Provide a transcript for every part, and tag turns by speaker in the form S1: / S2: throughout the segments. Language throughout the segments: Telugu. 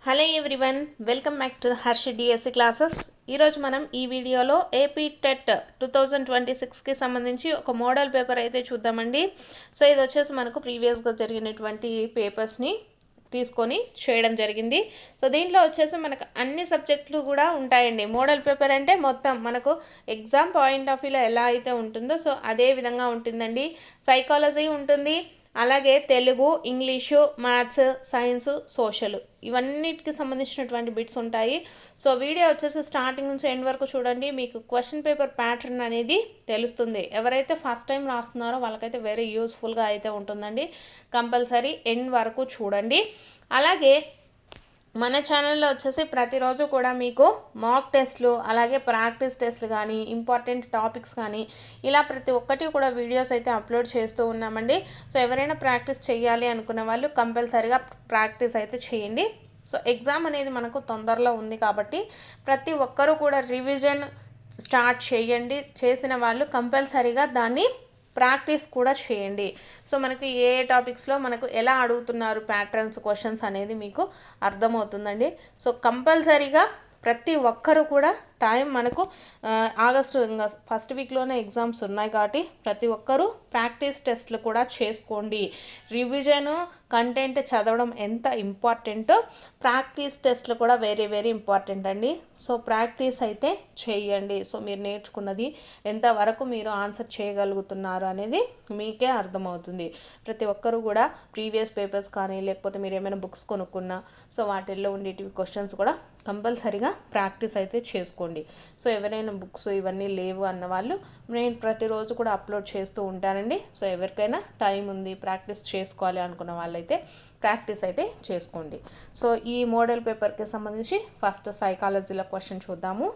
S1: Hello everyone, welcome back to Harsha DSC classes. ఈరోజు మనం ఈ వీడియోలో ఏపీ టెట్ 2026కి సంబంధించి ఒక మోడల్ పేపర్ అయితే చూద్దామండి. సో ఇది వచ్చేసి మనకు ప్రీవియస్గా జరిగినటువంటి పేపర్స్ని తీసుకొని చేయడం జరిగింది. సో దీంట్లో వచ్చేసి మనకు అన్ని సబ్జెక్టులు కూడా ఉంటాయండి. మోడల్ పేపర్ అంటే మొత్తం మనకు ఎగ్జామ్ పాయింట్ ఆఫ్ వ్యూలో ఎలా అయితే ఉంటుందో సో అదే విధంగా ఉంటుందండి. సైకాలజీ ఉంటుంది, అలాగే Telugu, English, maths, science, social ఇవన్నిటికి సంబంధించినటువంటి బిట్స్ ఉంటాయి. సో వీడియో వచ్చేసి స్టార్టింగ్ నుంచి ఎండ్ వరకు చూడండి, మీకు క్వశ్చన్ పేపర్ ప్యాటర్న్ అనేది తెలుస్తుంది. ఎవరైతే ఫస్ట్ టైం రాస్తున్నారో వాళ్ళకైతే వెరీ యూస్ఫుల్గా అయితే ఉంటుందండి. కంపల్సరీ ఎండ్ వరకు చూడండి. అలాగే మన ఛానల్లో వచ్చేసి ప్రతిరోజు కూడా మీకు మాక్ టెస్ట్లు, అలాగే ప్రాక్టీస్ టెస్ట్లు కానీ, ఇంపార్టెంట్ టాపిక్స్ కానీ ఇలా ప్రతి ఒక్కటి కూడా వీడియోస్ అయితే అప్లోడ్ చేస్తూ ఉన్నామండి. సో ఎవరైనా ప్రాక్టీస్ చేయాలి అనుకున్న వాళ్ళు కంపల్సరీగా ప్రాక్టీస్ అయితే చేయండి. సో ఎగ్జామ్ అనేది మనకు తొందరలో ఉంది కాబట్టి ప్రతి ఒక్కరూ కూడా రివిజన్ స్టార్ట్ చేయండి. చేసిన వాళ్ళు కంపల్సరీగా దాన్ని ప్రాక్టీస్ కూడా చేయండి. సో మనకి ఏ టాపిక్స్లో మనకు ఎలా అడుగుతున్నారు ప్యాటర్న్స్, క్వశ్చన్స్ అనేది మీకు అర్థమవుతుందండి. సో కంపల్సరీగా ప్రతి ఒక్కరు కూడా టైం మనకు ఆగస్టు ఇంకా ఫస్ట్ వీక్లోనే ఎగ్జామ్స్ ఉన్నాయి కాబట్టి ప్రతి ఒక్కరూ ప్రాక్టీస్ టెస్ట్లు కూడా చేసుకోండి. రివిజను, కంటెంట్ చదవడం ఎంత ఇంపార్టెంటో ప్రాక్టీస్ టెస్ట్లు కూడా వెరీ వెరీ ఇంపార్టెంట్ అండి. సో ప్రాక్టీస్ అయితే చేయండి. సో మీరు నేర్చుకున్నది ఎంతవరకు మీరు ఆన్సర్ చేయగలుగుతున్నారు అనేది మీకే అర్థమవుతుంది. ప్రతి ఒక్కరూ కూడా ప్రీవియస్ పేపర్స్ కానీ లేకపోతే మీరు ఏమైనా బుక్స్ కొనుక్కున్నా సో వాటిల్లో ఉండేటివి క్వశ్చన్స్ కూడా కంపల్సరీగా ప్రాక్టీస్ అయితే చేసుకోండి. సో ఎవరైనా బుక్స్ ఇవన్నీ లేవు అన్న వాళ్ళు నేను ప్రతిరోజు కూడా అప్లోడ్ చేస్తూ ఉంటానండి. సో ఎవరికైనా టైం ఉంది, ప్రాక్టీస్ చేసుకోవాలి అనుకున్న వాళ్ళైతే ప్రాక్టీస్ అయితే చేసుకోండి. సో ఈ మోడల్ పేపర్కి సంబంధించి ఫస్ట్ సైకాలజీలో క్వశ్చన్ చూద్దాము.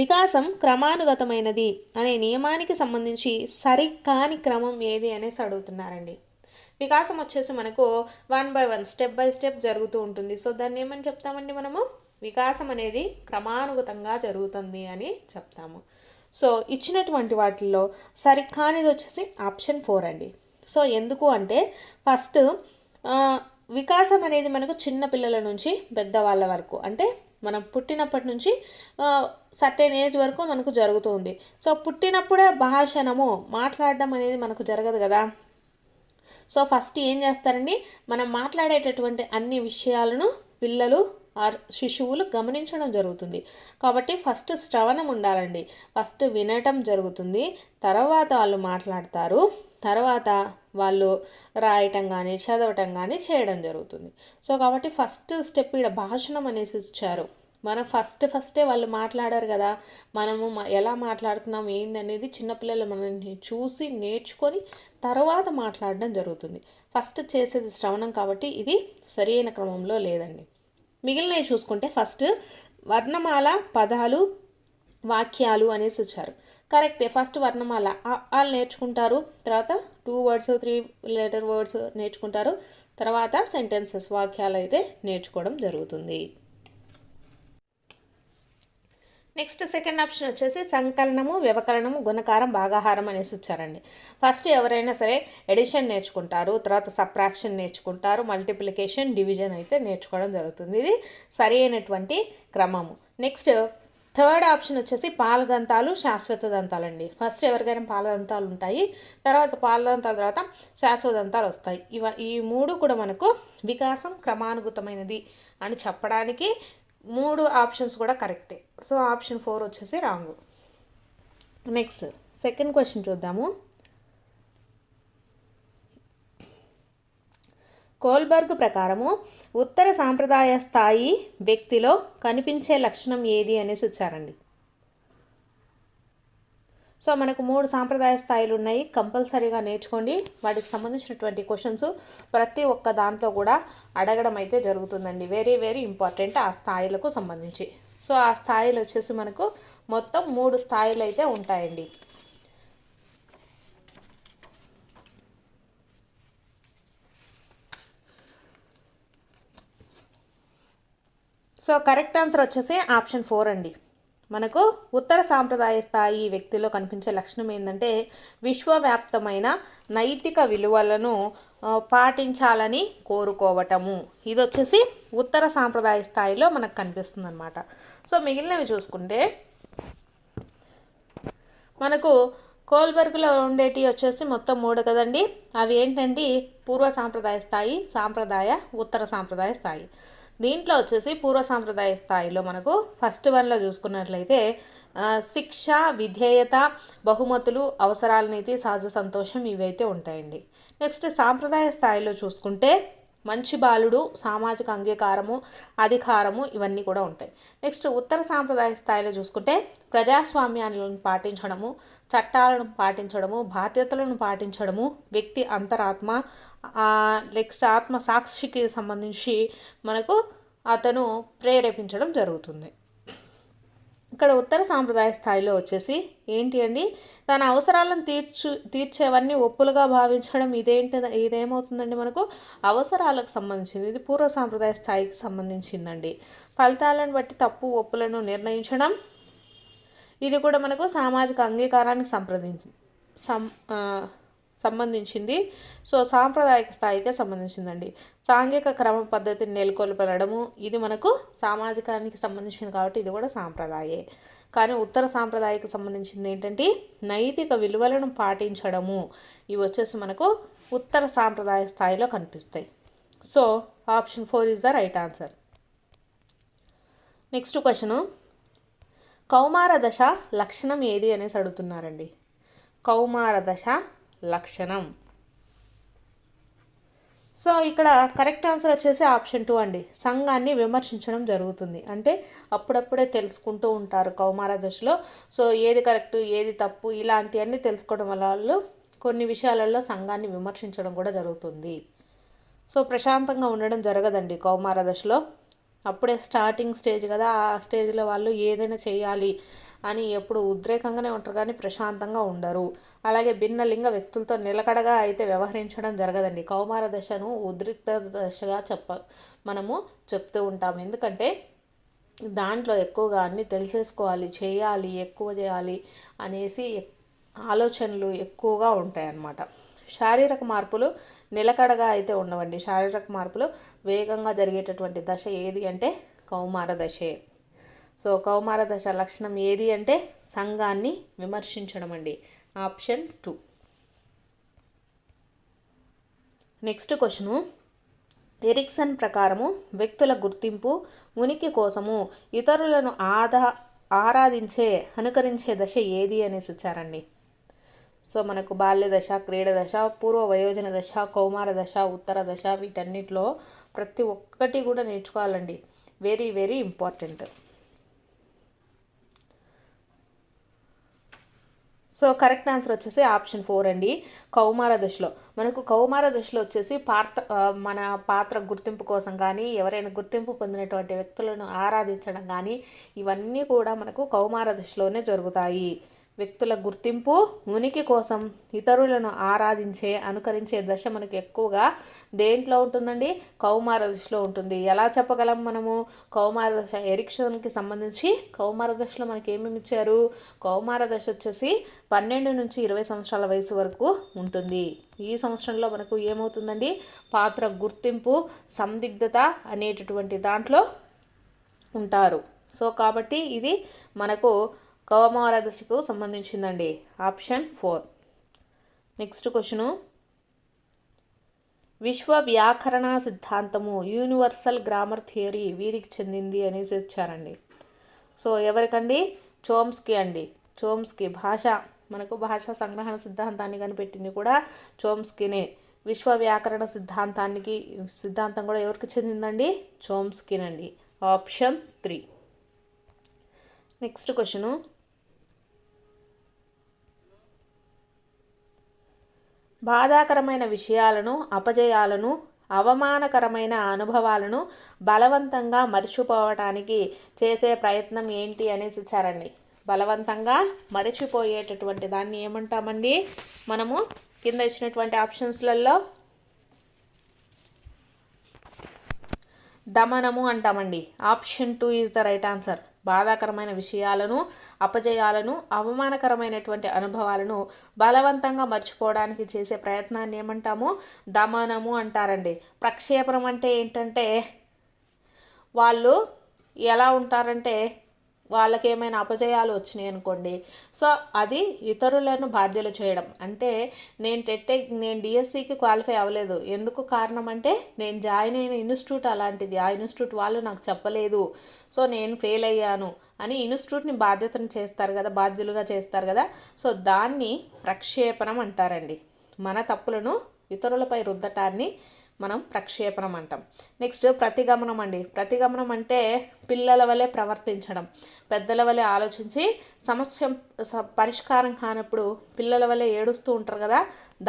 S1: వికాసం క్రమానుగతమైనది అనే నియమానికి సంబంధించి సరికాని క్రమం ఏది అనేసి అడుగుతున్నారండి. వికాసం వచ్చేసి మనకు 1 by 1 స్టెప్ బై స్టెప్ జరుగుతూ ఉంటుంది. సో దాన్ని ఏమని చెప్తామండి మనము? వికాసం అనేది క్రమానుగతంగా జరుగుతుంది అని చెప్తాము. సో ఇచ్చినటువంటి వాటిల్లో సరికానిది వచ్చేసి ఆప్షన్ 4 అండి. సో ఎందుకు అంటే ఫస్ట్ వికాసం అనేది మనకు చిన్న పిల్లల నుంచి పెద్దవాళ్ళ వరకు, అంటే మనం పుట్టినప్పటి నుంచి సర్టెన్ ఏజ్ వరకు మనకు జరుగుతుంది. సో పుట్టినప్పుడే భాషణము, మాట్లాడడం అనేది మనకు జరగదు కదా. సో ఫస్ట్ ఏం చేస్తారండి, మనం మాట్లాడేటటువంటి అన్ని విషయాలను పిల్లలు శిశువులు గమనించడం జరుగుతుంది. కాబట్టి ఫస్ట్ శ్రవణం ఉండాలండి. ఫస్ట్ వినటం జరుగుతుంది, తర్వాత వాళ్ళు మాట్లాడతారు, తర్వాత వాళ్ళు రాయటం కానీ చదవటం కానీ చేయడం జరుగుతుంది. సో కాబట్టి ఫస్ట్ స్టెప్ ఇక్కడ భాషణం అనేసి ఇచ్చారు. మనం ఫస్టే వాళ్ళు మాట్లాడారు కదా, మనము ఎలా మాట్లాడుతున్నాం ఏందనేది చిన్నపిల్లలు మనల్ని చూసి నేర్చుకొని తర్వాత మాట్లాడడం జరుగుతుంది. ఫస్ట్ చేసేది శ్రవణం కాబట్టి ఇది సరైన క్రమంలో లేదండి. మిగిలినవి చూసుకుంటే ఫస్ట్ వర్ణమాల, పదాలు, వాక్యాలు అనేసి ఇచ్చారు. కరెక్టే, ఫస్ట్ వర్ణమాల వాళ్ళు నేర్చుకుంటారు, తర్వాత 2 words 3 letter వర్డ్స్ నేర్చుకుంటారు, తర్వాత సెంటెన్సెస్, వాక్యాలు అయితే నేర్చుకోవడం జరుగుతుంది. నెక్స్ట్ సెకండ్ ఆప్షన్ వచ్చేసి సంకలనము, వ్యవకలనము, గుణకారం, భాగాహారం అనేసి ఇచ్చారండి. ఫస్ట్ ఎవరైనా సరే ఎడిషన్ నేర్చుకుంటారు, తర్వాత సబ్ట్రాక్షన్ నేర్చుకుంటారు, మల్టిప్లికేషన్, డివిజన్ అయితే నేర్చుకోవడం జరుగుతుంది. ఇది సరి అయినటువంటి క్రమము. నెక్స్ట్ థర్డ్ ఆప్షన్ వచ్చేసి పాలదంతాలు, శాశ్వత దంతాలండి. ఫస్ట్ ఎవరికైనా పాలదంతాలు ఉంటాయి, తర్వాత పాలదంతాల తర్వాత శాశ్వతంతాలు వస్తాయి. ఈ 3 కూడా మనకు వికాసం క్రమానుగతమైనది అని చెప్పడానికి 3 ఆప్షన్స్ కూడా కరెక్టే. సో ఆప్షన్ 4 వచ్చేసి రాంగ్. నెక్స్ట్ సెకండ్ క్వశ్చన్ చూద్దాము. కోల్బర్గ్ ప్రకారము ఉత్తర సాంప్రదాయ స్థాయి వ్యక్తిలో కనిపించే లక్షణం ఏది అనేసి ఇచ్చారండి. సో మనకు 3 సాంప్రదాయ స్థాయిలు ఉన్నాయి, కంపల్సరీగా నేర్చుకోండి. వాటికి సంబంధించినటువంటి క్వశ్చన్స్ ప్రతి ఒక్క దాంట్లో కూడా అడగడం అయితే జరుగుతుందండి. వెరీ వెరీ ఇంపార్టెంట్ ఆ స్థాయిలకు సంబంధించి. సో ఆ స్థాయిలు వచ్చేసి మనకు మొత్తం 3 స్థాయిలు అయితే ఉంటాయండి. సో కరెక్ట్ ఆన్సర్ వచ్చేసి ఆప్షన్ 4 అండి. మనకు ఉత్తర సాంప్రదాయ స్థాయి వ్యక్తిలో కనిపించే లక్షణం ఏంటంటే విశ్వవ్యాప్తమైన నైతిక విలువలను పాటించాలని కోరుకోవటము. ఇది వచ్చేసి ఉత్తర సాంప్రదాయ స్థాయిలో మనకు కనిపిస్తుంది అనమాట. సో మిగిలినవి చూసుకుంటే మనకు కోల్బర్గ్లో ఉండేటి వచ్చేసి మొత్తం 3 కదండి. అవి ఏంటంటే పూర్వ సాంప్రదాయ స్థాయి, సాంప్రదాయ, ఉత్తర సాంప్రదాయ స్థాయి. దీంట్లో వచ్చేసి పూర్వ సాంప్రదాయ స్థాయిలో మనకు ఫస్ట్ వన్లో చూసుకున్నట్లయితే శిక్ష, విధేయత, బహుమతులు, అవసరాల నీతి, సహజ సంతోషం ఇవైతే ఉంటాయండి. నెక్స్ట్ సాంప్రదాయ స్థాయిలో చూసుకుంటే మంచి బాలుడు, సామాజిక అంగీకారము, అధికారము ఇవన్నీ కూడా ఉంటాయి. నెక్స్ట్ ఉత్తర సాంప్రదాయ స్థాయిలో చూసుకుంటే ప్రజాస్వామ్యాలను పాటించడము, చట్టాలను పాటించడము, బాధ్యతలను పాటించడము, వ్యక్తి అంతరాత్మ, నెక్స్ట్ ఆత్మ సాక్షికి సంబంధించి మనకు అతను ప్రేరేపించడం జరుగుతుంది. ఇక్కడ ఉత్తర సాంప్రదాయ స్థాయిలో వచ్చేసి ఏంటి అండి, తన అవసరాలను తీర్చేవన్నీ ఒప్పులుగా భావించడం. ఇదేమవుతుందండి, మనకు అవసరాలకు సంబంధించింది. ఇది పూర్వ సాంప్రదాయ స్థాయికి సంబంధించిందండి. ఫలితాలను బట్టి తప్పు ఒప్పులను నిర్ణయించడం, ఇది కూడా మనకు సామాజిక అంగీకారానికి సంబంధించింది. సో సాంప్రదాయక స్థాయికే సంబంధించిందండి. సాంఘిక క్రమ పద్ధతిని నెలకొల్పడము, ఇది మనకు సామాజికానికి సంబంధించింది కాబట్టి ఇది కూడా సాంప్రదాయే. కానీ ఉత్తర సాంప్రదాయకు సంబంధించింది ఏంటంటే నైతిక విలువలను పాటించడము. ఇవి వచ్చేసి మనకు ఉత్తర సాంప్రదాయ స్థాయిలో కనిపిస్తాయి. So option 4 is the right answer. Next question, కౌమార దశ లక్షణం ఏది అనేసి అడుగుతున్నారండి. కౌమార దశ లక్షణం. సో ఇక్కడ కరెక్ట్ ఆన్సర్ వచ్చేసి ఆప్షన్ 2 అండి. సంఘాన్ని విమర్శించడం జరుగుతుంది. అంటే అప్పుడప్పుడే తెలుసుకుంటూ ఉంటారు కౌమార దశలో. సో ఏది కరెక్ట్, ఏది తప్పు ఇలాంటివన్నీ తెలుసుకోవడం వల్ల వాళ్ళు కొన్ని విషయాలలో సంఘాన్ని విమర్శించడం కూడా జరుగుతుంది. సో ప్రశాంతంగా ఉండడం జరగదండి కౌమార దశలో. అప్పుడే స్టార్టింగ్ స్టేజ్ కదా, ఆ స్టేజ్లో వాళ్ళు ఏదైనా చేయాలి అని ఎప్పుడు ఉద్రేకంగానే ఉంటారు కానీ ప్రశాంతంగా ఉండరు. అలాగే భిన్న లింగ వ్యక్తులతో నిలకడగా అయితే వ్యవహరించడం జరగదండి. కౌమార దశను ఉద్రిక్త దశగా మనము చెప్తూ ఉంటాము. ఎందుకంటే దాంట్లో ఎక్కువగా అన్నీ తెలిసేసుకోవాలి, చేయాలి, ఎక్కువ చేయాలి అనేసి ఆలోచనలు ఎక్కువగా ఉంటాయన్నమాట. శారీరక మార్పులు నిలకడగా అయితే ఉండవండి. శారీరక మార్పులు వేగంగా జరిగేటటువంటి దశ ఏది అంటే కౌమార దశే. సో కౌమార దశ లక్షణం ఏది అంటే సంఘాన్ని విమర్శించడం అండి. ఆప్షన్ 2. నెక్స్ట్ క్వశ్చను, ఎరిక్సన్ ప్రకారము వ్యక్తుల గుర్తింపు, ఉనికి కోసము ఇతరులను ఆరాధించే, అనుకరించే దశ ఏది అనేసి ఇచ్చారండి. సో మనకు బాల్య దశ, క్రీడ దశ, పూర్వ వయోజన దశ, కౌమార దశ, ఉత్తర దశ వీటన్నిటిలో ప్రతి ఒక్కటి కూడా నేర్చుకోవాలండి. Very very important. So correct answer వచ్చేసి ఆప్షన్ 4 అండి. కౌమార దశలో మనకు కౌమార దశలో వచ్చేసి మన పాత్ర గుర్తింపు కోసం కానీ, ఎవరైనా గుర్తింపు పొందినటువంటి వ్యక్తులను ఆరాధించడం కానీ ఇవన్నీ కూడా మనకు కౌమార దశలోనే జరుగుతాయి. వ్యక్తుల గుర్తింపు, ఉనికి కోసం ఇతరులను ఆరాధించే, అనుకరించే దశ మనకు ఎక్కువగా దేంట్లో ఉంటుందండి, కౌమార దశలో ఉంటుంది. ఎలా చెప్పగలం మనము కౌమార దశ? ఎరిక్సన్కి సంబంధించి కౌమార దశలో మనకి ఏమేమి ఇచ్చారు, కౌమార దశ వచ్చేసి 12 నుంచి 20 సంవత్సరాల వయసు వరకు ఉంటుంది. ఈ సంవత్సరంలో మనకు ఏమవుతుందండి, పాత్ర గుర్తింపు, సందిగ్ధత అనేటటువంటి దాంట్లో ఉంటారు. సో కాబట్టి ఇది మనకు కౌమార దశకు సంబంధించిందండి. ఆప్షన్ 4. నెక్స్ట్ క్వశ్చను, విశ్వ వ్యాకరణ సిద్ధాంతము, యూనివర్సల్ గ్రామర్ థియరీ వీరికి చెందింది అనేసి ఇచ్చారండి. సో ఎవరికండి, చోమ్స్కీ అండి. చోమ్స్కీ మనకు భాషా సంగ్రహణ సిద్ధాంతాన్ని కనిపెట్టింది కూడా చోమ్స్కీనే. విశ్వ వ్యాకరణ సిద్ధాంతం కూడా ఎవరికి చెందిందండి, చోమ్స్కీనండి. ఆప్షన్ 3. నెక్స్ట్ క్వశ్చను, బాధాకరమైన విషయాలను, అపజయాలను, అవమానకరమైన అనుభవాలను బలవంతంగా మర్చిపోవటానికి చేసే ప్రయత్నం ఏంటి అనేసి ఇచ్చారండి. బలవంతంగా మరచిపోయేటటువంటి దాన్ని ఏమంటామండి మనము? కింద ఇచ్చినటువంటి ఆప్షన్స్లలో దమనము అంటామండి. Option 2 is the right answer. బాధాకరమైన విషయాలను, అపజయాలను, అవమానకరమైనటువంటి అనుభవాలను బలవంతంగా మర్చిపోవడానికి చేసే ప్రయత్నాన్ని ఏమంటాము? దమనము అంటారండి. ప్రక్షేపణం అంటే ఏంటంటే వాళ్ళు ఎలా ఉంటారంటే వాళ్ళకి ఏమైనా అపజయాలు వచ్చినాయి అనుకోండి, సో అది ఇతరులను బాధ్యులు చేయడం. అంటే నేను డిఎస్సికి క్వాలిఫై అవ్వలేదు, ఎందుకు కారణం అంటే నేను జాయిన్ అయిన ఇన్స్టిట్యూట్ అలాంటిది, ఆ ఇన్స్టిట్యూట్ వాళ్ళు నాకు చెప్పలేదు, సో నేను ఫెయిల్ అయ్యాను అని ఇన్స్టిట్యూట్ని బాధ్యతను చేస్తారు కదా, బాధ్యులుగా చేస్తారు కదా. సో దాన్ని ప్రక్షేపణం అంటారండి. మన తప్పులను ఇతరులపై రుద్దటాన్ని మనం ప్రక్షేపణం అంటాం. నెక్స్ట్ ప్రతిగమనం అండి. ప్రతిగమనం అంటే పిల్లల వలె ప్రవర్తించడం, పెద్దల వలె ఆలోచించి సమస్య పరిష్కారం కానప్పుడు పిల్లల వలె ఏడుస్తూ ఉంటారు కదా,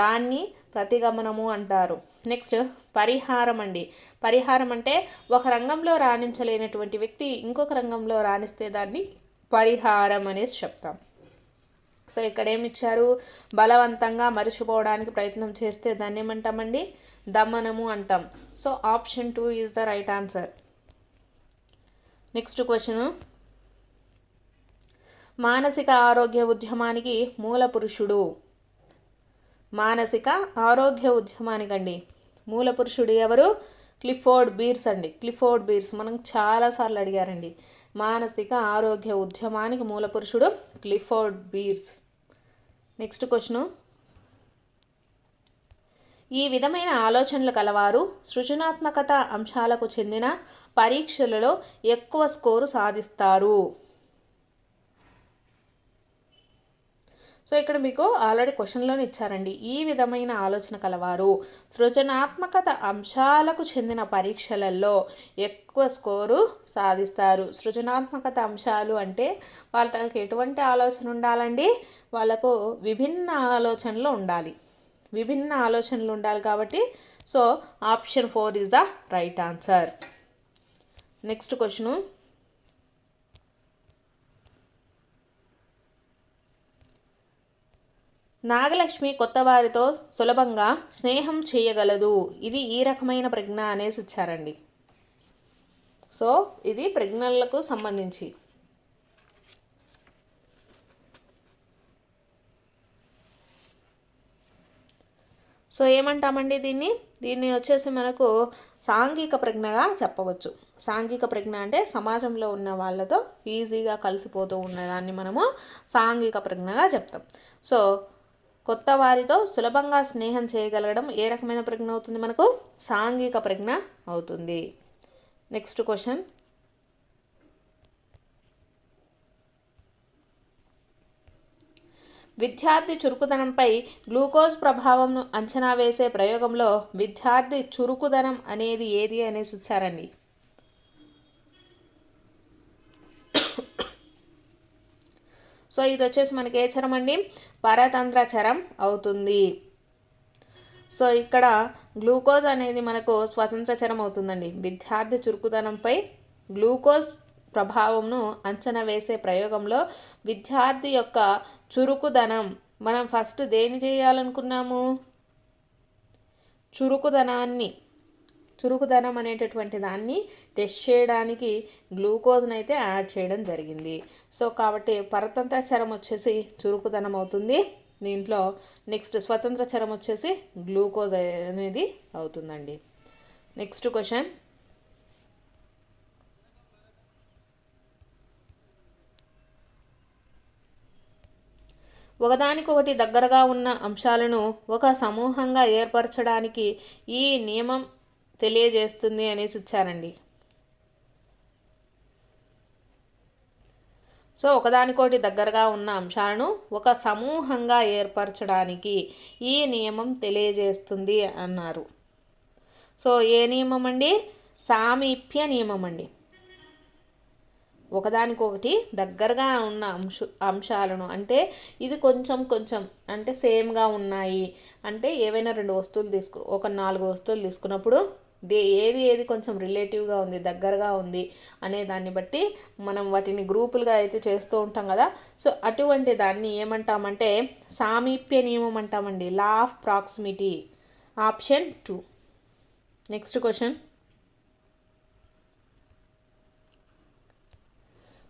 S1: దాన్ని ప్రతిగమనము అంటారు. నెక్స్ట్ పరిహారం అండి. పరిహారం అంటే ఒక రంగంలో రాణించలేనటువంటి వ్యక్తి ఇంకొక రంగంలో రాణిస్తే దాన్ని పరిహారం అనేసి చెప్తాం. సో ఇక్కడ ఏమి ఇచ్చారు? బలవంతంగా మరిచిపోవడానికి ప్రయత్నం చేస్తే దాన్ని ఏమంటామండి? దమనము అంటాం. So option 2 is the right answer. Next question, మానసిక ఆరోగ్య ఉద్యమానికి మూల పురుషుడు. మానసిక ఆరోగ్య ఉద్యమానికండి మూల పురుషుడు ఎవరు? క్లిఫోర్డ్ బీర్స్ అండి. క్లిఫోర్డ్ బీర్స్ మనం చాలాసార్లు అడిగారండి. మానసిక ఆరోగ్య ఉద్యమానికి మూల పురుషుడు క్లిఫోర్డ్ బీర్స్. నెక్స్ట్ క్వశ్చను, ఈ విధమైన ఆలోచనలు కలవారు సృజనాత్మకత అంశాలకు చెందిన పరీక్షలలో ఎక్కువ స్కోరు సాధిస్తారు. సో ఇక్కడ మీకు ఆల్రెడీ క్వశ్చన్లోనే ఇచ్చారండి. ఈ విధమైన ఆలోచన కలవారు సృజనాత్మకత అంశాలకు చెందిన పరీక్షలలో ఎక్కువ స్కోరు సాధిస్తారు. సృజనాత్మకత అంశాలు అంటే వాళ్ళకి ఎటువంటి ఆలోచన ఉండాలండి? వాళ్ళకు విభిన్న ఆలోచనలు ఉండాలి. విభిన్న ఆలోచనలు ఉండాలి కాబట్టి so option 4 is the right answer. Next question, Nagalakshmi కొత్త వారితో సులభంగా స్నేహం చేయగలదు. ఇది ఈ రకమైన ప్రజ్ఞ అనేసి ఇచ్చారండి. సో ఇది ప్రజ్ఞలకు సంబంధించి. సో ఏమంటామండి దీన్ని వచ్చేసి మనకు సాంఘిక ప్రజ్ఞగా చెప్పవచ్చు. సాంఘిక ప్రజ్ఞ అంటే సమాజంలో ఉన్న వాళ్ళతో ఈజీగా కలిసిపోతూ ఉన్నదాన్ని మనము సాంఘిక ప్రజ్ఞగా చెప్తాం. సో కొత్త వారితో సులభంగా స్నేహం చేయగలగడం ఏ రకమైన ప్రజ్ఞ అవుతుంది? మనకు సాంఘిక ప్రజ్ఞ అవుతుంది. నెక్స్ట్ క్వశ్చన్, విద్యార్థి చురుకుదనంపై గ్లూకోజ్ ప్రభావంను అంచనా వేసే ప్రయోగంలో విద్యార్థి చురుకుదనం అనేది ఏది అనేసి ఇచ్చారండి. సో ఇది వచ్చేసి మనకి ఏ చరం అండి? పరతంత్ర చరం అవుతుంది. సో ఇక్కడ గ్లూకోజ్ అనేది మనకు స్వతంత్ర చరం అవుతుందండి. విద్యార్థి చురుకుదనంపై గ్లూకోజ్ ప్రభావంను అంచనా వేసే ప్రయోగంలో విద్యార్థి యొక్క చురుకుదనం, మనం ఫస్ట్ దేని చేయాలనుకున్నాము? చురుకుదనం అనేటటువంటి దాన్ని టెస్ట్ చేయడానికి గ్లూకోజ్ని అయితే యాడ్ చేయడం జరిగింది. సో కాబట్టి పరతంత్ర చరం వచ్చేసి చురుకుదనం అవుతుంది దీంట్లో. నెక్స్ట్ స్వతంత్ర చరం వచ్చేసి గ్లూకోజ్ అనేది అవుతుందండి. నెక్స్ట్ క్వశ్చన్, ఒకదానికొకటి దగ్గరగా ఉన్న అంశాలను ఒక సమూహంగా ఏర్పరచడానికి ఈ నియమం తెలియజేస్తుంది అనేసి ఇచ్చారండి. సో ఒకదానికొకటి దగ్గరగా ఉన్న అంశాలను ఒక సమూహంగా ఏర్పరచడానికి ఈ నియమం తెలియజేస్తుంది అన్నారు. సో ఏ నియమం అండి? సామీప్య నియమం అండి. ఒకదానికొకటి దగ్గరగా ఉన్న అంశాలను అంటే ఇది కొంచెం అంటే సేమ్గా ఉన్నాయి అంటే ఏవైనా 2 వస్తువులు ఒక 4 వస్తువులు తీసుకున్నప్పుడు ఏది కొంచెం రిలేటివ్గా ఉంది, దగ్గరగా ఉంది అనే దాన్ని బట్టి మనం వాటిని గ్రూపులుగా అయితే చేస్తూ ఉంటాం కదా. సో అటువంటి దాన్ని ఏమంటామంటే సామీప్య నియమం అంటామండి. Law of proximity. Option 2. Next question,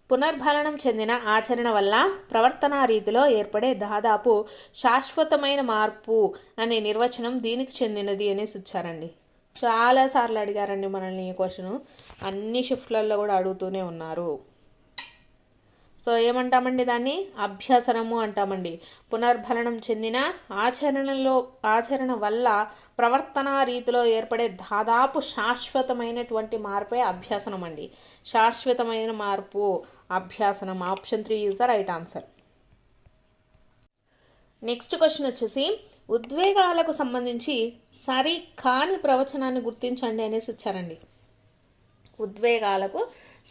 S1: పునర్భలనం చెందిన ఆచరణ వల్ల ప్రవర్తనా రీతిలో ఏర్పడే దాదాపు శాశ్వతమైన మార్పు అనే నిర్వచనం దీనికి చెందినది అనేసి ఇచ్చారండి. చాలాసార్లు అడిగారండి మనల్ని ఈ క్వశ్చన్, అన్ని షిఫ్ట్లలో కూడా అడుగుతూనే ఉన్నారు. సో ఏమంటామండి దాన్ని? అభ్యసనము అంటామండి. పునర్భలనం చెందిన ఆచరణ వల్ల ప్రవర్తనా రీతిలో ఏర్పడే దాదాపు శాశ్వతమైనటువంటి మార్పే అభ్యసనం అండి. శాశ్వతమైన మార్పు అభ్యాసనం. Option 3 is the right answer. Next question వచ్చేసి ఉద్వేగాలకు సంబంధించి సరి కాని ప్రవచనాన్ని గుర్తించండి అనేసి ఇచ్చారండి. ఉద్వేగాలకు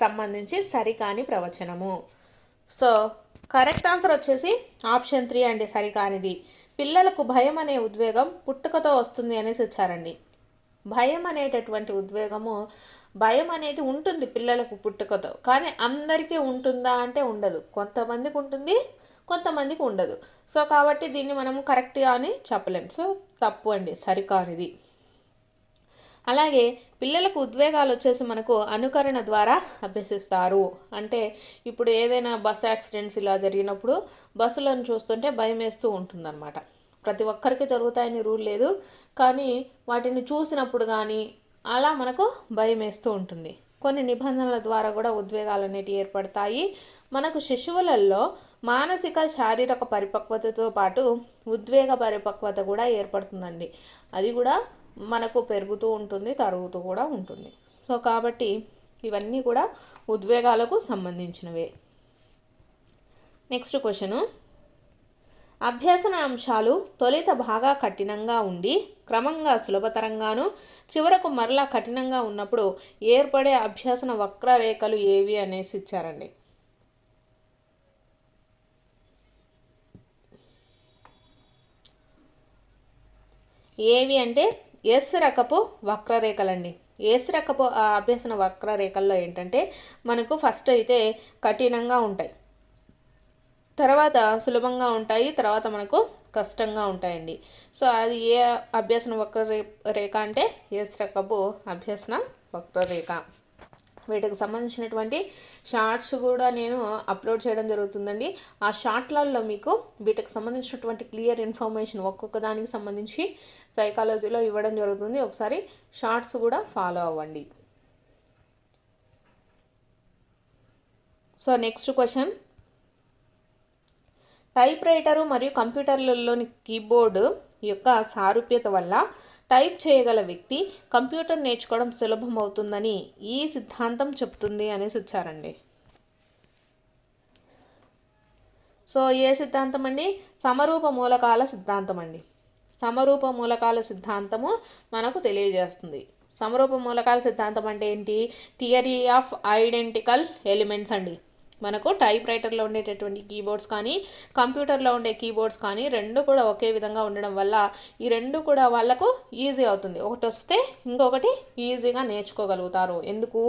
S1: సంబంధించి సరికాని ప్రవచనము. సో కరెక్ట్ ఆన్సర్ వచ్చేసి ఆప్షన్ 3 అండి, సరికానిది. పిల్లలకు భయం అనే ఉద్వేగం పుట్టుకతో వస్తుంది అనేసి ఇచ్చారండి. భయం అనేటటువంటి ఉద్వేగము, భయం అనేది ఉంటుంది పిల్లలకు పుట్టుకతో, కానీ అందరికీ ఉంటుందా అంటే ఉండదు. కొంతమందికి ఉంటుంది, కొంతమందికి ఉండదు. సో కాబట్టి దీన్ని మనము కరెక్ట్గా అని చెప్పలేం. సో తప్పు అండి, సరికానిది. అలాగే పిల్లలకు ఉద్వేగాలు వచ్చేసి మనకు అనుకరణ ద్వారా అభ్యసిస్తారు. అంటే ఇప్పుడు ఏదైనా బస్ యాక్సిడెంట్స్ ఇలా జరిగినప్పుడు బస్సులను చూస్తుంటే భయం వేస్తూ ఉంటుందన్నమాట. ప్రతి ఒక్కరికి జరుగుతాయని రూల్ లేదు, కానీ వాటిని చూసినప్పుడు కానీ అలా మనకు భయం వేస్తూ ఉంటుంది. కొన్ని నిబంధనల ద్వారా కూడా ఉద్వేగాలు అనేటివి ఏర్పడతాయి. మనకు శిశువులలో మానసిక శారీరక పరిపక్వతతో పాటు ఉద్వేగ పరిపక్వత కూడా ఏర్పడుతుందండి. అది కూడా మనకు పెరుగుతూ ఉంటుంది, తరుగుతూ కూడా ఉంటుంది. సో కాబట్టి ఇవన్నీ కూడా ఉద్వేగాలకు సంబంధించినవే. నెక్స్ట్ క్వశ్చను, అభ్యసన అంశాలు తొలిత బాగా కఠినంగా ఉండి క్రమంగా సులభతరంగాను చివరకు మరలా కఠినంగా ఉన్నప్పుడు ఏర్పడే అభ్యసన వక్రరేఖలు ఏవి అనేసి ఇచ్చారండి. ఏవి అంటే ఎస్ రకపు వక్రరేఖలండి. ఎస్ రకపు అభ్యసన వక్రరేఖల్లో ఏంటంటే మనకు ఫస్ట్ అయితే కఠినంగా ఉంటాయి, తర్వాత సులభంగా ఉంటాయి, తర్వాత మనకు కష్టంగా ఉంటాయండి. సో అది ఏ అభ్యసన వక్రరేఖ అంటే ఎస్ రకపు అభ్యసన వక్రరేఖ. వీటికి సంబంధించినటువంటి షార్ట్స్ కూడా నేను అప్లోడ్ చేయడం జరుగుతుందండి. ఆ షార్ట్లలో మీకు వీటికి సంబంధించినటువంటి క్లియర్ ఇన్ఫర్మేషన్ ఒక్కొక్క దానికి సంబంధించి సైకాలజీలో ఇవ్వడం జరుగుతుంది. ఒకసారి షార్ట్స్ కూడా ఫాలో అవ్వండి. So next question, type writer మరియు కంప్యూటర్లలోని కీబోర్డు యొక్క సారూప్యత వల్ల టైప్ చేయగల వ్యక్తి కంప్యూటర్ నేర్చుకోవడం సులభం అవుతుందని ఈ సిద్ధాంతం చెప్తుంది అనేసి ఇచ్చారండి. సో ఏ సిద్ధాంతం అండి? సమరూప మూలకాల సిద్ధాంతం అండి. సమరూప మూలకాల సిద్ధాంతము మనకు తెలియజేస్తుంది. సమరూప మూలకాల సిద్ధాంతం అంటే ఏంటి? థియరీ ఆఫ్ ఐడెంటికల్ ఎలిమెంట్స్ అండి. మనకు టైప్ రైటర్లో ఉండేటటువంటి కీబోర్డ్స్ కానీ కంప్యూటర్లో ఉండే కీబోర్డ్స్ కానీ రెండు కూడా ఒకే విధంగా ఉండడం వల్ల ఈ రెండు కూడా వాళ్ళకు ఈజీ అవుతుంది. ఒకటి వస్తే ఇంకొకటి ఈజీగా నేర్చుకోగలుగుతారు. ఎందుకు?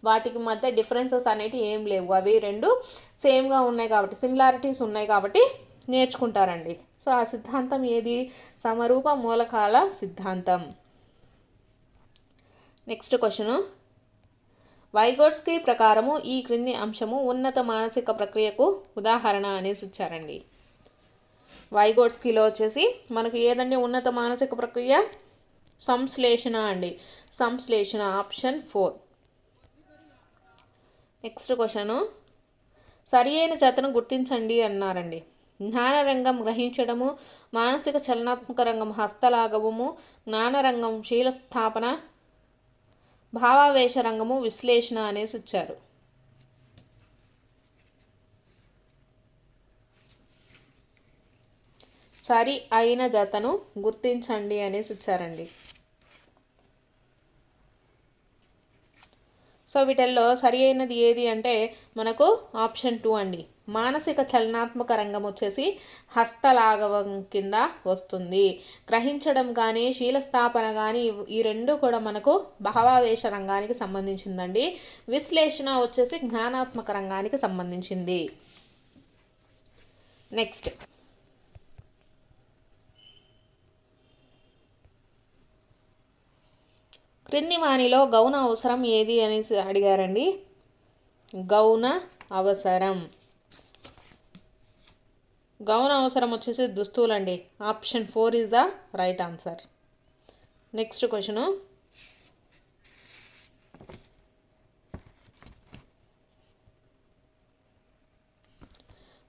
S1: వాటికి మధ్య డిఫరెన్సెస్ అనేవి ఏం లేవు, అవి రెండు సేమ్గా ఉన్నాయి కాబట్టి, సిమిలారిటీస్ ఉన్నాయి కాబట్టి నేర్చుకుంటారండి. సో ఆ సిద్ధాంతం ఏది? సమరూప మూలకాల సిద్ధాంతం. నెక్స్ట్ క్వశ్చను, వైగోట్స్కీ ప్రకారము ఈ క్రింది అంశము ఉన్నత మానసిక ప్రక్రియకు ఉదాహరణ అనేసి ఇచ్చారండి. వైగోట్స్కీలో వచ్చేసి మనకు ఏదండి ఉన్నత మానసిక ప్రక్రియ? సంశ్లేషణ అండి. సంశ్లేషణ, ఆప్షన్ 4. నెక్స్ట్ క్వశ్చను, సరి అయిన జతను గుర్తించండి అన్నారండి. జ్ఞానరంగం గ్రహించడము, మానసిక చలనాత్మక రంగం హస్తలాఘవము, జ్ఞానరంగం శీలస్థాపన, భావావేశ రంగము విశ్లేషణ అనేసి ఇచ్చారు. సరి అయిన జతను గుర్తించండి అనేసి ఇచ్చారండి. సో వీటిల్లో సరి అయినది ఏది అంటే మనకు ఆప్షన్ 2 అండి. మానసిక చలనాత్మక రంగం వచ్చేసి హస్తలాఘవం కింద వస్తుంది. గ్రహించడం కానీ శీలస్థాపన కానీ ఈ రెండు కూడా మనకు భావావేశ రంగానికి సంబంధించిందండి. విశ్లేషణ వచ్చేసి జ్ఞానాత్మక రంగానికి సంబంధించింది. నెక్స్ట్, క్రింది వానిలో గౌణ అవసరం ఏది అనేసి అడిగారండి. గౌణ అవసరం. గౌన అవసరం వచ్చేసి దుస్తువులండి. Option 4 is the right answer. Next question,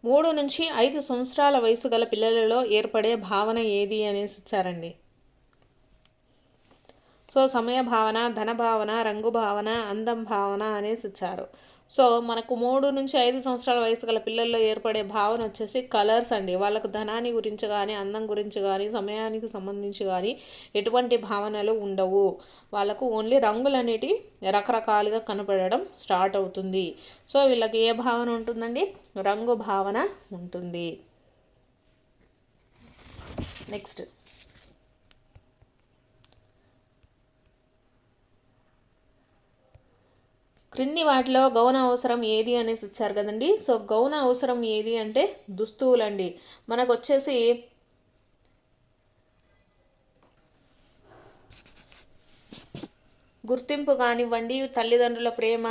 S1: 3 నుంచి 5 సంవత్సరాల వయసు గల పిల్లలలో ఏర్పడే భావన ఏది అనేసి ఇచ్చారండి. సో సమయ భావన, ధన భావన, రంగు భావన, అందం భావన అనేసి ఇచ్చారు. సో మనకు 3 నుంచి 5 సంవత్సరాల వయసు గల పిల్లల్లో ఏర్పడే భావన వచ్చేసి కలర్స్ అండి. వాళ్ళకు ధనాన్ని గురించి కానీ, అందం గురించి కానీ, సమయానికి సంబంధించి కానీ ఎటువంటి భావనలు ఉండవు. వాళ్ళకు ఓన్లీ రంగులు అనేటి రకరకాలుగా కనపడడం స్టార్ట్ అవుతుంది. సో వీళ్ళకి ఏ భావన ఉంటుందండి? రంగు భావన ఉంటుంది. నెక్స్ట్, క్రింది వాటిలో గౌన అవసరం ఏది అనేసి ఇచ్చారు కదండి. సో గౌన అవసరం ఏది అంటే దుస్తువులండి. మనకు వచ్చేసి గుర్తింపు కానివ్వండి, తల్లిదండ్రుల ప్రేమ,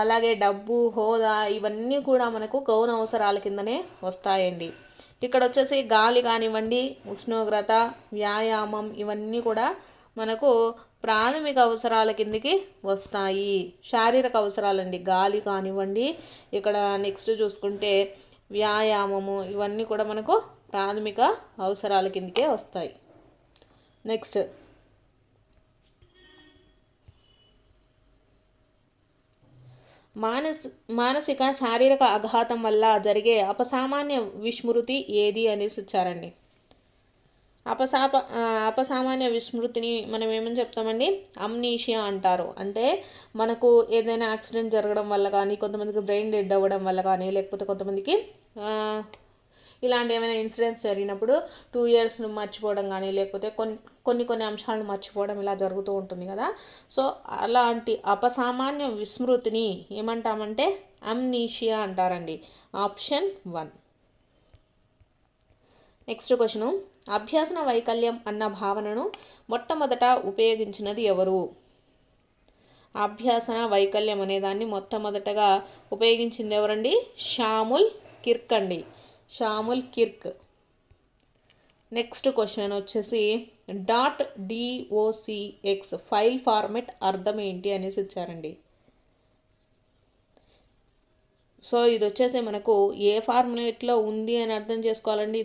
S1: అలాగే డబ్బు, హోదా, ఇవన్నీ కూడా మనకు గౌన అవసరాల కిందనే వస్తాయండి. ఇక్కడ వచ్చేసి గాలి కానివ్వండి, ఉష్ణోగ్రత, వ్యాయామం, ఇవన్నీ కూడా మనకు ప్రాథమిక అవసరాల కిందికి వస్తాయి. శారీరక అవసరాలండి. గాలి కానివ్వండి, ఇక్కడ నెక్స్ట్ చూసుకుంటే వ్యాయామము, ఇవన్నీ కూడా మనకు ప్రాథమిక అవసరాల కిందకే వస్తాయి. నెక్స్ట్, మానసిక శారీరక ఆఘాతం వల్ల జరిగే అపసామాన్య విస్మృతి ఏది అనేసి ఇచ్చారండి. అపసామాన్య విస్మృతిని మనం ఏమని చెప్తామండి? అమ్నీషియా అంటారు. అంటే మనకు ఏదైనా యాక్సిడెంట్ జరగడం వల్ల కానీ, కొంతమందికి బ్రెయిన్ డెడ్ అవ్వడం వల్ల కానీ, లేకపోతే కొంతమందికి ఇలాంటి ఏమైనా ఇన్సిడెంట్స్ జరిగినప్పుడు 2 years మర్చిపోవడం కానీ, లేకపోతే కొన్ని అంశాలను మర్చిపోవడం, ఇలా జరుగుతూ ఉంటుంది కదా. సో అలాంటి అపసామాన్య విస్మృతిని ఏమంటామంటే అమ్నీషియా అంటారండి. ఆప్షన్ 1. నెక్స్ట్ క్వశ్చను, అభ్యాసన వైకల్యం అన్న భావనను మొట్టమొదట ఉపయోగించినది ఎవరు? అభ్యాసన వైకల్యం అనే దాన్ని మొట్టమొదటగా ఉపయోగించింది ఎవరండి? షాముల్ కిర్క్ అండి. షాముల్ కిర్క్. నెక్స్ట్ క్వశ్చన్ వచ్చేసి .docx ఫైల్ ఫార్మెట్ అర్థం ఏంటి అనేసి ఇచ్చారండి. సో ఇది వచ్చేసి మనకు ఏ ఫార్మేట్లో ఉంది అని అర్థం చేసుకోవాలండి.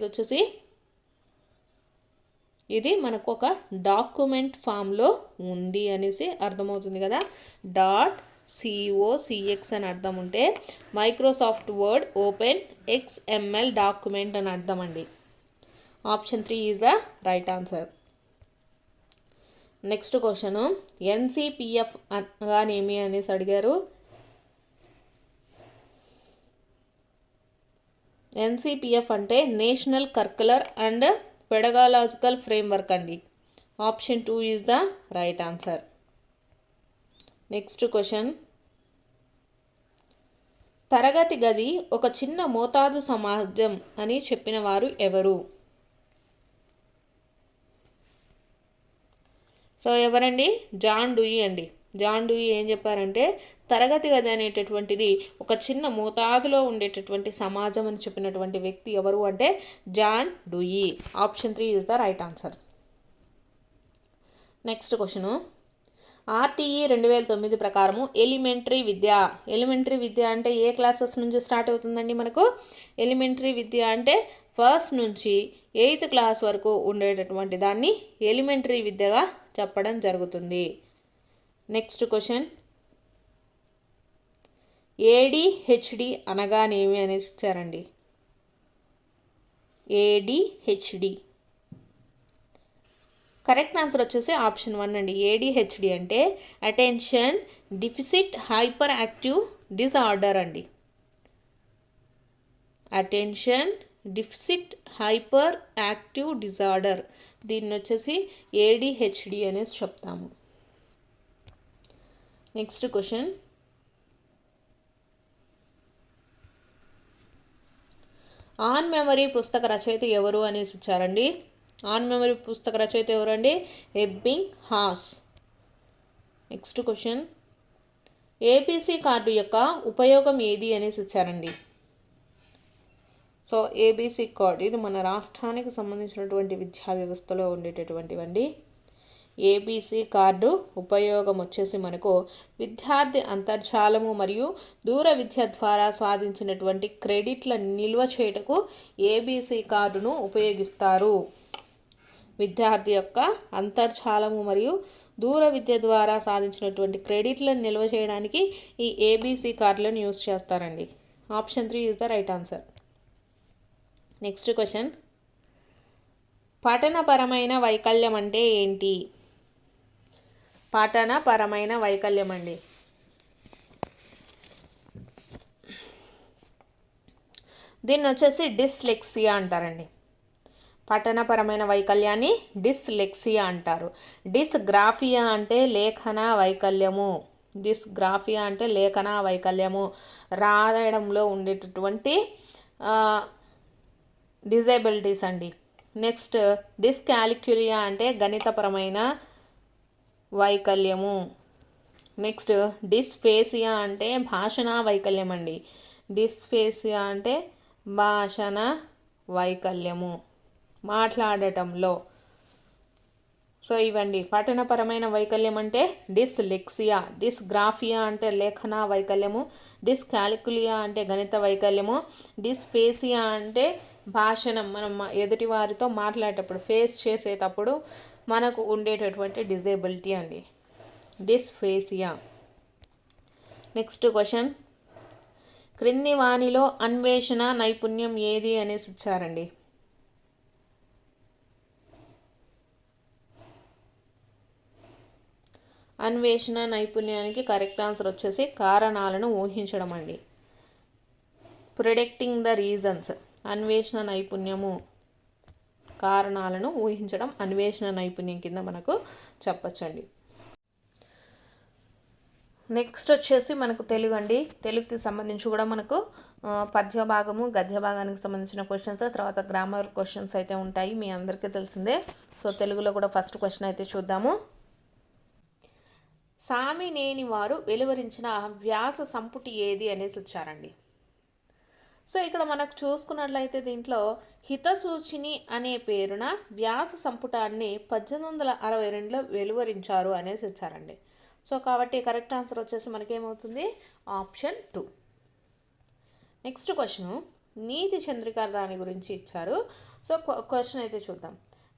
S1: ఇది మనకు ఒక డాక్యుమెంట్ ఫామ్లో ఉంది అనేసి అర్థమవుతుంది కదా. .cox అని అర్థం ఉంటే Microsoft word open XML document అని అర్థం అండి. Option 3 is the right answer. Next question, NCPF అనగానేమి అనేసి అడిగారు. NCPF అంటే నేషనల్ కరిక్యులర్ అండ్ పెడగాలజికల్ ఫ్రేమ్వర్క్ అండి. Option 2 is the right answer. Next question, తరగతి గది ఒక చిన్న మోతాదు సమాజం అని చెప్పిన వారు ఎవరు? సో ఎవరండి? జాన్ డూయి అండి. జాన్ డూయి ఏం చెప్పారంటే తరగతి గది అనేటటువంటిది ఒక చిన్న మోతాదులో ఉండేటటువంటి సమాజం అని చెప్పినటువంటి వ్యక్తి ఎవరు అంటే John Dewey. Option 3 is the right answer. Next question, RTE 2009 ప్రకారము ఎలిమెంటరీ విద్య అంటే ఏ క్లాసెస్ నుంచి స్టార్ట్ అవుతుందండి? మనకు ఎలిమెంటరీ విద్య అంటే 1st నుంచి 8th క్లాస్ వరకు ఉండేటటువంటి దాన్ని ఎలిమెంటరీ విద్యగా చెప్పడం జరుగుతుంది. నెక్స్ట్ క్వశ్చన్, ADHD అనగానేమి అనేసి ఇచ్చారండి. ADHD కరెక్ట్ ఆన్సర్ వచ్చేసి ఆప్షన్ 1 అండి. ADHD అంటే attention deficit hyperactive disorder అండి. Attention deficit hyperactive disorder, దీన్ని వచ్చేసి ADHD అనేసి చెప్తాము. నెక్స్ట్ క్వశ్చన్, ఆన్ మెమరీ పుస్తక రచయిత ఎవరు అనేసి ఇచ్చారండి. ఆన్ మెమరీ పుస్తక రచయిత ఎవరండి? Ebbinghaus. Next question, ABC card యొక్క ఉపయోగం ఏది అనేసి ఇచ్చారండి. సో ఏబీసీ కార్డు ఇది మన రాష్ట్రానికి సంబంధించినటువంటి విద్యా వ్యవస్థలో ఉండేటటువంటివండి. ఏబీసీ కార్డు ఉపయోగం వచ్చేసి మనకు విద్యార్థి అంతర్జాలము మరియు దూర విద్య ద్వారా సాధించినటువంటి క్రెడిట్ల నిల్వ చేయుటకు ఏబీసీ కార్డును ఉపయోగిస్తారు. విద్యార్థి యొక్క అంతర్జాలము మరియు దూర విద్య ద్వారా సాధించినటువంటి క్రెడిట్లను నిల్వ చేయడానికి ఈ ఏబీసీ కార్డులను యూజ్ చేస్తారండి. Option 3 is the right answer. Next question, పఠనపరమైన వైకల్యం అంటే ఏంటి? పఠనపరమైన వైకల్యం అండి. దీన్ని వచ్చేసి డిస్లెక్సియా అంటారండి. పఠనపరమైన వైకల్యాన్ని డిస్లెక్సియా అంటారు. డిస్గ్రాఫియా అంటే లేఖన వైకల్యము. డిస్గ్రాఫియా అంటే లేఖన వైకల్యము, రాయడంలో ఉండేటటువంటి డిజేబిలిటీస్ అండి. నెక్స్ట్ డిస్కాలిక్యులియా అంటే గణితపరమైన వైకల్యము. నెక్స్ట్ డిస్ఫేసియా అంటే భాషణ వైకల్యం అండి. డిస్ఫేసియా అంటే భాషణ వైకల్యము, మాట్లాడటంలో. సో ఇవండి పఠనపరమైన వైకల్యం అంటే డిస్లెక్సియా, డిస్గ్రాఫియా అంటే లేఖన వైకల్యము, డిస్కాలిక్యులియా అంటే గణిత వైకల్యము, డిస్ఫేసియా అంటే భాషణం, మనం ఎదుటి వారితో మాట్లాడేటప్పుడు ఫేస్ చేసేటప్పుడు మనకు ఉండేటటువంటి డిజేబిలిటీ అండి, డిస్ఫేసియా. నెక్స్ట్ క్వశ్చన్, క్రింది వానిలో అన్వేషణ నైపుణ్యం ఏది అనేసి ఇచ్చారండి. అన్వేషణ నైపుణ్యానికి కరెక్ట్ ఆన్సర్ వచ్చేసి కారణాలను ఊహించడం అండి. Predicting the reasons. అన్వేషణ నైపుణ్యము కారణాలను ఊహించడం అన్వేషణ నైపుణ్యం కింద మనకు చెప్పచ్చండి. నెక్స్ట్ వచ్చేసి మనకు తెలుగు అండి. తెలుగుకి సంబంధించి కూడా మనకు పద్య భాగము గద్య భాగానికి సంబంధించిన క్వశ్చన్స్, తర్వాత గ్రామర్ క్వశ్చన్స్ అయితే ఉంటాయి, మీ అందరికీ తెలిసిందే. సో తెలుగులో కూడా ఫస్ట్ క్వశ్చన్ అయితే చూద్దాము. సామినేని వారు వెలువరించిన వ్యాస సంపుటి ఏది అనేసి ఇచ్చారండి. సో ఇక్కడ మనకు చూసుకున్నట్లయితే దీంట్లో హితసూచిని అనే పేరున వ్యాస సంపుటాన్ని 1862లో వెలువరించారు అనేసి ఇచ్చారండి. సో కాబట్టి కరెక్ట్ ఆన్సర్ వచ్చేసి మనకేమవుతుంది, ఆప్షన్ 2. నెక్స్ట్ క్వశ్చన్, నీతి చంద్రిక దాని గురించి ఇచ్చారు. సో క్వశ్చన్ అయితే చూద్దాం.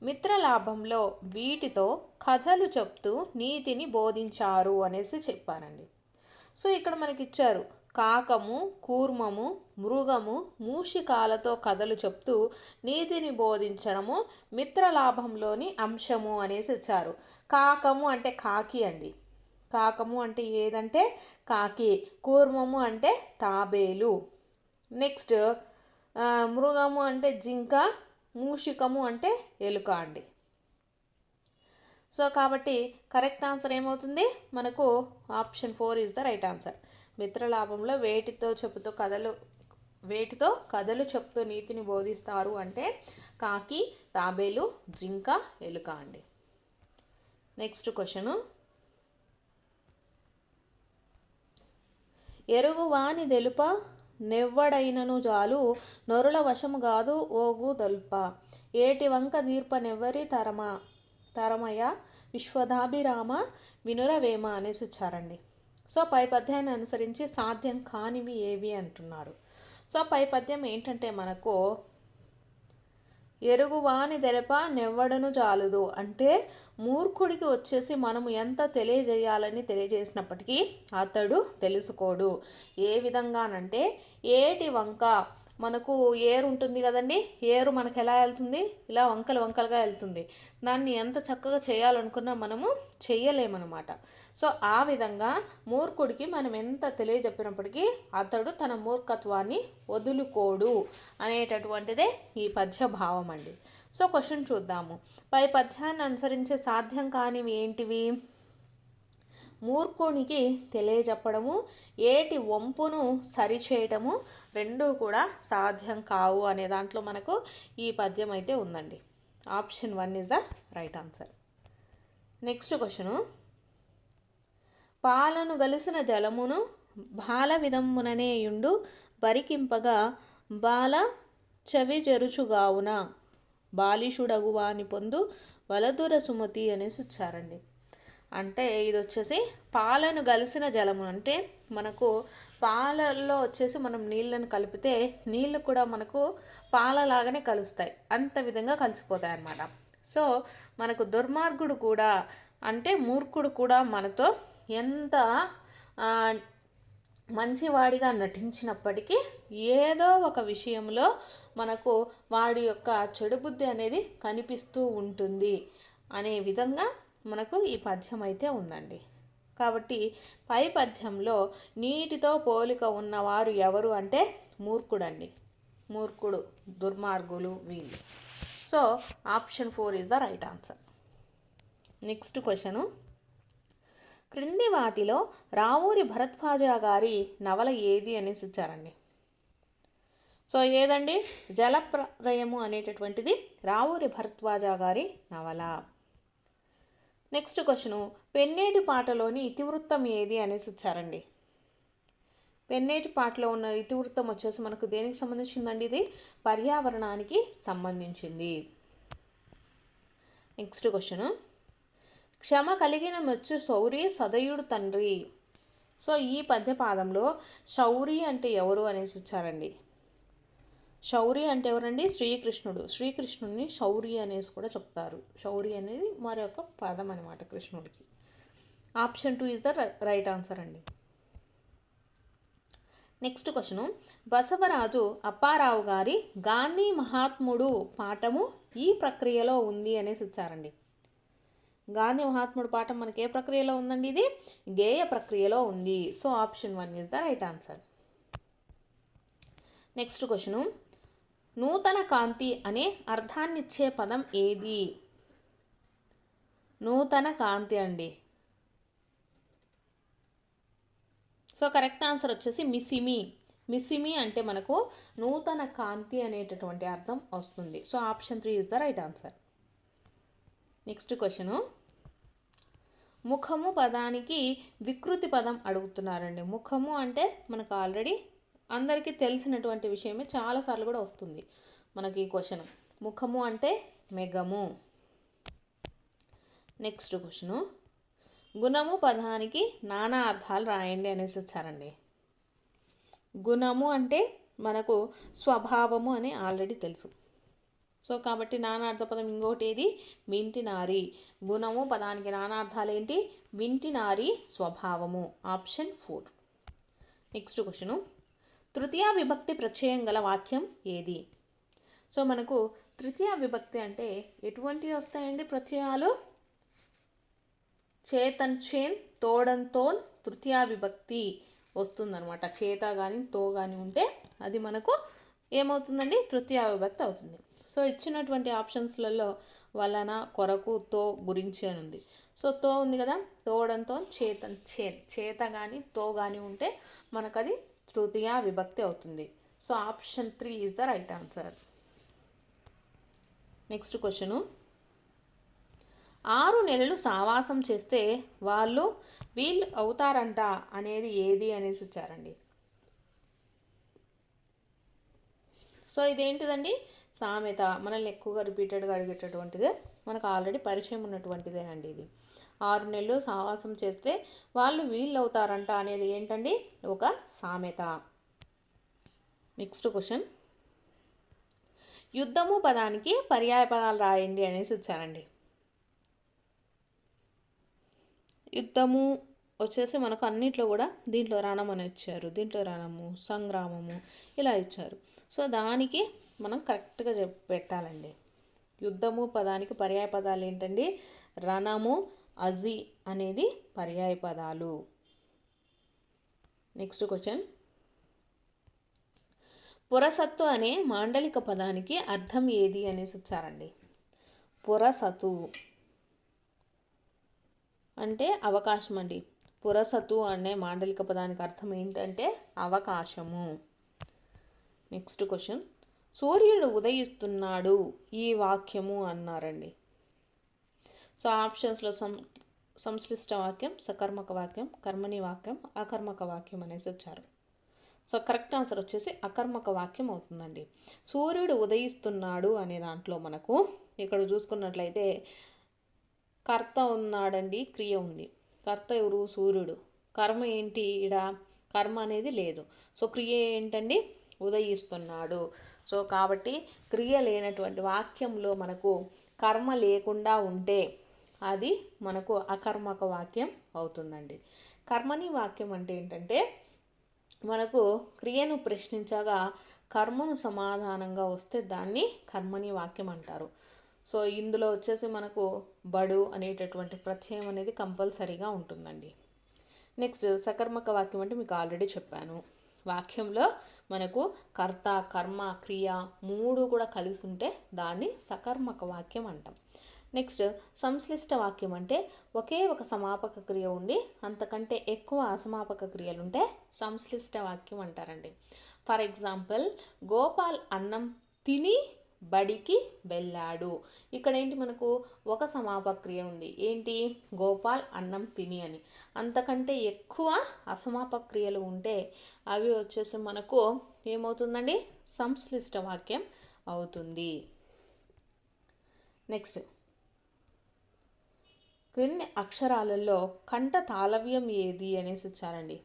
S1: మిత్రలాభంలో వీటితో కథలు చెప్తూ నీతిని బోధించారు అనేసి చెప్పారండి. సో ఇక్కడ మనకి ఇచ్చారు కాకము, కూర్మము, మృగము, మూషికాలతో కథలు చెప్తూ నీతిని బోధించడము మిత్రలాభంలోని అంశము అనేసి ఇచ్చారు. కాకము అంటే కాకి అండి. కాకము అంటే ఏదంటే కాకి, కూర్మము అంటే తాబేలు, నెక్స్ట్ మృగము అంటే జింక, మూషికము అంటే ఎలుక అండి. సో కాబట్టి కరెక్ట్ ఆన్సర్ ఏమవుతుంది మనకు, option 4 is the right answer. మిత్రలాభంలో వేటితో కథలు చెప్తూ నీతిని బోధిస్తారు అంటే కాకి, తాబేలు, జింక, ఎలుక అండి. నెక్స్ట్ క్వశ్చను, ఎరుగువాని తెలుప నెవ్వడైనను జాలు నొరుల వశము గాదు ఓగు దొల్ప ఏటి వంక దీర్పనెవ్వరి తరమయ విశ్వదాభిరామ వినురవేమ అనేసి ఇచ్చారండి. సో పై పద్యాన్ని అనుసరించి సాధ్యం కానివి ఏవి అంటున్నారు. సో పై పద్యం ఏంటంటే మనకు ఎరుగువాని తెలప నెవ్వడను జాలుదు అంటే మూర్ఖుడికి వచ్చేసి మనము ఎంత తెలియజేసినప్పటికీ అతడు తెలుసుకోడు. ఏ విధంగానంటే ఏటి వంక, మనకు ఏరు ఉంటుంది కదండి, ఏరు మనకు ఎలా వెళ్తుంది, ఇలా వంకలుగా వెళ్తుంది. దాన్ని ఎంత చక్కగా చేయాలనుకున్నా మనము చెయ్యలేమన్నమాట. సో ఆ విధంగా మూర్ఖుడికి మనం ఎంత తెలియజెప్పినప్పటికీ అతడు తన మూర్ఖత్వాన్ని వదులుకోడు అనేటటువంటిదే ఈ పద్య భావం అండి. సో క్వశ్చన్ చూద్దాము. పై పద్యాన్ని అనుసరించే సాధ్యం కానివి ఏంటివి? మూర్ఖునికి తెలియజెప్పడము, ఏటి వంపును సరిచేయటము రెండూ కూడా సాధ్యం కావు అనే దాంట్లో మనకు ఈ పద్యం అయితే ఉందండి. Option 1 is the right answer. Next question, పాలను గలిసిన జలమును బాల విధముననేయుండు బరికింపగా బాల చవిజరుచుగావున బాలిషుడగువాని పొందు వలదుర సుమతి అనేసి వచ్చారండి. అంటే ఇది వచ్చేసి పాలను గలిసిన జలము అంటే మనకు పాలల్లో వచ్చేసి మనం నీళ్ళను కలిపితే నీళ్ళు కూడా మనకు పాలలాగానే కలుస్తాయి, అంత విధంగా కలిసిపోతాయి అన్నమాట. సో మనకు దుర్మార్గుడు కూడా అంటే మూర్ఖుడు కూడా మనతో ఎంత మంచివాడిగా నటించినప్పటికీ ఏదో ఒక విషయంలో మనకు వాడి యొక్క చెడు బుద్ధి అనేది కనిపిస్తూ ఉంటుంది అనే విధంగా మనకు ఈ పద్యం అయితే ఉందండి. కాబట్టి పై పద్యంలో నీటితో పోలిక ఉన్నవారు ఎవరు అంటే మూర్ఖుడండి. మూర్ఖుడు, దుర్మార్గులు వీళ్ళు. So option 4 is the right answer. Next question, క్రింది వాటిలో రావూరి భరద్వాజ గారి నవల ఏది అనేసి ఇచ్చారండి. సో ఏదండి, జలప్రలయము అనేటటువంటిది రావూరి భరద్వాజ గారి నవల. నెక్స్ట్ క్వశ్చను, పెన్నేటి పాటలోని ఇతివృత్తం ఏది అనేసి ఇచ్చారండి. పెన్నేటి పాటలో ఉన్న ఇతివృత్తం వచ్చేసి మనకు దేనికి సంబంధించిందండి, ఇది పర్యావరణానికి సంబంధించింది. నెక్స్ట్ క్వశ్చను, క్షమ కలిగిన మెచ్చు శౌరి సదయుడు తండ్రి. సో ఈ పద్యపాదంలో శౌరి అంటే ఎవరు అనేసి ఇచ్చారండి. శౌరి అంటే ఎవరండి, శ్రీకృష్ణుడు. శ్రీకృష్ణుడిని శౌరి అనేసి కూడా చెప్తారు. శౌరి అనేది మరొక పదం అనమాట కృష్ణుడికి. Option 2 is the right answer అండి. నెక్స్ట్ క్వశ్చను, బసవరాజు అప్పారావు గారి గాంధీ మహాత్ముడు పాఠము ఈ ప్రక్రియలో ఉంది అనేసి ఇచ్చారండి. గాంధీ మహాత్ముడు పాఠం మనకి ఏ ప్రక్రియలో ఉందండి, ఇది గేయ ప్రక్రియలో ఉంది. So option 1 is the right answer. Next question, నూతన కాంతి అనే అర్థాన్నిచ్చే పదం ఏది. నూతన కాంతి అండి. సో కరెక్ట్ ఆన్సర్ వచ్చేసి మిసిమి. మిసిమి అంటే మనకు నూతన కాంతి అనేటటువంటి అర్థం వస్తుంది. So option 3 is the right answer. Next question, ముఖము పదానికి వికృతి పదం అడుగుతున్నారండి. ముఖము అంటే మనకు ఆల్రెడీ అందరికీ తెలిసినటువంటి విషయమే, చాలాసార్లు కూడా వస్తుంది మనకి ఈ క్వశ్చన్. ముఖము అంటే మెగము. నెక్స్ట్ క్వశ్చను, గుణము పదానికి నానా అర్థాలు రాయండి అనేసి వచ్చారండి. గుణము అంటే మనకు స్వభావము అని ఆల్రెడీ తెలుసు. సో కాబట్టి నానార్థ పదం ఇంకోటి ఏది, వింటి నారి. గుణము పదానికి నానార్థాలు ఏంటి, వింటి నారి స్వభావము. ఆప్షన్ 4. నెక్స్ట్ క్వశ్చను, తృతీయ విభక్తి ప్రత్యయం గల వాక్యం ఏది. సో మనకు తృతీయ విభక్తి అంటే ఎటువంటివి వస్తాయండి ప్రత్యయాలు, చేతన్ చేన్ తోడన్ తోన్ తృతీయ విభక్తి వస్తుందన్నమాట. చేత కానీ తో కానీ ఉంటే అది మనకు ఏమవుతుందండి, తృతీయ విభక్తి అవుతుంది. సో ఇచ్చినటువంటి ఆప్షన్స్లలో వలన, కొరకు, తో, గురించి అని ఉంది. సో తో ఉంది కదా, తోడంతో చేతన్ చేత కానీ తో కానీ ఉంటే మనకు అది తృతీయ విభక్తి అవుతుంది. So option 3 is the right answer. Next question, 6 నెలలు సావాసం చేస్తే వీళ్ళు అవుతారంట అనేది ఏది అనేసి ఇచ్చారండి. సో ఇదేంటిదండి, సామెత. మనల్ని ఎక్కువగా రిపీటెడ్గా అడిగేటటువంటిదే, మనకు ఆల్రెడీ పరిచయం ఉన్నటువంటిదేనండి ఇది. 6 నెలలు సావాసం చేస్తే వీళ్ళు అవుతారంట అనేది ఏంటండి, ఒక సామెత. నెక్స్ట్ క్వశ్చన్, యుద్ధము పదానికి పర్యాయ పదాలు రాయండి అనేసి ఇచ్చారండి. యుద్ధము వచ్చేసి మనకు అన్నిట్లో కూడా దీంట్లో రణం అని ఇచ్చారు, దీంట్లో రణము, సంగ్రామము ఇలా ఇచ్చారు. సో దానికి మనం కరెక్ట్గా పెట్టాలండి. యుద్ధము పదానికి పర్యాయ పదాలు ఏంటండి, రణము, అజి అనేది పర్యాయ పదాలు. నెక్స్ట్ క్వశ్చన్, పురసత్తు అనే మాండలిక పదానికి అర్థం ఏది అనేసి ఇచ్చారండి. పురసతు అంటే అవకాశం అండి. పురసతు అనే మాండలిక పదానికి అర్థం ఏంటంటే అవకాశము. నెక్స్ట్ క్వశ్చన్, సూర్యుడు ఉదయిస్తున్నాడు ఈ వాక్యము అన్నారండి. సో ఆప్షన్స్లో సంశ్లిష్ట వాక్యం, సకర్మక వాక్యం, కర్మణి వాక్యం, అకర్మక వాక్యం అనేసి వచ్చారు. సో కరెక్ట్ ఆన్సర్ వచ్చేసి అకర్మక వాక్యం అవుతుందండి. సూర్యుడు ఉదయిస్తున్నాడు అనే దాంట్లో మనకు ఇక్కడ చూసుకున్నట్లయితే కర్త ఉన్నాడండి, క్రియ ఉంది. కర్త ఎవరు? సూర్యుడు. కర్మ ఏంటి? ఇడ కర్మ అనేది లేదు. సో క్రియ ఏంటండి? ఉదయిస్తున్నాడు. సో కాబట్టి క్రియ లేనటువంటి వాక్యంలో మనకు కర్మ లేకుండా ఉంటే అది మనకు అకర్మక వాక్యం అవుతుందండి. కర్మని వాక్యం అంటే ఏంటంటే మనకు క్రియను ప్రశ్నించగా కర్మను సమాధానంగా వస్తే దాన్ని కర్మని వాక్యం అంటారు. సో ఇందులో వచ్చేసి మనకు బడు అనేటటువంటి ప్రత్యయం అనేది కంపల్సరీగా ఉంటుందండి. నెక్స్ట్ సకర్మక వాక్యం అంటే మీకు ఆల్రెడీ చెప్పాను. వాక్యంలో మనకు కర్త, కర్మ, క్రియ 3 కూడా కలిసి ఉంటే దాన్ని సకర్మక వాక్యం అంటాం. నెక్స్ట్ సంశ్లిష్ట వాక్యం అంటే ఒకే ఒక సమాపక క్రియ ఉండి అంతకంటే ఎక్కువ అసమాపక క్రియలు ఉంటే సంశ్లిష్ట వాక్యం అంటారండి. ఫర్ ఎగ్జాంపుల్, గోపాల్ అన్నం తిని బడికి వెళ్ళాడు. ఇక్కడ ఏంటి? మనకు ఒక సమాపక క్రియ ఉంది. ఏంటి? గోపాల్ అన్నం తిని అని. అంతకంటే ఎక్కువ అసమాపక క్రియలు ఉంటే అవి వచ్చేసి మనకు ఏమవుతుందండి? సంశ్లిష్ట వాక్యం అవుతుంది. నెక్స్ట్, క్రింది అక్షరాలలో కంఠ తాళవ్యం ఏది అనేసి ఇచ్చారండి.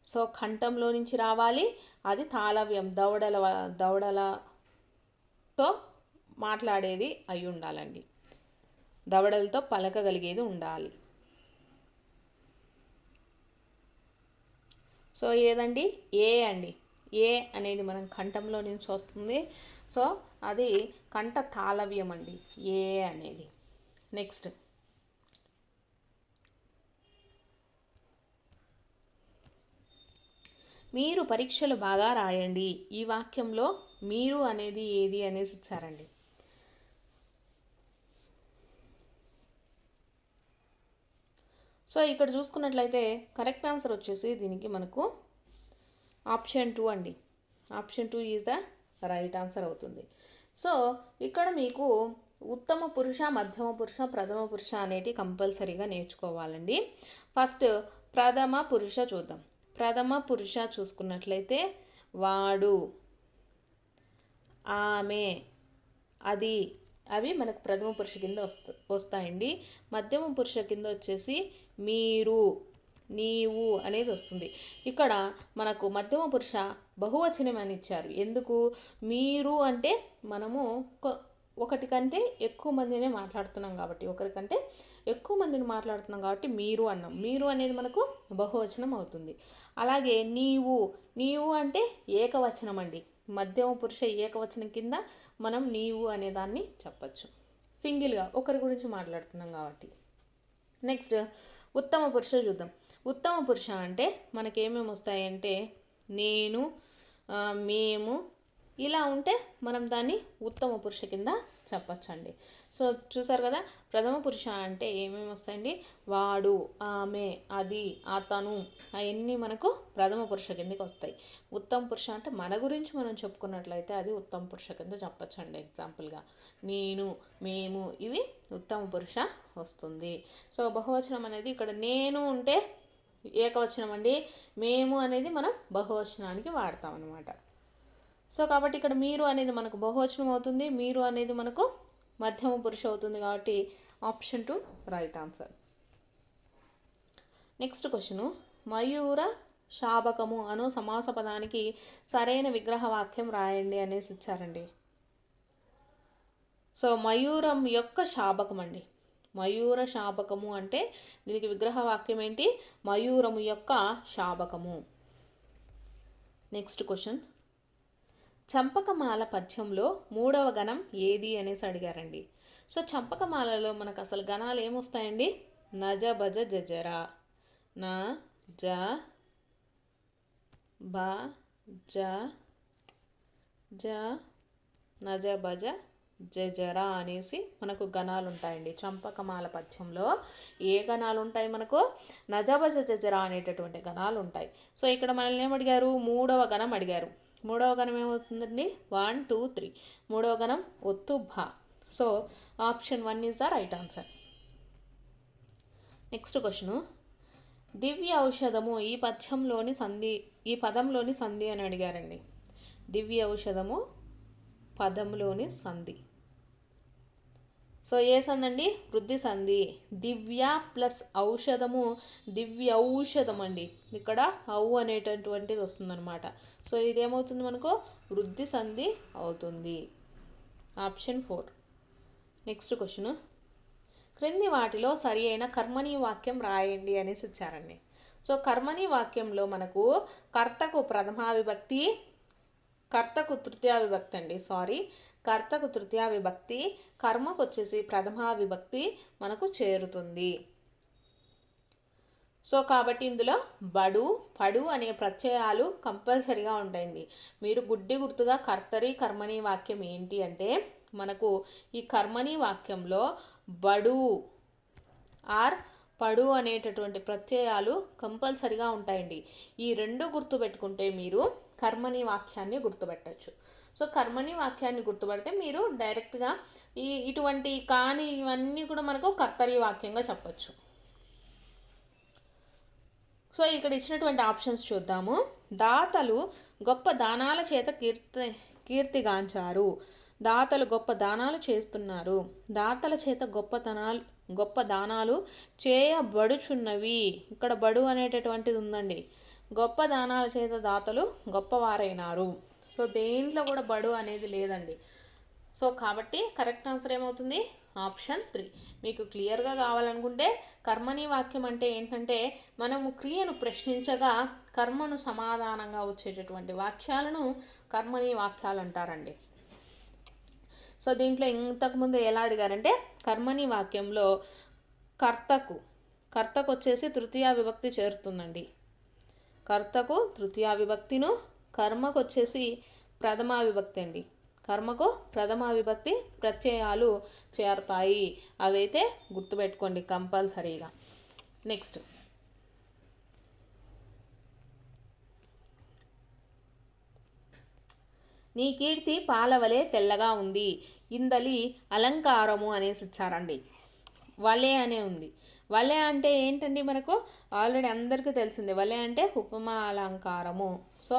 S1: సో కంఠంలో నుంచి రావాలి, అది తాళవ్యం దవడలతో మాట్లాడేది అయి ఉండాలండి. దవడలతో పలకగలిగేది ఉండాలి. సో ఏదండి? ఏ అండి. ఏ అనేది మనం కంఠంలో నుంచి వస్తుంది. సో అది కంఠ తాళవ్యం అండి, ఏ అనేది. నెక్స్ట్, మీరు పరీక్షలు బాగా రాయండి. ఈ వాక్యంలో మీరు అనేది ఏది అనేసి ఇచ్చారండి. సో ఇక్కడ చూసుకున్నట్లయితే కరెక్ట్ ఆన్సర్ వచ్చేసి దీనికి మనకు ఆప్షన్ 2 అండి. Option 2 is the right answer అవుతుంది. సో ఇక్కడ మీకు ఉత్తమ పురుష, మధ్యమ పురుష, ప్రథమ పురుష అనేటి కంపల్సరీగా నేర్చుకోవాలండి. ఫస్ట్ ప్రథమ పురుష చూద్దాం. ప్రథమ పురుష చూసుకున్నట్లయితే వాడు, ఆమె, అది, అవి మనకు ప్రథమ పురుష కింద వస్తాయండి. మధ్యమ పురుష కింద వచ్చేసి మీరు, నీవు అనేది వస్తుంది. ఇక్కడ మనకు మధ్యమ పురుష బహువచనం అని ఇచ్చారు. ఎందుకు? మీరు అంటే మనము ఒకటి కంటే ఎక్కువ మందినే మాట్లాడుతున్నాం కాబట్టి, ఒకరికంటే ఎక్కువ మందిని మాట్లాడుతున్నాం కాబట్టి మీరు అన్నాం. మీరు అనేది మనకు బహువచనం అవుతుంది. అలాగే నీవు, నీవు అంటే ఏకవచనం అండి. మధ్యమ పురుష ఏకవచనం కింద మనం నీవు అనే దాన్ని చెప్పచ్చు. సింగిల్గా ఒకరి గురించి మాట్లాడుతున్నాం కాబట్టి. నెక్స్ట్ ఉత్తమ పురుష చూద్దాం. ఉత్తమ పురుష అంటే మనకేమేమి వస్తాయంటే నేను, మేము, ఇలా ఉంటే మనం దాన్ని ఉత్తమ పురుష కింద చెప్పచ్చండి. సో చూసారు కదా, ప్రథమ పురుష అంటే ఏమేమి వస్తాయండి? వాడు, ఆమె, అది, అతను, అవన్నీ మనకు ప్రథమ పురుష కిందకి వస్తాయి. ఉత్తమ పురుష అంటే మన గురించి మనం చెప్పుకున్నట్లయితే అది ఉత్తమ పురుష కింద చెప్పచ్చండి. ఎగ్జాంపుల్గా నేను, మేము, ఇవి ఉత్తమ పురుష వస్తుంది. సో బహువచనం అనేది ఇక్కడ నేను ఉంటే ఏకవచనం అండి, మేము అనేది మనం బహువచనానికి వాడతాం అన్నమాట. సో కాబట్టి ఇక్కడ మీరు అనేది మనకు బహువచనం అవుతుంది, మీరు అనేది మనకు మధ్యమ పురుష అవుతుంది. కాబట్టి option 2 right answer. Next question, మయూర శాబకము అను సమాస పదానికి సరైన విగ్రహ వాక్యం రాయండి అనేసి ఇచ్చారండి. సో మయూరం యొక్క శాబకం అండి. మయూర శాబకము అంటే దీనికి విగ్రహ వాక్యం ఏంటి? మయూరము యొక్క శాబకము. నెక్స్ట్ క్వశ్చన్, చంపకమాల పద్యంలో 3వ గణం ఏది అనేసి అడిగారండి. సో చంపకమాలలో మనకు అసలు గణాలు ఏమొస్తాయండి? నజ, భజ, జజర. న, జ, భ, జ, జ, నజ, భజ, జజర అనేసి మనకు గణాలు ఉంటాయండి. చంపకమాల పద్యంలో ఏ గణాలు ఉంటాయి? మనకు నజ, భజ, జజర అనేటటువంటి గణాలు ఉంటాయి. సో ఇక్కడ మనల్ని ఏమడిగారు? 3వ గణం అడిగారు. 3వ గణం ఏమవుతుందండి? 1, 2, 3. 3వ గణం ఒత్తు భ. So option 1 is the right answer. Next question, దివ్య ఔషధము ఈ పదంలోని సంధి అని అడిగారండి. దివ్య ఔషధము పదంలోని సంధి. సో ఏ సంధి అండి? వృద్ధి సంధి. దివ్య ప్లస్ ఔషధము దివ్య ఔషధం అండి. ఇక్కడ ఔ అనేటటువంటిది వస్తుందన్నమాట. సో ఇదేమవుతుంది మనకు? వృద్ధి సంధి అవుతుంది. ఆప్షన్ 4. నెక్స్ట్ క్వశ్చన్, క్రింది వాటిలో సరి అయిన కర్మణి వాక్యం రాయండి అనేసి ఇచ్చారండి. సో కర్మణి వాక్యంలో మనకు కర్తకు ప్రథమా విభక్తి, కర్తకు తృతీయ విభక్తి అండి. కర్తకు తృతీయ విభక్తి, కర్మకు వచ్చేసి ప్రథమా విభక్తి మనకు చేరుతుంది. సో కాబట్టి ఇందులో బడు, పడు అనే ప్రత్యయాలు కంపల్సరిగా ఉంటాయండి. మీరు గుర్తుగా కర్తరి కర్మణి వాక్యం ఏంటి అంటే మనకు ఈ కర్మణి వాక్యంలో బడు ఆర్ పడు అనేటటువంటి ప్రత్యయాలు కంపల్సరిగా ఉంటాయండి. ఈ రెండు గుర్తుపెట్టుకుంటే మీరు కర్మణి వాక్యాన్ని గుర్తుపెట్టచ్చు. సో కర్మణి వాక్యాన్ని గుర్తుపడితే మీరు డైరెక్ట్గా ఇటువంటి కాని ఇవన్నీ కూడా మనకు కర్తరి వాక్యంగా చెప్పచ్చు. సో ఇక్కడ ఇచ్చినటువంటి ఆప్షన్స్ చూద్దాము. దాతలు గొప్ప దానాల చేత కీర్తిగాంచారు. దాతలు గొప్ప దానాలు చేస్తున్నారు. దాతల చేత గొప్ప దానాలు చేయబడుచున్నవి. ఇక్కడ బడు అనేటటువంటిది ఉందండి. గొప్ప దానాల చేత దాతలు గొప్పవారైనారు. సో దేంట్లో కూడా బడు అనేది లేదండి. సో కాబట్టి కరెక్ట్ ఆన్సర్ ఏమవుతుంది? ఆప్షన్ 3. మీకు క్లియర్గా కావాలనుకుంటే కర్మణి వాక్యం అంటే ఏంటంటే మనము క్రియను ప్రశ్నించగా కర్మను సమాధానంగా వచ్చేటటువంటి వాక్యాలను కర్మణి వాక్యాలు అంటారండి. సో దీంట్లో ఇంతకుముందు ఎలా అడిగారంటే కర్మణి వాక్యంలో కర్తకు వచ్చేసి తృతీయ విభక్తి చేరుతుందండి. కర్తకు తృతీయ విభక్తిను, కర్మకు వచ్చేసి ప్రథమా విభక్తి అండి. కర్మకు ప్రథమా విభక్తి ప్రత్యయాలు చేరుతాయి. అవైతే గుర్తుపెట్టుకోండి కంపల్సరీగా. నెక్స్ట్, నీ కీర్తి పాలవలే తెల్లగా ఉంది. ఇందలి అలంకారము అనేసి ఇచ్చారండి. వలే అనే ఉంది. వలే అంటే ఏంటండి? మనకు ఆల్రెడీ అందరికీ తెలిసిందే. వలే అంటే ఉపమా అలంకారము. So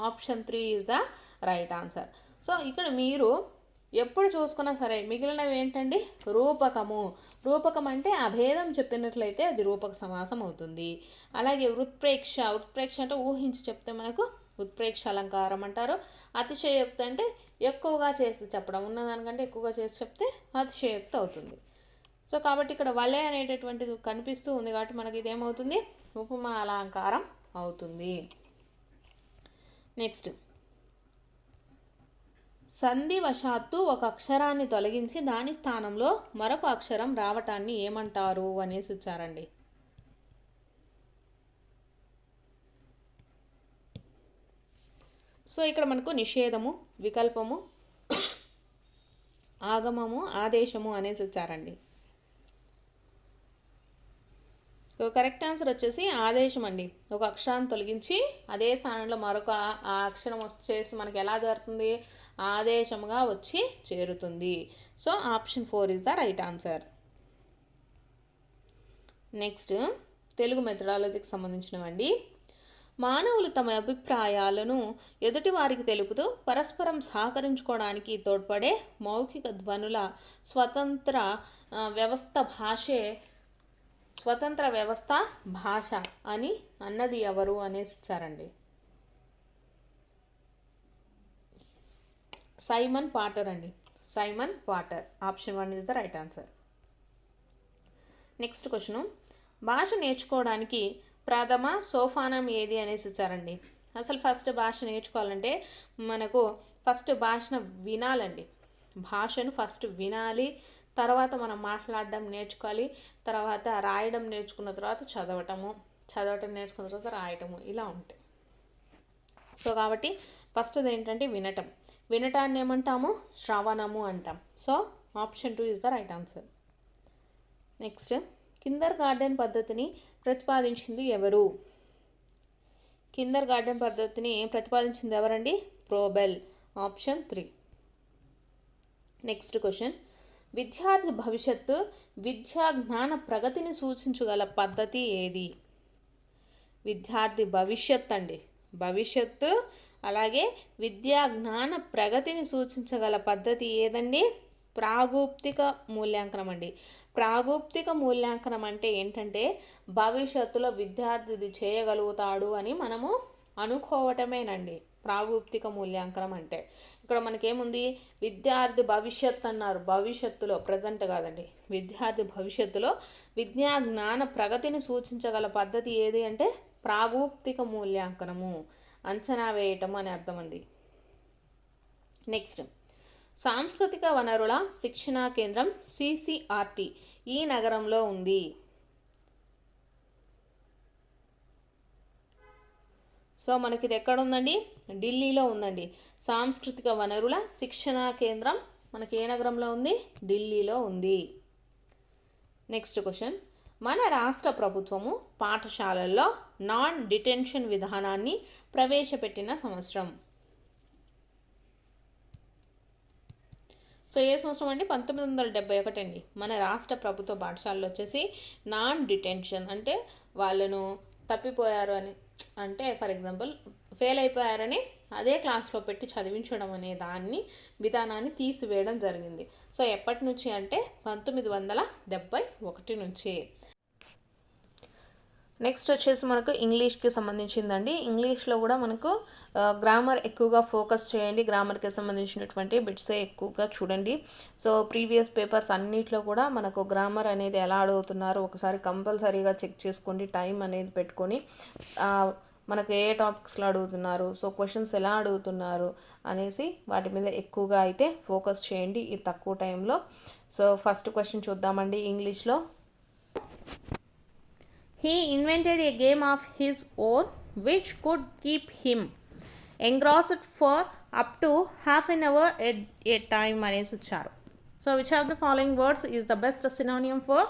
S1: option 3 is the right answer. So ఇక్కడ మీరు ఎప్పుడు చూసుకున్నా సరే మిగిలినవి ఏంటండి? రూపకము. రూపకం అంటే అభేదం చెప్పినట్లయితే అది రూపక సమాసం అవుతుంది. అలాగే ఉత్ప్రేక్ష అంటే ఊహించి చెప్తే మనకు ఉత్ప్రేక్ష అలంకారం అంటారు. అతిశయోక్తి అంటే ఎక్కువగా చేసి చెప్పడం, ఉన్నదానికంటే ఎక్కువగా చేసి చెప్తే అతిశయోక్తి అవుతుంది. సో కాబట్టి ఇక్కడ వలే అనేటటువంటిది కనిపిస్తూ ఉంది కాబట్టి మనకి ఇదేమవుతుంది? ఉపమా అలంకారం అవుతుంది. నెక్స్ట్, సంధివశాత్తు ఒక అక్షరాన్ని తొలగించి దాని స్థానంలో మరొక అక్షరం రావటాన్ని ఏమంటారు అనేసి ఇచ్చారండి. సో ఇక్కడ మనకు నిషేధము, వికల్పము, ఆగమము, ఆదేశము అనేసి ఇచ్చారండి. సో కరెక్ట్ ఆన్సర్ వచ్చేసి ఆదేశం అండి. ఒక అక్షరాన్ని తొలగించి అదే స్థానంలో మరొక ఆ అక్షరం వచ్చేసి మనకి ఎలా జరుగుతుంది? ఆదేశముగా వచ్చి చేరుతుంది. So option 4 is the right answer. Next, Telugu మెథడాలజీకి సంబంధించినవండి. మానవులు తమ అభిప్రాయాలను ఎదుటి వారికి తెలుపుతూ పరస్పరం సహకరించుకోవడానికి తోడ్పడే మౌఖిక ధ్వనుల స్వతంత్ర వ్యవస్థ భాష అని అన్నది ఎవరు అనేసి ఇచ్చారండి. సైమన్ పాటర్ అండి. Simon Potter. Option 1 is the right answer. Next question, భాష నేర్చుకోవడానికి ప్రథమ సోపానం ఏది అనేసి ఇచ్చారండి. అసలు ఫస్ట్ భాష నేర్చుకోవాలంటే మనకు ఫస్ట్ భాషను వినాలండి. భాషను ఫస్ట్ వినాలి, తర్వాత మనం మాట్లాడడం నేర్చుకోవాలి, తర్వాత రాయడం నేర్చుకున్న తర్వాత చదవటం నేర్చుకున్న తర్వాత రాయటము, ఇలా ఉంటాయి. సో కాబట్టి ఫస్ట్ది ఏంటంటే వినటాన్ని ఏమంటాము? శ్రవణము అంటాం. So option 2 is the right answer. Next, Kinder garden పద్ధతిని ప్రతిపాదించింది ఎవరు? కిండర్ గార్డెన్ పద్ధతిని ప్రతిపాదించింది ఎవరండి? ప్రోబెల్. ఆప్షన్ 3. నెక్స్ట్ క్వశ్చన్, విద్యార్థి భవిష్యత్తు విద్యా జ్ఞాన ప్రగతిని సూచించగల పద్ధతి ఏది? విద్యార్థి భవిష్యత్ అండి, భవిష్యత్తు అలాగే విద్యా జ్ఞాన ప్రగతిని సూచించగల పద్ధతి ఏదండి? ప్రాగూప్తిక మూల్యాంకనం అండి. ప్రాగూప్తిక మూల్యాంకనం అంటే ఏంటంటే భవిష్యత్తులో విద్యార్థి ఇది చేయగలుగుతాడు అని మనము అనుకోవటమేనండి ప్రాగూప్తిక మూల్యాంకనం అంటే. ఇక్కడ మనకేముంది, విద్యార్థి భవిష్యత్ అన్నారు, భవిష్యత్తులో, ప్రజెంట్ కాదండి, విద్యార్థి భవిష్యత్తులో విద్యా జ్ఞాన ప్రగతిని సూచించగల పద్ధతి ఏది అంటే ప్రాగూప్తిక మూల్యాంకనము, అంచనా వేయటం అని అర్థం అండి. నెక్స్ట్, సాంస్కృతిక వనరుల శిక్షణా కేంద్రం CCRT ఈ నగరంలో ఉంది. సో మనకి ఇది ఎక్కడ ఉందండి? ఢిల్లీలో ఉందండి. సాంస్కృతిక వనరుల శిక్షణా కేంద్రం మనకి ఏ నగరంలో ఉంది? ఢిల్లీలో ఉంది. నెక్స్ట్ క్వశ్చన్, మన రాష్ట్ర ప్రభుత్వము పాఠశాలల్లో నాన్ డిటెన్షన్ విధానాన్ని ప్రవేశపెట్టిన సంవత్సరం. సో ఏ సంవత్సరం అండి? 1971 అండి. మన రాష్ట్ర ప్రభుత్వ పాఠశాలలో వచ్చేసి నాన్ డిటెన్షన్ అంటే వాళ్ళను తప్పిపోయారు అని, అంటే ఫర్ ఎగ్జాంపుల్ ఫెయిల్ అయిపోయారని అదే క్లాస్లో పెట్టి చదివించడం అనే విధానాన్ని తీసివేయడం జరిగింది. సో ఎప్పటి నుంచి అంటే 1971 నుంచి. నెక్స్ట్ వచ్చేసి మనకు ఇంగ్లీష్కి సంబంధించిందండి. ఇంగ్లీష్లో కూడా మనకు గ్రామర్ ఎక్కువగా ఫోకస్ చేయండి, గ్రామర్కి సంబంధించినటువంటి బిట్సే ఎక్కువగా చూడండి. సో ప్రీవియస్ పేపర్స్ అన్నిట్లో కూడా మనకు గ్రామర్ అనేది ఎలా అడుగుతున్నారు ఒకసారి కంపల్సరీగా చెక్ చేసుకోండి, టైం అనేది పెట్టుకొని మనకు ఏ టాపిక్స్లో అడుగుతున్నారు, సో క్వశ్చన్స్ ఎలా అడుగుతున్నారు అనేసి వాటి మీద ఎక్కువగా అయితే ఫోకస్ చేయండి ఈ తక్కువ టైంలో. సో ఫస్ట్ క్వశ్చన్ చూద్దామండి ఇంగ్లీష్లో. He invented a game of his own which could keep him engrossed for up to half an hour at a time అనేసి ఇచ్చారు. So which of the following words is the best synonym for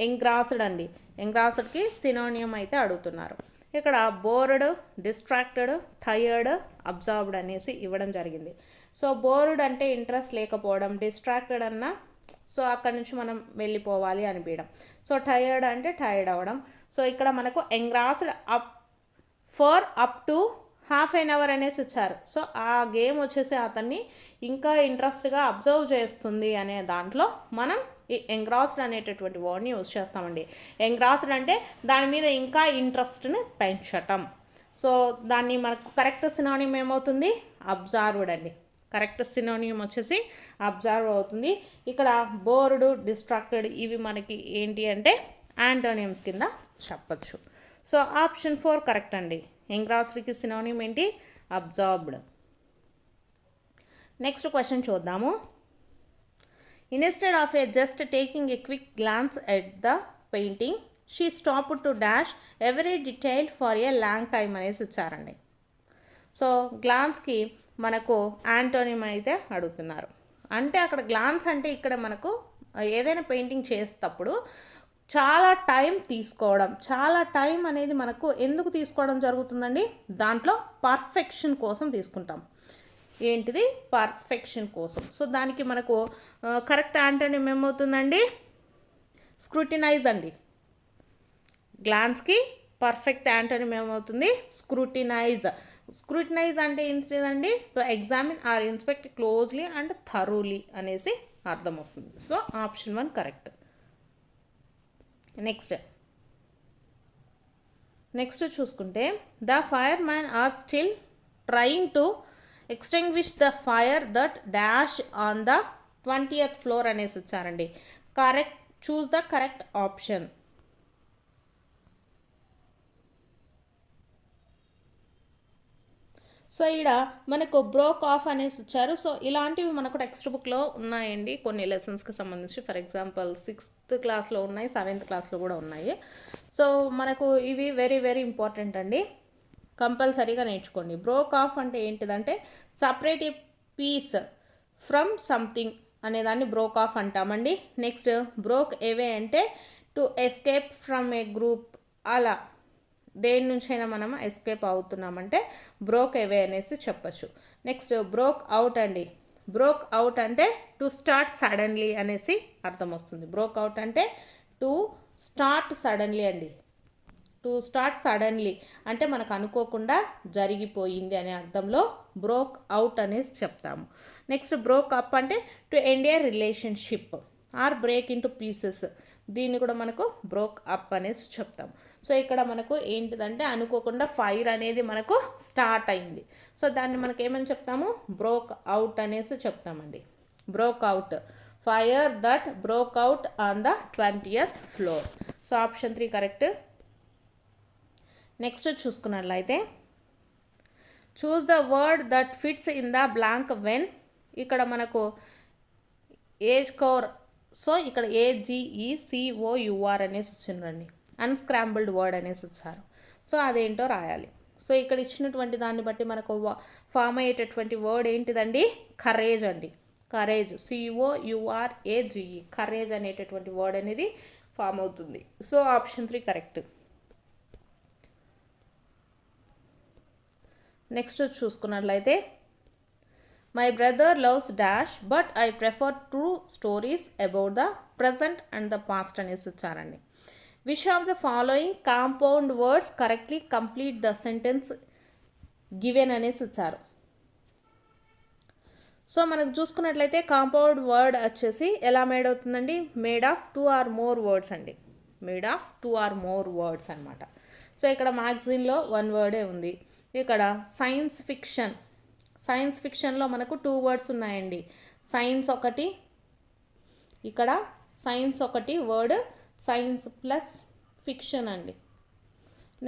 S1: engrossed అండి. engrossedకి సినోనియం అయితే అడుగుతున్నారు. ఇక్కడ బోర్డ్, డిస్ట్రాక్టెడ్, టైర్డ్, అబ్జర్వ్డ్ అనేసి ఇవ్వడం జరిగింది. సో బోర్డ్ అంటే ఇంట్రెస్ట్ లేకపోవడం, డిస్ట్రాక్టెడ్ అన్న సో అక్కడి నుంచి మనం వెళ్ళిపోవాలి అనిపించడం, సో టైర్డ్ అంటే టైర్డ్ అవ్వడం. సో ఇక్కడ మనకు engrossed up to half an hour అనేసి ఇచ్చారు. సో ఆ గేమ్ వచ్చేసి అతన్ని ఇంకా ఇంట్రెస్ట్గా అబ్జర్వ్ చేస్తుంది అనే దాంట్లో మనం ఈ ఎంగ్రాస్డ్ అనేటటువంటి వర్డ్ని యూజ్ చేస్తామండి. ఎంగ్రాస్డ్ అంటే దాని మీద ఇంకా ఇంట్రెస్ట్ని పెంచటం. సో దాన్ని మనకు కరెక్ట్ సినోనిమ్ ఏమవుతుంది? అబ్జర్వ్డ్ అండి. కరెక్ట్ సినోనియం వచ్చేసి అబ్జర్వ్ అవుతుంది. ఇక్కడ బోర్డు, డిస్ట్రాక్టెడ్ ఇవి మనకి ఏంటి అంటే యాంటోనియమ్స్ కింద చెప్పచ్చు. సో ఆప్షన్ 4 కరెక్ట్ అండి. ఎంగ్రాస్డ్కి సినోనియం ఏంటి? అబ్జర్వ్డ్. నెక్స్ట్ క్వశ్చన్ చూద్దాము. Instead of just taking a quick glance at the painting she stopped to dash every detail for a long time అనేసి ఇచ్చారండి. సో గ్లాన్స్కి మనకు యాంటోనిమ్ అయితే అడుగుతున్నారు. అంటే అక్కడ గ్లాన్స్ అంటే ఇక్కడ మనకు ఏదైనా పెయింటింగ్ చేసేటప్పుడు చాలా టైం తీసుకోవడం, చాలా టైం అనేది మనకు ఎందుకు తీసుకోవడం జరుగుతుందండి? దాంట్లో పర్ఫెక్షన్ కోసం తీసుకుంటాం. ఏంటిది? పర్ఫెక్షన్ కోసం. సో దానికి మనకు కరెక్ట్ యాంటోనిమ్ ఏమవుతుందండి? స్క్రూటినైజ్ అండి. గ్లాన్స్కి పర్ఫెక్ట్ యాంటోనిమ్ ఏమవుతుంది? స్క్రూటినైజ్. స్క్రూటినైజ్ అంటే ఏంటిదండి? To examine or inspect closely and thoroughly అనేసి అర్థం వస్తుంది. So option 1 correct. నెక్స్ట్ చూసుకుంటే the fireman are still trying to extinguish the fire that dash on the 20th floor అనేసి వచ్చారండి. Correct, choose the correct option. So ఇక్కడ మనకు బ్రోక్ ఆఫ్ అనేసి ఇచ్చారు. సో ఇలాంటివి మనకు టెక్స్ట్ బుక్లో ఉన్నాయండి కొన్ని లెసన్స్కి సంబంధించి. ఫర్ ఎగ్జాంపుల్ 6th క్లాస్లో ఉన్నాయి, 7th క్లాస్లో కూడా ఉన్నాయి. సో మనకు ఇవి వెరీ వెరీ ఇంపార్టెంట్ అండి, కంపల్సరీగా నేర్చుకోండి. బ్రోక్ ఆఫ్ అంటే ఏంటిదంటే separate a piece from something అనేదాన్ని బ్రోక్ ఆఫ్ అంటామండి. నెక్స్ట్ బ్రోక్ అవే అంటే to escape from a group, అలా దేని నుంచైనా మనం ఎస్కేప్ అవుతున్నామంటే బ్రోక్ అవే అనేసి చెప్పచ్చు. నెక్స్ట్ బ్రోక్ అవుట్ అండి. బ్రోక్ అవుట్ అంటే టు స్టార్ట్ సడన్లీ అనేసి అర్థం వస్తుంది. బ్రోక్ అవుట్ అంటే టు స్టార్ట్ సడన్లీ అండి. టు స్టార్ట్ సడన్లీ అంటే మనకు అనుకోకుండా జరిగిపోయింది అనే అర్థంలో బ్రోక్ అవుట్ అనేసి చెప్తాము. నెక్స్ట్ బ్రోక్ అప్ అంటే to end A relationship or break into pieces, దీన్ని కూడా మనకు బ్రోక్ అప్ అనేసి చెప్తాం. సో ఇక్కడ మనకు ఏంటిదంటే అనుకోకుండా ఫైర్ అనేది మనకు స్టార్ట్ అయింది. సో దాన్ని మనకు ఏమని చెప్తాము, బ్రోక్ అవుట్ అనేసి చెప్తామండి. Broke out, fire that broke out on the 20th floor. So option 3 correct. Next చూసుకున్నట్లయితే choose the word that fits in the blank when, ఇక్కడ మనకు ఏజ్ కోర్, సో ఇక్కడ AGECOUR అనేసి ఇచ్చిండ్రండి. అన్స్క్రాంబుల్డ్ వర్డ్ అనేసి ఇచ్చారు. సో అదేంటో రాయాలి. సో ఇక్కడ ఇచ్చినటువంటి దాన్ని బట్టి మనకు ఫామ్ అయ్యేటటువంటి వర్డ్ ఏంటిదండి, కరేజ్ అండి. కరేజ్, COURAGE, కరేజ్ అనేటటువంటి వర్డ్ అనేది ఫామ్ అవుతుంది. So option 3 correct. నెక్స్ట్ చూసుకున్నట్లయితే my brother loves dash but I prefer true stories about the present and the past అనేసి ఇచ్చారండి. Which of the following compound words correctly complete the sentence given అనేసి ఇచ్చారు. సో మనకు చూసుకున్నట్లయితే కాంపౌండ్ వర్డ్ వచ్చేసి ఎలా మేడ్ అవుతుందండి, made of 2 or more words అండి. Made of 2 or more words అనమాట. సో ఇక్కడ మ్యాగజైన్లో 1 వర్డే ఉంది. ఇక్కడ సైన్స్ ఫిక్షన్, సైన్స్ ఫిక్షన్లో మనకు 2 వర్డ్స్ ఉన్నాయండి. సైన్స్ ఒకటి, ఇక్కడ సైన్స్ ఒకటి వర్డ్, సైన్స్ ప్లస్ ఫిక్షన్ అండి.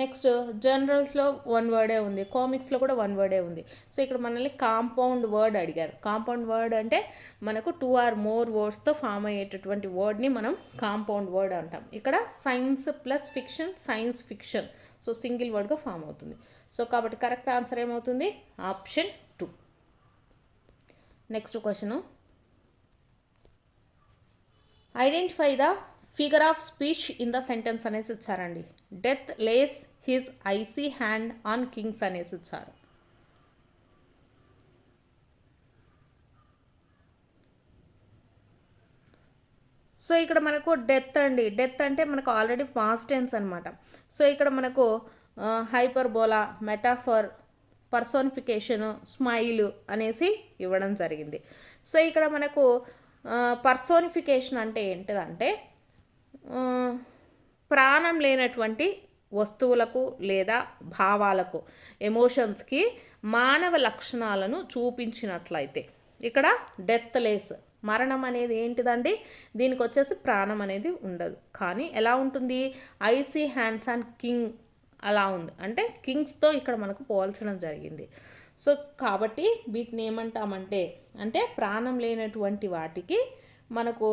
S1: నెక్స్ట్ జనరల్స్లో 1 వర్డే ఉంది, కామిక్స్లో కూడా 1 వర్డే ఉంది. సో ఇక్కడ మనల్ని కాంపౌండ్ వర్డ్ అడిగారు. కాంపౌండ్ వర్డ్ అంటే మనకు 2 or more వర్డ్స్తో ఫామ్ అయ్యేటటువంటి వర్డ్ని మనం కాంపౌండ్ వర్డ్ అంటాం. ఇక్కడ science plus fiction, science fiction, so single వర్డ్గా ఫామ్ అవుతుంది. సో కాబట్టి కరెక్ట్ ఆన్సర్ ఏమవుతుంది, option 2. Next question, identify the figure of speech in the sentence అనేసి ఇచ్చారండి. Death lays his icy hand on kings అనేసి ఇచ్చారు. సో ఇక్కడ మనకు డెత్ అండి. డెత్ అంటే మనకు ఆల్రెడీ పాస్ట్ టెన్స్ అనమాట. సో ఇక్కడ మనకు హైపర్బోలా, మెటాఫర్, పర్సోనిఫికేషను, స్మైల్ అనేసి ఇవ్వడం జరిగింది. సో ఇక్కడ మనకు పర్సోనిఫికేషన్ అంటే ఏంటిదంటే ప్రాణం లేనటువంటి వస్తువులకు లేదా భావాలకు, ఎమోషన్స్కి మానవ లక్షణాలను చూపించినట్లయితే, ఇక్కడ డెత్ లెస్, మరణం అనేది ఏంటిదండి, దీనికి వచ్చేసి ప్రాణం అనేది ఉండదు. కానీ ఎలా ఉంటుంది, ఐసీ హ్యాండ్స్ అండ్ కింగ్ అలా ఉంది, అంటే కింగ్స్తో ఇక్కడ మనకు పోల్చడం జరిగింది. సో కాబట్టి వీటిని ఏమంటామంటే, అంటే ప్రాణం లేనటువంటి వాటికి మనకు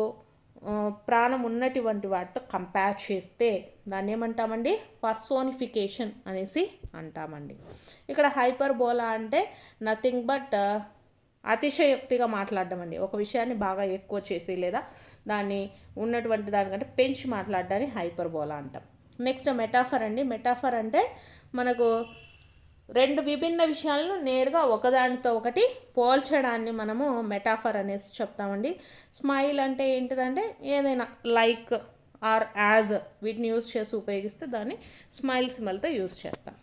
S1: ప్రాణం ఉన్నటువంటి వాటితో కంపేర్ చేస్తే దాన్ని ఏమంటామండి, పర్సోనిఫికేషన్ అనేసి అంటామండి. ఇక్కడ హైపర్బోలా అంటే నథింగ్ బట్ అతిశయోక్తిగా మాట్లాడడం అండి. ఒక విషయాన్ని బాగా ఎక్కువ చేసి లేదా దాన్ని ఉన్నటువంటి దానికంటే పెంచి మాట్లాడడాన్ని హైపర్బోలా అంటాం. నెక్స్ట్ మెటాఫర్ అండి. మెటాఫర్ అంటే మనకు 2 విభిన్న విషయాలను నేరుగా ఒకదానితో ఒకటి పోల్చడాన్ని మనము మెటాఫర్ అనేసి చెప్తామండి. స్మైల్ అంటే ఏంటిదంటే ఏదైనా లైక్ ఆర్ యాజ్ వీటిని యూజ్ చేసి ఉపయోగిస్తే దాన్ని స్మైల్ సింబల్తో యూజ్ చేస్తాం.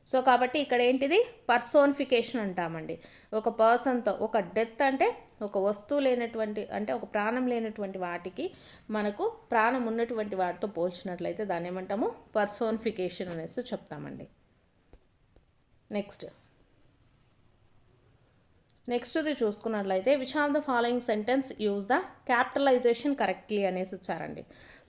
S1: సో కాబట్టి ఇక్కడ ఏంటిది, పర్సోనిఫికేషన్ అంటామండి. ఒక పర్సన్తో, ఒక డెత్ అంటే ఒక వస్తువు లేనటువంటి, అంటే ఒక ప్రాణం లేనటువంటి వాటికి మనకు ప్రాణం ఉన్నటువంటి వాటితో పోల్చినట్లయితే దాన్ని ఏమంటాము, పర్సోనిఫికేషన్ అనేసి చెప్తామండి. నెక్స్ట్ది చూసుకున్నట్లయితే which of the following sentence use the capitalization correctly అనేసి ఇచ్చారండి.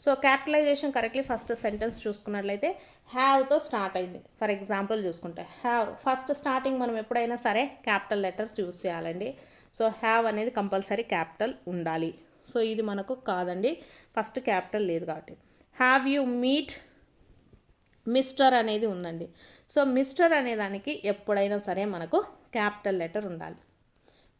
S1: So capitalization correctly first sentence చూసుకున్నట్లయితే హ్యావ్తో స్టార్ట్ అయింది. ఫర్ ఎగ్జాంపుల్ చూసుకుంటే హ్యావ్, ఫస్ట్ స్టార్టింగ్ మనం ఎప్పుడైనా సరే క్యాపిటల్ లెటర్స్ యూజ్ చేయాలండి. సో హ్యావ్ అనేది కంపల్సరీ క్యాపిటల్ ఉండాలి. సో ఇది మనకు కాదండి, ఫస్ట్ క్యాపిటల్ లేదు కాబట్టి. హ్యావ్ యూ మీట్, మిస్టర్ అనేది ఉందండి. సో మిస్టర్ అనేదానికి ఎప్పుడైనా సరే మనకు క్యాపిటల్ లెటర్ ఉండాలి.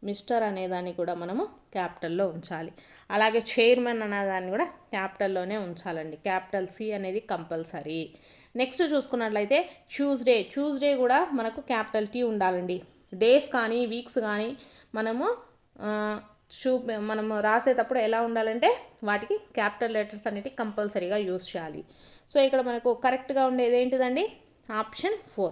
S1: మిస్టర్ అనేదాన్ని కూడా మనము క్యాపిటల్లో ఉంచాలి. అలాగే చైర్మన్ అనేదాన్ని కూడా క్యాపిటల్లోనే ఉంచాలండి. క్యాపిటల్ C అనేది కంపల్సరీ. నెక్స్ట్ చూసుకున్నట్లయితే ట్యూస్డే, ట్యూస్డే కూడా మనకు క్యాపిటల్ T ఉండాలండి. డేస్ కానీ వీక్స్ కానీ మనము మనం రాసేటప్పుడు ఎలా ఉండాలంటే వాటికి క్యాపిటల్ లెటర్స్ అనేవి కంపల్సరీగా యూస్ చేయాలి. సో ఇక్కడ మనకు కరెక్ట్గా ఉండేది ఏంటిదండి? ఆప్షన్ 4.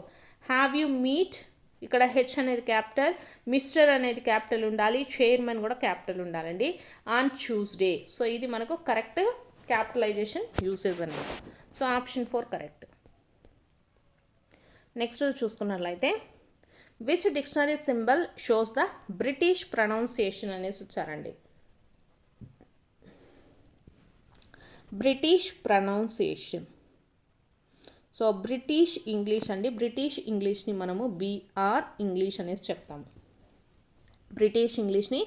S1: హ్యావ్ యూ మీట్, ఇక్కడ హెచ్ అనేది క్యాపిటల్, మిస్టర్ అనేది క్యాపిటల్ ఉండాలి, చైర్మన్ కూడా క్యాపిటల్ ఉండాలండి. ఆన్ ట్యూస్డే, సో ఇది మనకు కరెక్ట్ క్యాపిటలైజేషన్ యూసేజ్ అన్నమాట. So option 4 correct. నెక్స్ట్ చూసుకున్నట్లయితే which dictionary symbol shows the British pronunciation అనేసి వచ్చారండి. British pronunciation, so British English అండి. బ్రిటిష్ ఇంగ్లీష్ని మనము బీఆర్ ఇంగ్లీష్ అనేసి చెప్తాము. బ్రిటిష్ ఇంగ్లీష్ని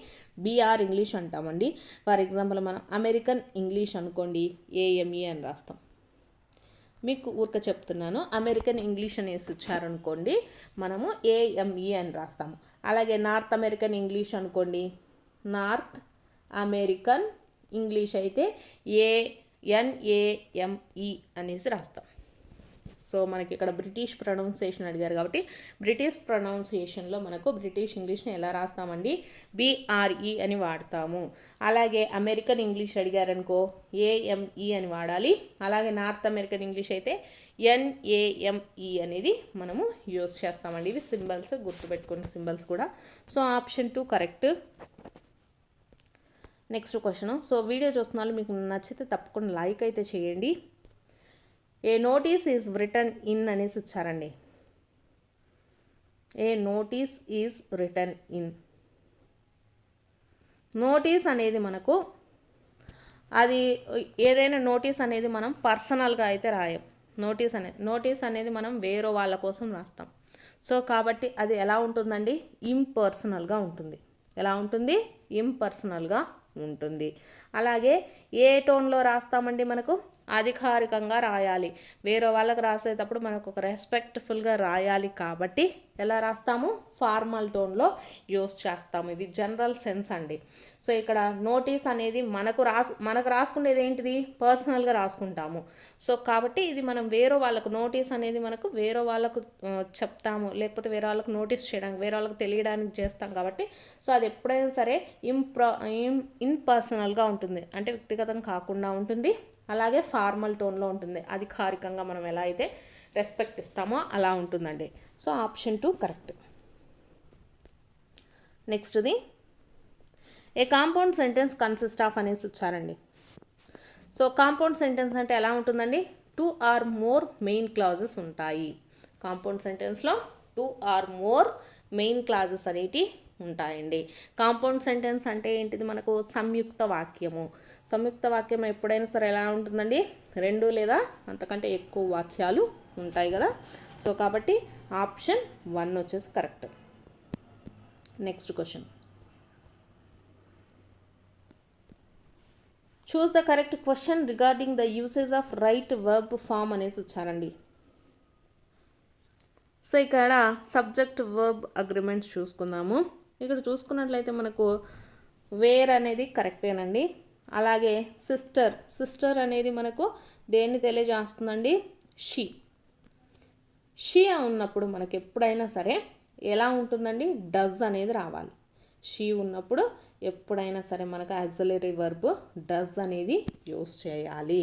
S1: బీఆర్ ఇంగ్లీష్ అంటామండి. ఫర్ ఎగ్జాంపుల్ మనం అమెరికన్ ఇంగ్లీష్ అనుకోండి, ఏఎంఈ అని రాస్తాం. మీకు ఊరిక చెప్తున్నాను, అమెరికన్ ఇంగ్లీష్ అనేసి ఇచ్చారనుకోండి మనము ఏఎంఈ అని రాస్తాము. అలాగే నార్త్ అమెరికన్ ఇంగ్లీష్ అనుకోండి, నార్త్ అమెరికన్ ఇంగ్లీష్ అయితే ఏఎన్ఏఎంఈ అనేసి రాస్తాం. సో మనకి ఇక్కడ బ్రిటిష్ ప్రొనౌన్సియేషన్ అడిగారు కాబట్టి బ్రిటిష్ ప్రొనౌన్సియేషన్లో మనకు బ్రిటిష్ ఇంగ్లీష్ని ఎలా రాస్తామండి? బిఆర్ఈ అని వాడతాము. అలాగే అమెరికన్ ఇంగ్లీష్ అడిగారనుకో ఏఎంఈ అని వాడాలి. అలాగే నార్త్ అమెరికన్ ఇంగ్లీష్ అయితే ఎన్ఏఎంఈ అనేది మనము యూస్ చేస్తామండి. ఇవి సింబల్స్, గుర్తుపెట్టుకున్న సింబల్స్ కూడా. So option 2 correct. Next question. So video చూస్తున్న మీకు నచ్చితే తప్పకుండా లైక్ అయితే చేయండి. A notice is return in అనేసి ఇచ్చారండి. A notice is return in. Notice అనేది మనకు అది ఏదైనా నోటీస్ అనేది మనం పర్సనల్గా అయితే రాయం. నోటీస్ అనేది మనం వేరే వాళ్ళ కోసం రాస్తాం. సో కాబట్టి అది ఎలా ఉంటుందండి? ఇంపర్సనల్గా ఉంటుంది. ఎలా ఉంటుంది? ఇంపర్సనల్గా ఉంటుంది. అలాగే ఏ టోన్లో రాస్తామండి? మనకు అధికారికంగా రాయాలి. వేరే వాళ్ళకి రాసేటప్పుడు మనకు ఒక రెస్పెక్ట్ఫుల్గా రాయాలి కాబట్టి ఎలా రాస్తాము? ఫార్మల్ టోన్లో యూస్ చేస్తాము. ఇది జనరల్ సెన్స్ అండి. సో ఇక్కడ నోటీస్ అనేది మనకు రాసుకునేది ఏంటిది? పర్సనల్గా రాసుకుంటాము. సో కాబట్టి ఇది మనం వేరే వాళ్ళకు నోటీస్ అనేది మనకు వేరే వాళ్ళకు చెప్తాము, లేకపోతే వేరే వాళ్ళకు నోటీస్ చేయడానికి, వేరే వాళ్ళకి తెలియడానికి చేస్తాం కాబట్టి సో అది ఎప్పుడైనా సరే ఇన్పర్సనల్గా ఉంటుంది, అంటే వ్యక్తిగతం కాకుండా ఉంటుంది. అలాగే ఫార్మల్ టోన్లో ఉంటుంది. అధికారికంగా మనం ఎలా అయితే రెస్పెక్ట్ ఇస్తామో అలా ఉంటుందండి. So option 2 correct. నెక్స్ట్ది a compound sentence consist of అనేసి ఇచ్చారండి. సో కాంపౌండ్ సెంటెన్స్ అంటే ఎలా ఉంటుందండి? 2 or more మెయిన్ క్లాజెస్ ఉంటాయి. కాంపౌండ్ సెంటెన్స్లో 2 or more మెయిన్ క్లాజెస్ అనేటి ఉంటాయండి. కాంపౌండ్ సెంటెన్స్ అంటే ఏంటిది? మనకు సంయుక్త వాక్యము. సంయుక్త వాక్యం ఎప్పుడైనా సరే ఎలా ఉంటుందండి? 2 లేదా అంతకంటే ఎక్కువ వాక్యాలు ఉంటాయి కదా. సో కాబట్టి ఆప్షన్ 1 వచ్చేసి correct. Next question. Choose the correct question regarding the usage of right verb form అనేసి వచ్చారండి. సో ఇక్కడ సబ్జెక్ట్ వర్బ్ అగ్రిమెంట్స్ చూసుకుందాము. ఇక్కడ చూసుకున్నట్లయితే మనకు వేర్ అనేది కరెక్టేనండి. అలాగే సిస్టర్ అనేది మనకు దేన్ని తెలియజేస్తుందండి? షీ ఉన్నప్పుడు మనకు ఎప్పుడైనా సరే ఎలా ఉంటుందండి? డస్ అనేది రావాలి. షీ ఉన్నప్పుడు ఎప్పుడైనా సరే మనకు ఆక్సిలరీ వర్బ్ డస్ అనేది యూస్ చేయాలి.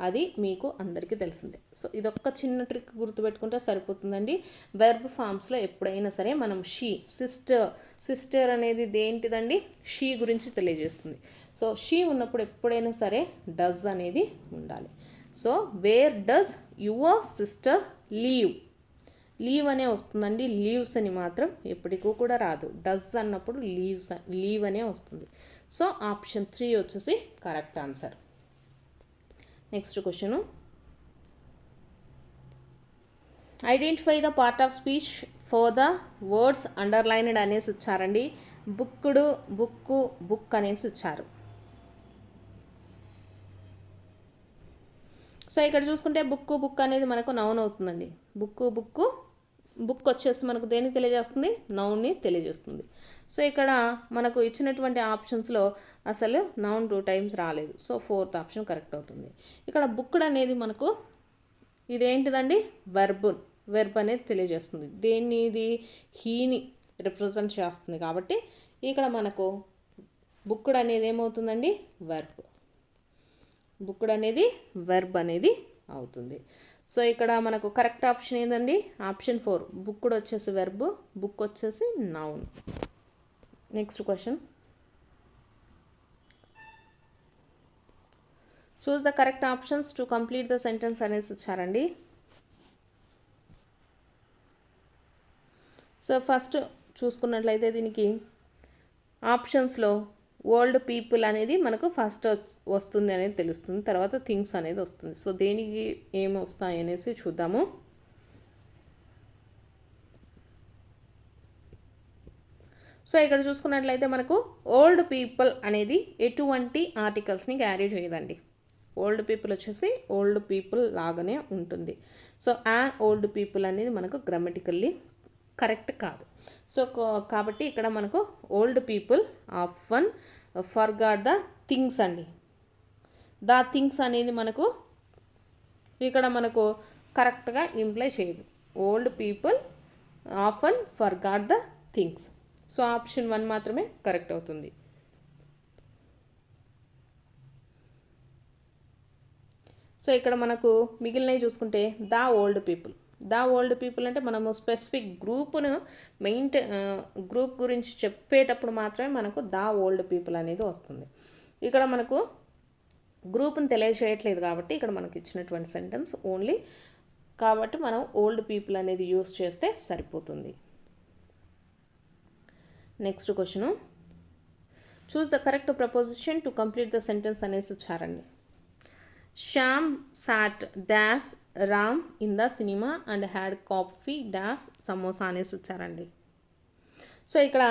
S1: అది మీకు అందరికీ తెలిసిందే. సో ఇదొక్క చిన్న ట్రిక్ గుర్తుపెట్టుకుంటే సరిపోతుందండి. వెర్బ్ ఫామ్స్లో ఎప్పుడైనా సరే మనం సిస్టర్ అనేది దేంటిదండి? షీ గురించి తెలియజేస్తుంది. సో షీ ఉన్నప్పుడు ఎప్పుడైనా సరే డస్ అనేది ఉండాలి. So where does your sister leave అనే వస్తుందండి. లీవ్స్ అని మాత్రం ఎప్పటికూ కూడా రాదు. డస్ అన్నప్పుడు లీవ్ అనే వస్తుంది. సో ఆప్షన్ 3 వచ్చేసి correct answer. Next question. Identify the part of speech for the words underlined అనేసి ఇచ్చారండి. బుక్కుడు, బుక్ అనేసి ఇచ్చారు. సో ఇక్కడ చూసుకుంటే బుక్ అనేది మనకు నౌన్ అవుతుందండి. బుక్ వచ్చేసి మనకు దేన్ని తెలియజేస్తుంది? నౌన్ని తెలియజేస్తుంది. సో ఇక్కడ మనకు ఇచ్చినటువంటి ఆప్షన్స్లో అసలు నౌన్ 2 times రాలేదు. సో 4th ఆప్షన్ కరెక్ట్ అవుతుంది. ఇక్కడ బుక్డ్ అనేది మనకు ఇదేంటిదండి? వెర్బ్ అనేది తెలియజేస్తుంది. దేన్ని? ఇది హీని రిప్రజెంట్ చేస్తుంది కాబట్టి ఇక్కడ మనకు బుక్డ్ అనేది ఏమవుతుందండి, వెర్బ్. బుక్డ్ అనేది వెర్బ్ అనేది అవుతుంది. సో ఇక్కడ మనకు కరెక్ట్ ఆప్షన్ ఏందండి, ఆప్షన్ 4. బుక్డ్ వచ్చేసి వెర్బ్, బుక్ వచ్చేసి noun. Next question, choose the correct options to complete the sentence అనేసి ఇచ్చారండి. సో ఫస్ట్ చూసుకున్నట్లయితే దీనికి ఆప్షన్స్లో ఓల్డ్ పీపుల్ అనేది మనకు ఫస్ట్ వస్తుంది అనేది తెలుస్తుంది, తర్వాత థింగ్స్ అనేది వస్తుంది. సో దేనికి ఏమి వస్తాయి అనేసి చూద్దాము. సో ఇక్కడ చూసుకున్నట్లయితే మనకు ఓల్డ్ పీపుల్ అనేది ఎటువంటి ఆర్టికల్స్ని క్యారీ చేయదండి. ఓల్డ్ పీపుల్ వచ్చేసి ఓల్డ్ పీపుల్ లాగానే ఉంటుంది. సో ఓల్డ్ పీపుల్ అనేది మనకు గ్రామటికల్లీ కరెక్ట్ కాదు. సో కాబట్టి ఇక్కడ మనకు old people often forgot the things అండి. ద థింగ్స్ అనేది మనకు ఇక్కడ మనకు కరెక్ట్గా ఇంప్లై చేయదు. Old people often forgot the things. So option 1 మాత్రమే కరెక్ట్ అవుతుంది. సో ఇక్కడ మనకు మిగిలినవి చూసుకుంటే the old people. The old people అంటే మనము స్పెసిఫిక్ గ్రూప్ను గ్రూప్ గురించి చెప్పేటప్పుడు మాత్రమే మనకు ద ఓల్డ్ పీపుల్ అనేది వస్తుంది. ఇక్కడ మనకు గ్రూప్ని తెలియజేయట్లేదు కాబట్టి ఇక్కడ మనకు ఇచ్చినటువంటి సెంటెన్స్ ఓన్లీ కాబట్టి మనం ఓల్డ్ పీపుల్ అనేది యూస్ చేస్తే సరిపోతుంది. Next question, choose the correct preposition to complete the sentence అనేసి ఇచ్చారండి. Shyam sat dash Ram in the cinema and had coffee dash samosa అనేసి ఇచ్చారండి. సో ఇక్కడ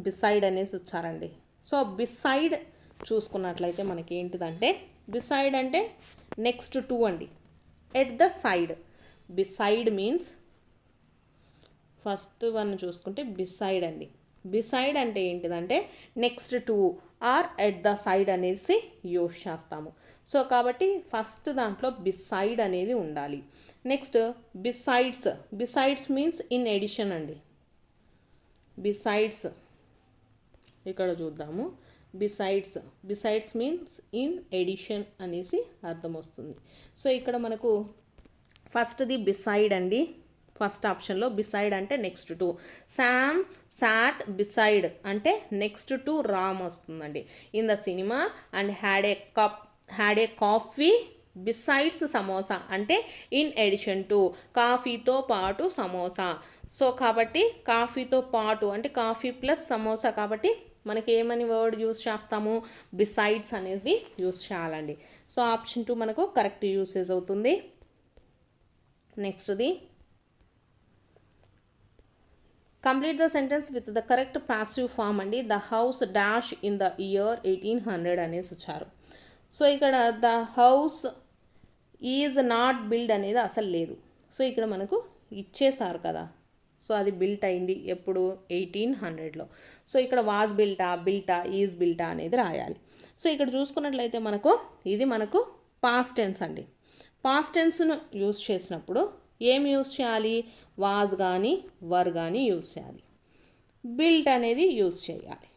S1: బిసైడ్ అనేసి ఇచ్చారండి. సో బిసైడ్ చూసుకున్నట్లయితే మనకి ఏంటిదంటే బిసైడ్ అంటే నెక్స్ట్ టు అండి. At the side, beside means first one చూసుకుంటే బిసైడ్ అండి. బిసైడ్ అంటే ఏంటిదంటే next to or at the side అనేసి యూస్ చేస్తాము. సో కాబట్టి ఫస్ట్ దాంట్లో బిసైడ్ అనేది ఉండాలి. Next besides means in addition అండి. బిసైడ్స్ ఇక్కడ చూద్దాము. బిసైడ్స్ మీన్స్ ఇన్ ఎడిషన్ అనేసి అర్థం వస్తుంది. సో ఇక్కడ మనకు ఫస్ట్ది బిసైడ్ అండి. ఫస్ట్ ఆప్షన్లో బిసైడ్ అంటే next to. Sam sat beside అంటే నెక్స్ట్ టు రామ్ వస్తుందండి. In the cinema and had a coffee besides samosa అంటే ఇన్ ఎడిషన్ టు, కాఫీతో పాటు సమోసా. సో కాబట్టి కాఫీతో పాటు అంటే కాఫీ ప్లస్ సమోసా కాబట్టి మనకి ఏమని వర్డ్ యూస్ చేస్తాము, బిసైడ్స్ అనేది యూస్ చేయాలండి. సో ఆప్షన్ 2 మనకు కరెక్ట్ యూసేజ్ అవుతుంది. నెక్స్ట్ది complete the sentence with the correct passive form అండి. The house dash in the year 1800 అనేసి ఇచ్చారు. సో ఇక్కడ the house is not build అనేది అసలు లేదు. సో ఇక్కడ మనకు ఇచ్చేసారు కదా, సో అది బిల్ట్ అయింది ఎప్పుడు 1800లో. సో ఇక్కడ వాజ్ బిల్టా ఈజ్ బిల్టా అనేది రాయాలి. సో ఇక్కడ చూసుకున్నట్లయితే ఇది మనకు పాస్ట్ టెన్స్ అండి. పాస్ట్ టెన్స్ను యూస్ చేసినప్పుడు ఏం యూస్ చేయాలి, వాజ్ కానీ వర్ కానీ యూస్ చేయాలి, బిల్ట్ అనేది యూస్ చేయాలి.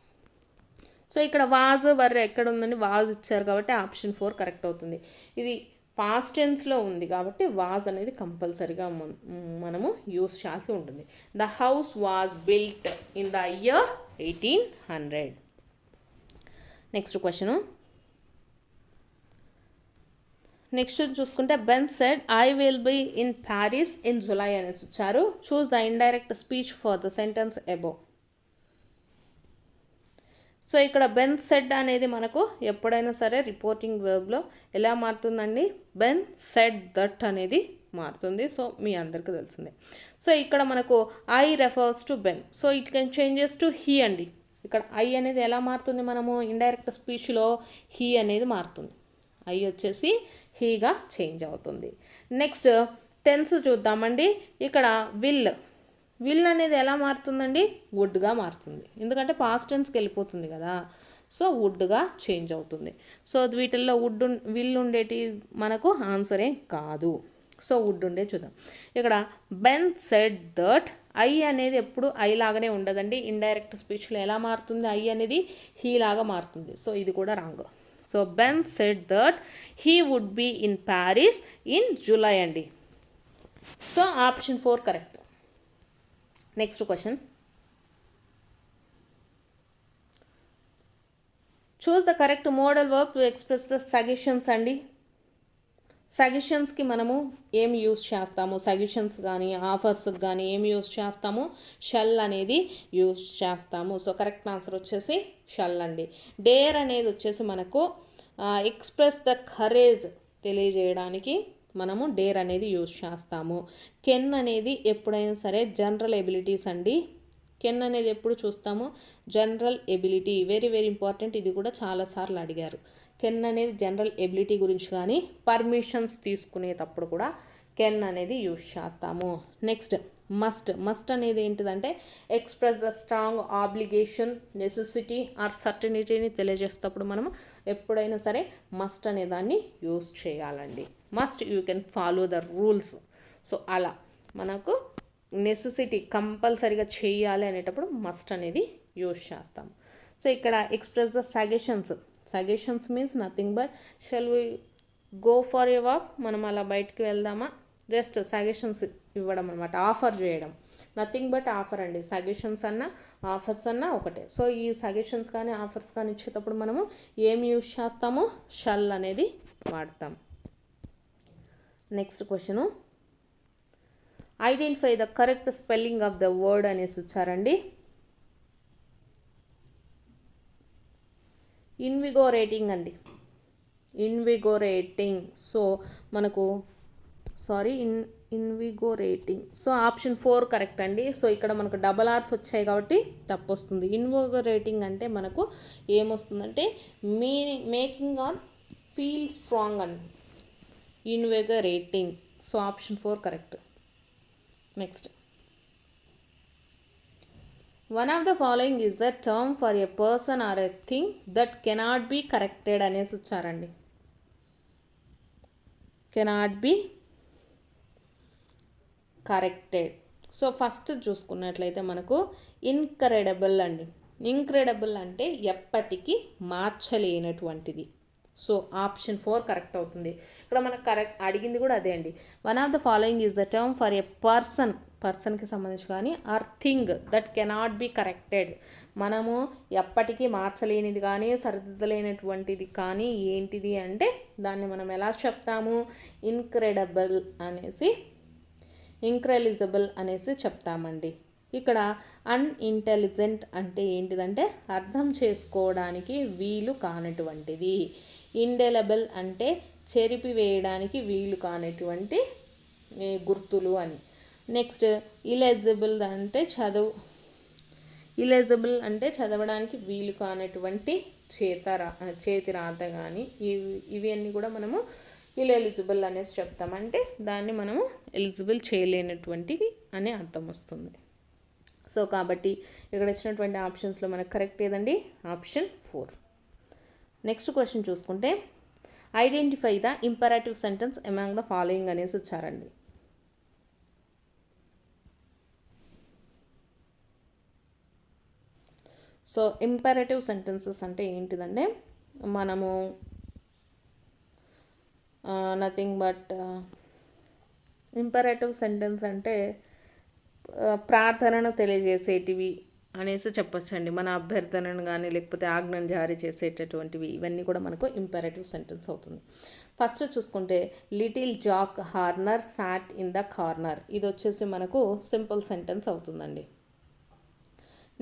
S1: సో ఇక్కడ వాజ్ వర్ ఎక్కడ ఉందని వాజ్ ఇచ్చారు కాబట్టి ఆప్షన్ 4 కరెక్ట్ అవుతుంది. ఇది పాస్ట్ టెన్స్లో ఉంది కాబట్టి వాజ్ అనేది కంపల్సరీగా మనము యూస్ చేయాల్సి ఉంటుంది. The house was built in the year 1800. Next question, next చూసుకుంటే Ben said I will be in Paris in July అనేసి ఇచ్చారు. Choose the indirect speech for the sentence above. So ఇక్కడ బెన్ సెడ్ అనేది మనకు ఎప్పుడైనా సరే రిపోర్టింగ్ వర్బ్లో ఎలా మారుతుందండి, బెన్ సెడ్ దట్ అనేది మారుతుంది. సో మీ అందరికీ తెలిసిందే. సో ఇక్కడ మనకు I refers to Ben, so it can changes to he అండి. ఇక్కడ ఐ అనేది ఎలా మారుతుంది, మనము ఇండైరెక్ట్ స్పీచ్లో హీ అనేది మారుతుంది. ఐ వచ్చేసి హీగా చేంజ్ అవుతుంది. నెక్స్ట్ టెన్స్ చూద్దామండి. ఇక్కడ విల్ అనేది ఎలా మారుతుందండి, వుడ్గా మారుతుంది. ఎందుకంటే పాస్ట్ టెన్స్కి వెళ్ళిపోతుంది కదా, సో వుడ్గా చేంజ్ అవుతుంది. సో వీటిల్లో విల్ ఉండేటి మనకు ఆన్సరే కాదు. సో వుడ్ ఉండే చూద్దాం. ఇక్కడ బెన్ సెడ్ దట్, ఐ అనేది ఎప్పుడు ఐ లాగానే ఉండదండి. ఇండైరెక్ట్ స్పీచ్లో ఎలా మారుతుంది, ఐ అనేది హీ లాగా మారుతుంది. సో ఇది కూడా wrong. So Ben said that he would be in Paris in July అండి. So option 4 correct. Next question, choose the correct modal verb to express the suggestions అండి. సజెషన్స్కి మనము ఏం యూస్ చేస్తాము, సజెషన్స్ కానీ ఆఫర్స్కి కానీ ఏం యూస్ చేస్తాము, షల్ అనేది యూస్ చేస్తాము. సో కరెక్ట్ ఆన్సర్ వచ్చేసి షల్ అండి. డేర్ అనేది వచ్చేసి మనకు ఎక్స్ప్రెస్ ద కరేజ్ తెలియజేయడానికి మనము డేర్ అనేది యూస్ చేస్తాము. కెన్ అనేది ఎప్పుడైనా సరే జనరల్ ఎబిలిటీస్ అండి. కెన్ అనేది ఎప్పుడు చూస్తాము, general ability, very very important. ఇది కూడా చాలాసార్లు అడిగారు. కెన్ అనేది జనరల్ ఎబిలిటీ గురించి కానీ పర్మిషన్స్ తీసుకునేటప్పుడు కూడా కెన్ అనేది యూజ్ చేస్తాము. నెక్స్ట్ మస్ట్ అనేది ఏంటిదంటే express the strong obligation, necessity or సర్టనిటీని తెలియజేసేటప్పుడు మనము ఎప్పుడైనా సరే మస్ట్ అనే దాన్ని యూజ్ చేయాలండి. Must you can follow the rules. So అలా మనకు నెసెసిటీ కంపల్సరీగా చేయాలి అనేటప్పుడు మస్ట్ అనేది యూజ్ చేస్తాం. సో ఇక్కడ express the suggestions means nothing but shall we go for a walk, మనం అలా బయటికి వెళ్దామా, జస్ట్ సజెషన్స్ ఇవ్వడం అనమాట, ఆఫర్ చేయడం. నథింగ్ బట్ ఆఫర్ అండి. సజెషన్స్ అన్నా ఆఫర్స్ అన్నా ఒకటే. సో ఈ సజెషన్స్ కానీ ఆఫర్స్ కానీ ఇచ్చేటప్పుడు మనము ఏం యూజ్ చేస్తాము, షల్ అనేది వాడతాం. Next question, identify the correct spelling of the word అనేసి ఇచ్చారండి. ఇన్విగోరేటింగ్ అండి, ఇన్విగోరేటింగ్. సో మనకు ఇన్విగోరేటింగ్. సో ఆప్షన్ 4 కరెక్ట్ అండి. సో ఇక్కడ మనకు డబల్ ఆర్స్ వచ్చాయి కాబట్టి తప్పు వస్తుంది. ఇన్విగోరేటింగ్ అంటే మనకు ఏమొస్తుందంటే మేకింగ్ ఆర్ ఫీల్ స్ట్రాంగ్ అండి, invigorating. So option 4 correct. Next, one of the following is the term for a person or a thing that cannot be corrected అనేసి ఇచ్చారండి. Cannot be corrected. So first చూసుకున్నట్లయితే మనకు ఇన్క్రెడిబుల్ అండి. ఇన్క్రెడిబుల్ అంటే ఎప్పటికీ మార్చలేనటువంటిది. సో ఆప్షన్ 4 కరెక్ట్ అవుతుంది. ఇక్కడ మనకు కరెక్ట్ అడిగింది కూడా అదే అండి. One of the following is the term for a పర్సన్కి సంబంధించి కానీ or thing that cannot be corrected, మనము ఎప్పటికీ మార్చలేనిది కానీ సరిదిద్దలేనటువంటిది కానీ ఏంటిది అంటే దాన్ని మనం ఎలా చెప్తాము, ఇంక్రెలిజిబుల్ అనేసి చెప్తామండి. ఇక్కడ అన్ఇంటెలిజెంట్ అంటే ఏంటిదంటే అర్థం చేసుకోవడానికి వీలు కానటువంటిది. ఇండెలబుల్ అంటే చెరిపివేయడానికి వీలు కానటువంటి గుర్తులు అని. నెక్స్ట్ ఇలెజిబుల్ అంటే చదవడానికి వీలు కానటువంటి చేతి రాత కానీ ఇవి అన్నీ కూడా మనము ఇలెలిజిబుల్ అనేసి చెప్తామంటే దాన్ని మనము ఎలిజిబుల్ చేయలేనటువంటివి అనే అర్థం వస్తుంది. సో కాబట్టి ఇక్కడ ఇచ్చినటువంటి ఆప్షన్స్లో మనకు కరెక్ట్ ఏదండి, ఆప్షన్ 4. నెక్స్ట్ క్వశ్చన్ చూసుకుంటే, identify the imperative sentence among the following అనేసి వచ్చారండి. సో ఇంపరేటివ్ సెంటెన్సెస్ అంటే ఏంటిదంటే మనము నథింగ్ బట్ ఇంపరేటివ్ సెంటెన్స్ అంటే ప్రార్థనను తెలియజేసేటివి అనేసి చెప్పొచ్చండి. మన అభ్యర్థనను కానీ లేకపోతే ఆజ్ఞను జారీ చేసేటటువంటివి ఇవన్నీ కూడా మనకు ఇంపరేటివ్ సెంటెన్స్ అవుతుంది. ఫస్ట్ చూసుకుంటే little Jack Horner sat in the corner, ఇది వచ్చేసి మనకు సింపుల్ సెంటెన్స్ అవుతుందండి.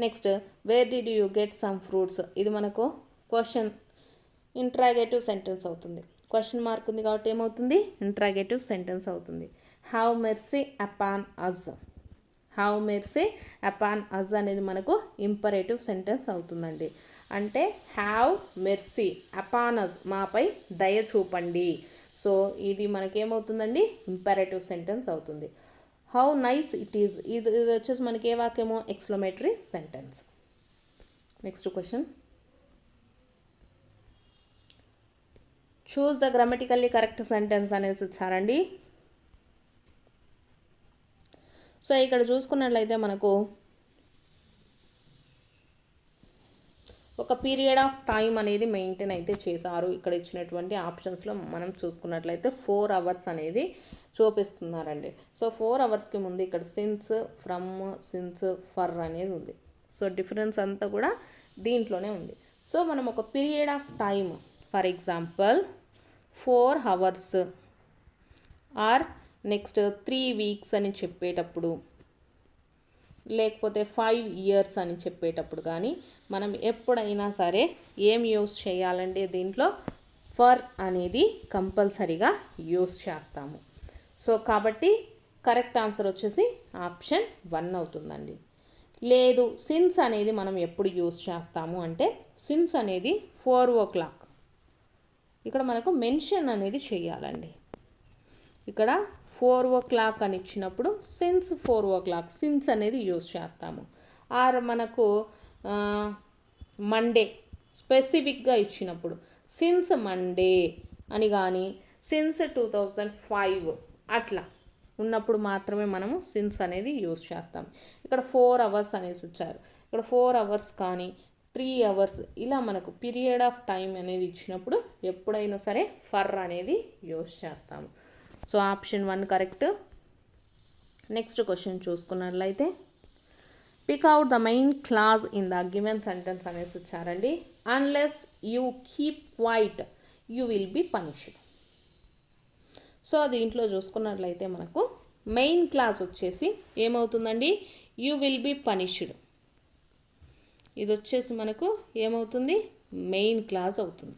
S1: Next, where did you get some fruits, ఇది మనకు క్వశ్చన్ ఇంట్రాగేటివ్ సెంటెన్స్ అవుతుంది. క్వశ్చన్ మార్క్ ఉంది కాబట్టి ఏమవుతుంది, ఇంట్రాగేటివ్ సెంటెన్స్ అవుతుంది. Have mercy upon us, have mercy upon us అనేది మనకు ఇంపరేటివ్ సెంటెన్స్ అవుతుందండి. అంటే హ్యావ్ మెర్సీ అపాన్ అజ్, మాపై దయ చూపండి. సో ఇది మనకేమవుతుందండి, ఇంపరేటివ్ సెంటెన్స్ అవుతుంది. హౌ నైస్ ఇట్ ఈజ్, ఇది వచ్చేసి మనకి ఏ వాక్యమో exclamatory sentence. Next question, choose the grammatically correct sentence అనేసి ఇచ్చారండి. సో ఇక్కడ చూసుకున్నట్లయితే మనకు ఒక పీరియడ్ ఆఫ్ టైం అనేది మెయింటైన్ అయితే చేశారు. ఇక్కడ ఇచ్చినటువంటి ఆప్షన్స్లో మనం చూసుకున్నట్లయితే 4 అవర్స్ అనేది చూపిస్తున్నారండి. సో 4 అవర్స్కి ముందు ఇక్కడ సిన్స్, ఫ్రమ్, సిన్స్, ఫర్ అనేది ఉంది. సో డిఫరెన్స్ అంతా కూడా దీంట్లోనే ఉంది. సో మనం ఒక period of time, for example 4 hours are next 3 weeks అని చెప్పేటప్పుడు, లేకపోతే 5 ఇయర్స్ అని చెప్పేటప్పుడు కానీ మనం ఎప్పుడైనా సరే ఏం యూస్ చేయాలంటే దీంట్లో ఫర్ అనేది కంపల్సరీగా యూస్ చేస్తాము. సో కాబట్టి కరెక్ట్ ఆన్సర్ వచ్చేసి ఆప్షన్ 1 అవుతుందండి. లేదు సిన్స్ అనేది మనం ఎప్పుడు యూస్ చేస్తాము అంటే సిన్స్ అనేది 4 o'clock ఇక్కడ మనకు మెన్షన్ అనేది చేయాలండి. ఇక్కడ 4 o'clock అని ఇచ్చినప్పుడు సిన్స్ 4 o'clock సిన్స్ అనేది యూస్ చేస్తాము. ఆర్ మనకు మండే స్పెసిఫిక్గా ఇచ్చినప్పుడు సిన్స్ మండే అని కానీ సిన్స్ 2005 అట్లా ఉన్నప్పుడు మాత్రమే మనము సిన్స్ అనేది యూస్ చేస్తాం. ఇక్కడ 4 అవర్స్ అనేసి ఇచ్చారు. ఇక్కడ 4 అవర్స్ కానీ 3 అవర్స్ ఇలా మనకు పీరియడ్ ఆఫ్ టైం అనేది ఇచ్చినప్పుడు ఎప్పుడైనా సరే ఫర్ అనేది యూస్ చేస్తాము. So option 1 correct. Next question చూసుకున్నట్లయితే pick out the main clause in the given sentence అనేసి ఇచ్చారండి. Unless you keep quiet you will be punished. So దీంట్లో చూసుకున్నట్లయితే మనకు మెయిన్ క్లాజ్ వచ్చేసి ఏమవుతుందండి, యూ విల్ బి పనిష్డ్. ఇది వచ్చేసి మనకు ఏమవుతుంది, మెయిన్ క్లాజ్ అవుతుంది.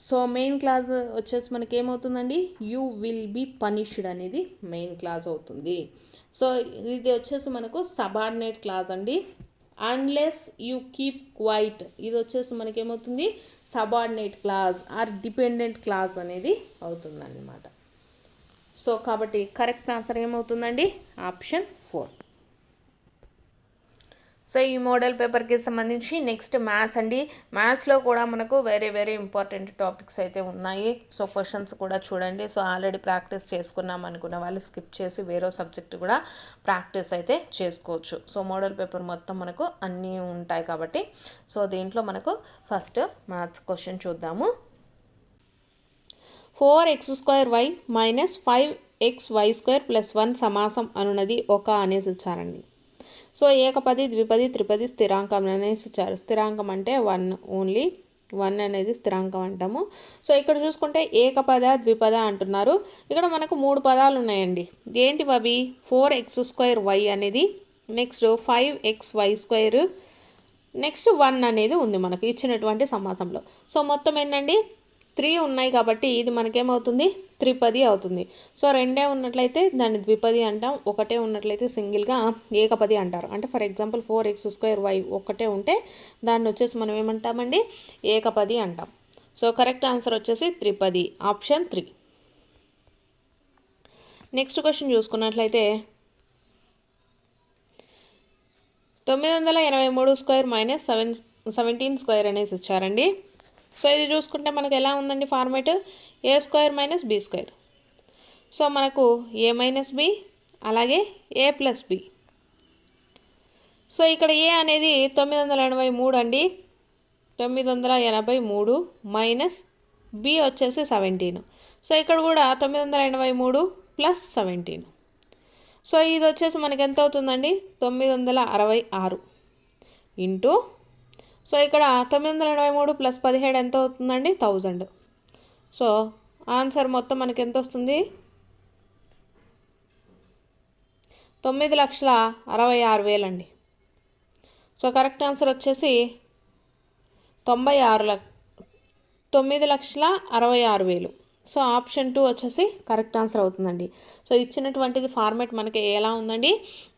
S1: సో మెయిన్ క్లాజ్ వచ్చేసి మనకి ఏమవుతుందండి, యూ విల్ బి పనిష్డ్ అనేది మెయిన్ క్లాజ్ అవుతుంది. సో ఇది వచ్చేసి మనకు సబార్డినేట్ క్లాజ్ అండి. అన్లెస్ యూ కీప్ క్వైట్ ఇది వచ్చేసి మనకి ఏమవుతుంది, subordinate clause or dependent clause అనేది అవుతుందన్నమాట. సో కాబట్టి కరెక్ట్ ఆన్సర్ ఏమవుతుందండి, ఆప్షన్ 4. సో ఈ మోడల్ పేపర్కి సంబంధించి నెక్స్ట్ మ్యాథ్స్ అండి. మ్యాథ్స్లో కూడా మనకు వెరీ ఇంపార్టెంట్ టాపిక్స్ అయితే ఉన్నాయి. సో క్వశ్చన్స్ కూడా చూడండి. సో ఆల్రెడీ ప్రాక్టీస్ చేసుకున్నాం అనుకున్న వాళ్ళు స్కిప్ చేసి వేరే సబ్జెక్ట్ కూడా ప్రాక్టీస్ అయితే చేసుకోవచ్చు. సో మోడల్ పేపర్ మొత్తం మనకు అన్నీ ఉంటాయి కాబట్టి సో దీంట్లో మనకు ఫస్ట్ మ్యాథ్స్ క్వశ్చన్ చూద్దాము. 4x² - 5xy² + 1 సమాసం అనున్నది ఒక అనేసి ఇచ్చారండి. సో ఏకపది, ద్విపది, త్రిపది స్థిరాంకం అనేసి ఇచ్చారు. స్థిరాంకం అంటే 1 ఓన్లీ 1 అనేది స్థిరాంకం అంటాము. సో ఇక్కడ చూసుకుంటే ఏకపద, ద్విపద అంటున్నారు. ఇక్కడ మనకు 3 పదాలు ఉన్నాయండి. ఏంటివి అవి, 4x² అనేది, నెక్స్ట్ 5xy², నెక్స్ట్ 1 అనేది ఉంది మనకు ఇచ్చినటువంటి సమాసంలో. సో మొత్తం ఏంటండి 3 ఉన్నాయి కాబట్టి ఇది మనకేమవుతుంది, త్రిపది అవుతుంది. సో 2 ఉన్నట్లయితే దాన్ని ద్విపది అంటాం, 1 ఉన్నట్లయితే సింగిల్గా ఏకపది అంటారు. అంటే ఫర్ ఎగ్జాంపుల్ 4x² ఒకటే ఉంటే దాన్ని వచ్చేసి మనం ఏమంటామండి, ఏకపది అంటాం. సో కరెక్ట్ ఆన్సర్ వచ్చేసి త్రిపది, ఆప్షన్ 3. నెక్స్ట్ క్వశ్చన్ చూసుకున్నట్లయితే 983² - 17² అనేసి ఇచ్చారండి. సో ఇది చూసుకుంటే మనకు ఎలా ఉందండి ఫార్మేట్, a² - b². సో మనకు a - b అలాగే a + b. సో ఇక్కడ a అనేది 983 అండి, 983 మైనస్ b వచ్చేసి 17. సో ఇక్కడ కూడా 983 + 17. సో ఇది వచ్చేసి మనకి ఎంత అవుతుందండి, 966 ఇంటూ, సో ఇక్కడ 983 + 17 ఎంత అవుతుందండి, 1000. సో ఆన్సర్ మొత్తం మనకి ఎంత వస్తుంది, 9,66,000 అండి. సో కరెక్ట్ ఆన్సర్ వచ్చేసి 9,66,000. సో ఆప్షన్ 2 వచ్చేసి కరెక్ట్ ఆన్సర్ అవుతుందండి. సో ఇచ్చినటువంటిది ఫార్మేట్ మనకి ఎలా ఉందండి,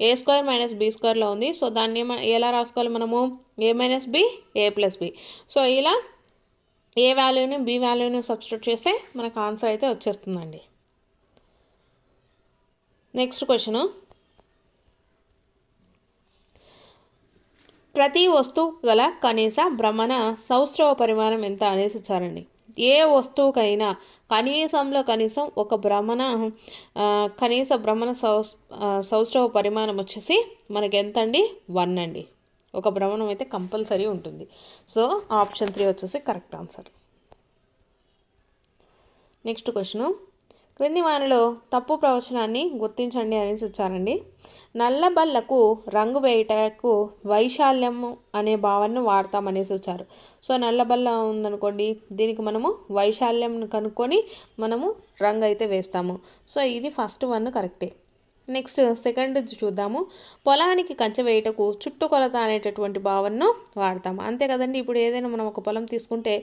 S1: a² - b²లో ఉంది. సో దాన్ని ఎలా రాసుకోవాలి మనము, a - b a + b. So ఇలా ఏ వాల్యూని బి వాల్యూని సబ్స్టిట్యూట్ చేస్తే మనకు ఆన్సర్ అయితే వచ్చేస్తుందండి. నెక్స్ట్ క్వశ్చన్, ప్రతి వస్తువు గల కనీస భ్రమణ సౌష్ఠవ పరిమాణం ఎంత అనేసి ఇచ్చారండి. ఏ వస్తువుకైనా కనీసంలో కనీసం ఒక కనీస భ్రమణ సౌష్ఠవ పరిమాణం వచ్చేసి మనకి ఎంత అండి 1 అండి. ఒక భ్రమణం అయితే కంపల్సరీ ఉంటుంది. సో ఆప్షన్ 3 వచ్చేసి కరెక్ట్ ఆన్సర్. నెక్స్ట్ క్వశ్చను, క్రింది వానిలో తప్పు ప్రవచనాన్ని గుర్తించండి అనేసి ఇచ్చారండి. నల్ల బల్లకు రంగు వేయటకు వైశాల్యము అనే భావాన్ని వాడతామనేసి వచ్చారు. సో నల్ల బల్ల ఉందనుకోండి, దీనికి మనము వైశాల్యం కనుక్కొని మనము రంగు అయితే వేస్తాము. సో ఇది ఫస్ట్ వన్ కరెక్టే. నెక్స్ట్ సెకండ్ చూద్దాము. పొలానికి కంచె వేయటకు చుట్టుకొలత అనేటటువంటి భావనను వాడతాము. అంతే కదండి. ఇప్పుడు ఏదైనా మనం ఒక పొలం తీసుకుంటే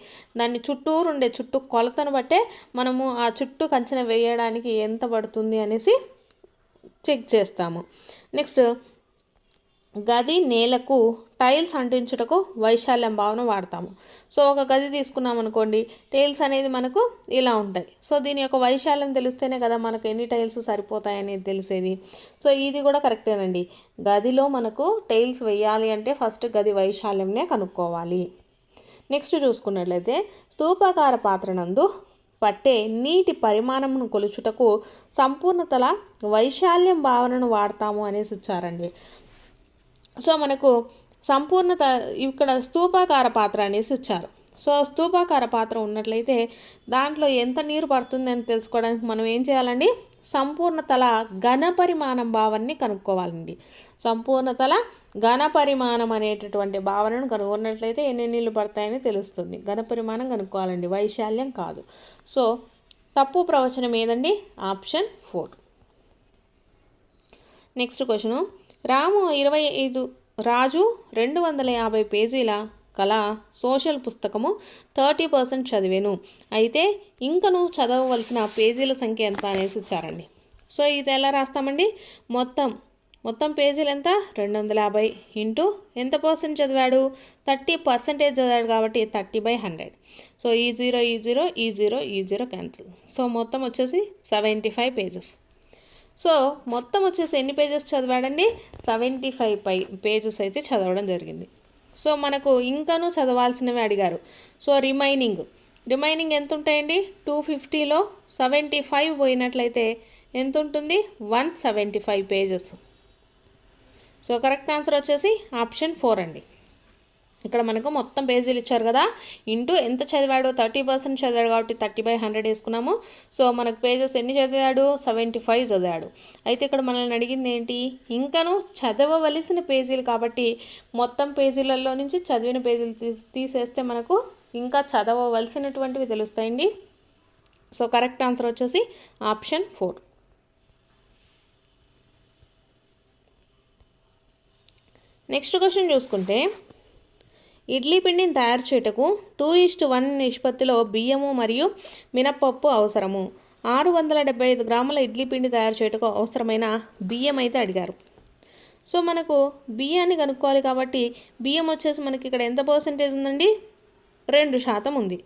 S1: దాన్ని చుట్టూరు ఉండే చుట్టూ కొలతను బట్టే మనము ఆ చుట్టూ కంచెన వేయడానికి ఎంత పడుతుంది అనేసి చెక్ చేస్తాము. నెక్స్ట్ గది నేలకు టైల్స్ అంటించుటకు వైశాల్యం భావన వాడతాము. సో ఒక గది తీసుకున్నాం అనుకోండి, టైల్స్ అనేది మనకు ఇలా ఉంటాయి. సో దీని యొక్క వైశాల్యం తెలిస్తేనే కదా మనకు ఎన్ని టైల్స్ సరిపోతాయి అనేది తెలిసేది. సో ఇది కూడా కరెక్టేనండి. గదిలో మనకు టైల్స్ వేయాలి అంటే ఫస్ట్ గది వైశాల్యంనే కనుక్కోవాలి. నెక్స్ట్ చూసుకున్నట్లయితే స్తూపాకార పాత్ర నందు పట్టే నీటి పరిమాణమును కొలుచుటకు సంపూర్ణతల వైశాల్యం భావనను వాడతాము అనేసి ఇచ్చారండి. సో మనకు సంపూర్ణత ఇక్కడ స్తూపాకార పాత్ర అనేసి ఇచ్చారు. సో స్తూపాకార పాత్ర ఉన్నట్లయితే దాంట్లో ఎంత నీరు పడుతుంది అని తెలుసుకోవడానికి మనం ఏం చేయాలండి, సంపూర్ణతల ఘన పరిమాణం భావాన్ని కనుక్కోవాలండి. సంపూర్ణతల ఘన పరిమాణం అనేటటువంటి భావనను కనుగొన్నట్లయితే ఎన్ని నీళ్ళు పడతాయని తెలుస్తుంది. ఘన పరిమాణం కనుక్కోవాలండి, వైశాల్యం కాదు. సో తప్పు ప్రవచనం ఏదండి, ఆప్షన్ 4. నెక్స్ట్ క్వశ్చను, రాజు 250 పేజీల కల సోషల్ పుస్తకము 30% చదివేను, అయితే ఇంకను చదవవలసిన పేజీల సంఖ్య ఎంత అనేసి ఇచ్చారండి. సో ఇది ఎలా రాస్తామండి, మొత్తం పేజీలు ఎంత 250 ఇంటూ ఎంత పర్సెంట్ చదివాడు, 30% చదివాడు కాబట్టి 30/100. సో ఈ 0 క్యాన్సిల్. సో మొత్తం వచ్చేసి 75 పేజెస్. సో మొత్తం వచ్చేసి ఎన్ని పేజెస్ చదివాడండి, 75 పేజెస్ అయితే చదవడం జరిగింది. సో మనకు ఇంకనూ చదవాల్సినవి అడిగారు. సో రిమైనింగ్ ఎంత ఉంటాయండి, 250లో 75 పోయినట్లయితే ఎంత ఉంటుంది, 175 పేజెస్. సో కరెక్ట్ ఆన్సర్ వచ్చేసి ఆప్షన్ 4 అండి. ఇక్కడ మనకు మొత్తం పేజీలు ఇచ్చారు కదా, ఇంటూ ఎంత చదివాడు, 30% చదివాడు కాబట్టి 30/100 వేసుకున్నాము. సో మనకు పేజెస్ ఎన్ని చదివాడు, 75 చదివాడు. అయితే ఇక్కడ మనల్ని అడిగింది ఏంటి, ఇంకను చదవవలసిన పేజీలు కాబట్టి మొత్తం పేజీలలో నుంచి చదివిన పేజీలు తీసేస్తే మనకు ఇంకా చదవవలసినటువంటివి తెలుస్తాయండి. సో కరెక్ట్ ఆన్సర్ వచ్చేసి ఆప్షన్ 4. నెక్స్ట్ క్వశ్చన్ చూసుకుంటే, ఇడ్లీ పిండిని తయారు చేయటకు 2:1 నిష్పత్తిలో బియ్యము మరియు మినపప్పు అవసరము. 675 గ్రాముల ఇడ్లీ పిండి తయారు చేయటకు అవసరమైన బియ్యం అయితే అడిగారు. సో మనకు బియ్యాన్ని కనుక్కోవాలి కాబట్టి బియ్యం వచ్చేసి మనకి ఇక్కడ ఎంత పర్సెంటేజ్ ఉందండి, 2% ఉంది.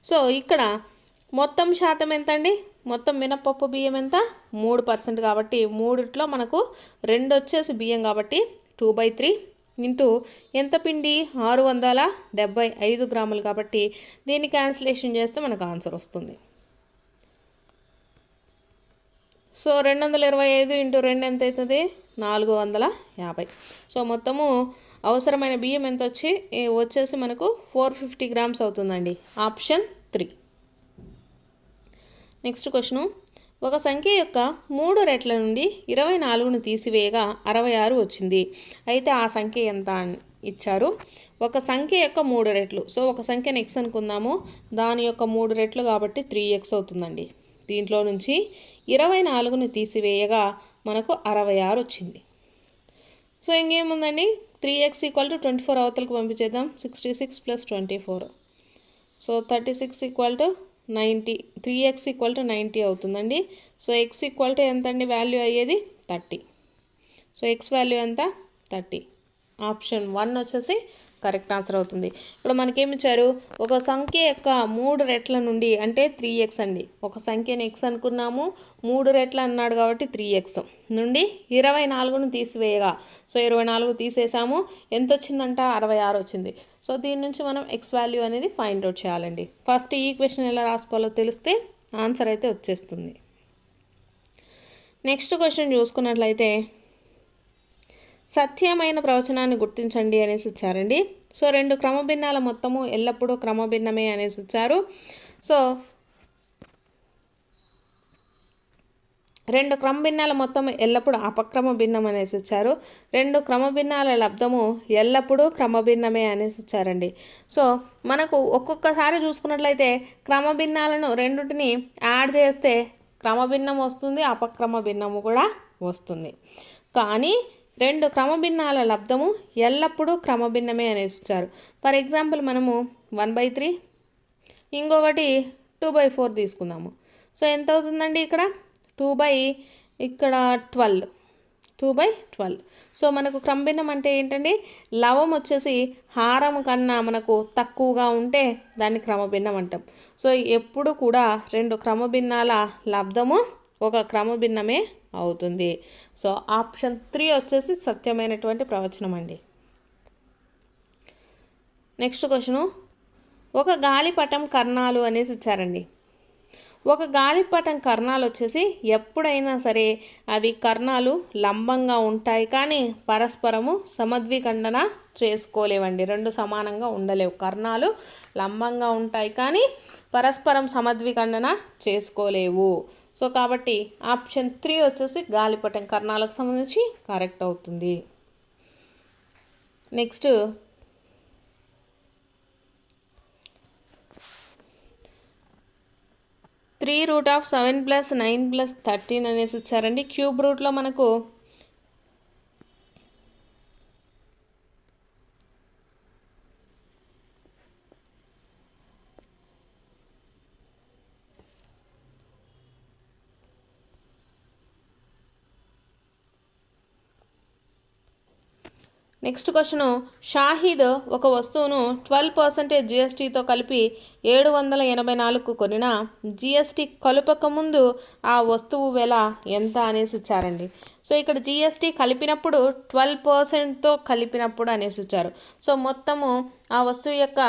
S1: సో ఇక్కడ మొత్తం శాతం ఎంత అండి, మొత్తం మినపప్పు బియ్యం ఎంత, 3% కాబట్టి 3లో మనకు 2 వచ్చేసి బియ్యం కాబట్టి 2/3 ఇంటూ ఎంత పిండి, 675 గ్రాములు కాబట్టి దీన్ని క్యాన్సిలేషన్ చేస్తే మనకు ఆన్సర్ వస్తుంది. సో 225 ఇంటూ 2 ఎంత అవుతుంది, 450. సో మొత్తము అవసరమైన బియ్యం ఎంత వచ్చేసి మనకు 450 గ్రామ్స్ అవుతుందండి, ఆప్షన్ 3. నెక్స్ట్ క్వశ్చను, ఒక సంఖ్య యొక్క 3 రెట్ల నుండి 24ను తీసివేయగా 66 వచ్చింది, అయితే ఆ సంఖ్య ఎంత ఇచ్చారు. ఒక సంఖ్య యొక్క 3 రెట్లు, సో ఒక సంఖ్యను x అనుకుందాము, దాని యొక్క 3 రెట్లు కాబట్టి 3x అవుతుందండి. దీంట్లో నుంచి 24ను తీసివేయగా మనకు 66 వచ్చింది. సో ఇంకేముందండి, 3x = 24 అవతలకు పంపించేద్దాం, 66 + 24. సో 36 = 90, 3x = 90 అవుతుందండి. సో x ఎంత అండి వాల్యూ అయ్యేది, 30. సో x వాల్యూ ఎంత, 30. ఆప్షన్ 1 వచ్చేసి కరెక్ట్ ఆన్సర్ అవుతుంది. ఇప్పుడు మనకేమి ఇచ్చారు, ఒక సంఖ్య యొక్క 3 రెట్ల నుండి అంటే 3x అండి. ఒక సంఖ్యని x అనుకున్నాము, 3 రెట్లు అన్నాడు కాబట్టి 3x నుండి 24ను తీసివేయగా, సో 24 తీసేసాము, ఎంత వచ్చిందంట 66 వచ్చింది. సో దీని నుంచి మనం x వాల్యూ అనేది ఫైండ్ అవుట్ చేయాలండి. ఫస్ట్ ఈ ఈక్వేషన్ ఎలా రాసుకోవాలో తెలిస్తే ఆన్సర్ అయితే వచ్చేస్తుంది. నెక్స్ట్ క్వశ్చన్ చూసుకున్నట్లయితే సత్యమైన ప్రవచనాన్ని గుర్తించండి అనేసి ఇచ్చారండి. సో 2 క్రమభిన్నాల మొత్తము ఎల్లప్పుడూ క్రమభిన్నమే అనేసి ఇచ్చారు. సో 2 క్రమభిన్నాల మొత్తం ఎల్లప్పుడూ అపక్రమ భిన్నం అనేసి ఇచ్చారు. 2 క్రమభిన్నాల లబ్ధము ఎల్లప్పుడూ క్రమభిన్నమే అనేసి ఇచ్చారండి. సో మనకు ఒక్కొక్కసారి చూసుకున్నట్లయితే క్రమభిన్నాలను రెండింటిని యాడ్ చేస్తే క్రమభిన్నం వస్తుంది, అపక్రమ భిన్నము కూడా వస్తుంది. కానీ 2 క్రమభిన్నాల లబ్ధము ఎల్లప్పుడూ క్రమభిన్నమే అనేసి ఇచ్చారు. ఫర్ ఎగ్జాంపుల్ మనము 1/3 ఇంకొకటి 2/4 తీసుకుందాము. సో ఎంత అవుతుందండి ఇక్కడ 2/12. సో మనకు క్రమభిన్నం అంటే ఏంటండి, లవం వచ్చేసి హారం కన్నా మనకు తక్కువగా ఉంటే దాన్ని క్రమభిన్నం అంటాం. సో ఎప్పుడు కూడా 2 క్రమభిన్నాల లబ్ధము ఒక క్రమభిన్నమే అవుతుంది. సో ఆప్షన్ 3 వచ్చేసి సత్యమైనటువంటి ప్రవచనం అండి. నెక్స్ట్ క్వశ్చను, ఒక గాలిపటం కర్ణాలు అనేసి ఇచ్చారండి. ఒక గాలిపటం కర్ణాలు వచ్చేసి ఎప్పుడైనా సరే అవి కర్ణాలు లంబంగా ఉంటాయి కానీ పరస్పరము సమద్విఖండన చేసుకోలేవండి. 2 సమానంగా ఉండలేవు. కర్ణాలు లంబంగా ఉంటాయి కానీ పరస్పరం సమద్విఖండన చేసుకోలేవు. సో కాబట్టి ఆప్షన్ 3 వచ్చేసి గాలిపటం కర్ణాలకు సంబంధించి కరెక్ట్ అవుతుంది. నెక్స్ట్ 3√7 + 9 + 13 అనేసి ఇచ్చారండి. క్యూబ్ రూట్లో మనకు నెక్స్ట్ క్వశ్చను, షాహిద్ ఒక వస్తువును 12% జిఎస్టీతో కలిపి 784కు కొనినా జిఎస్టీ కలుపక ముందు ఆ వస్తువు వెల ఎంత అనేసి ఇచ్చారండి. సో ఇక్కడ జిఎస్టీ కలిపినప్పుడు 12%తో కలిపినప్పుడు అనేసి ఇచ్చారు. సో మొత్తము ఆ వస్తువు యొక్క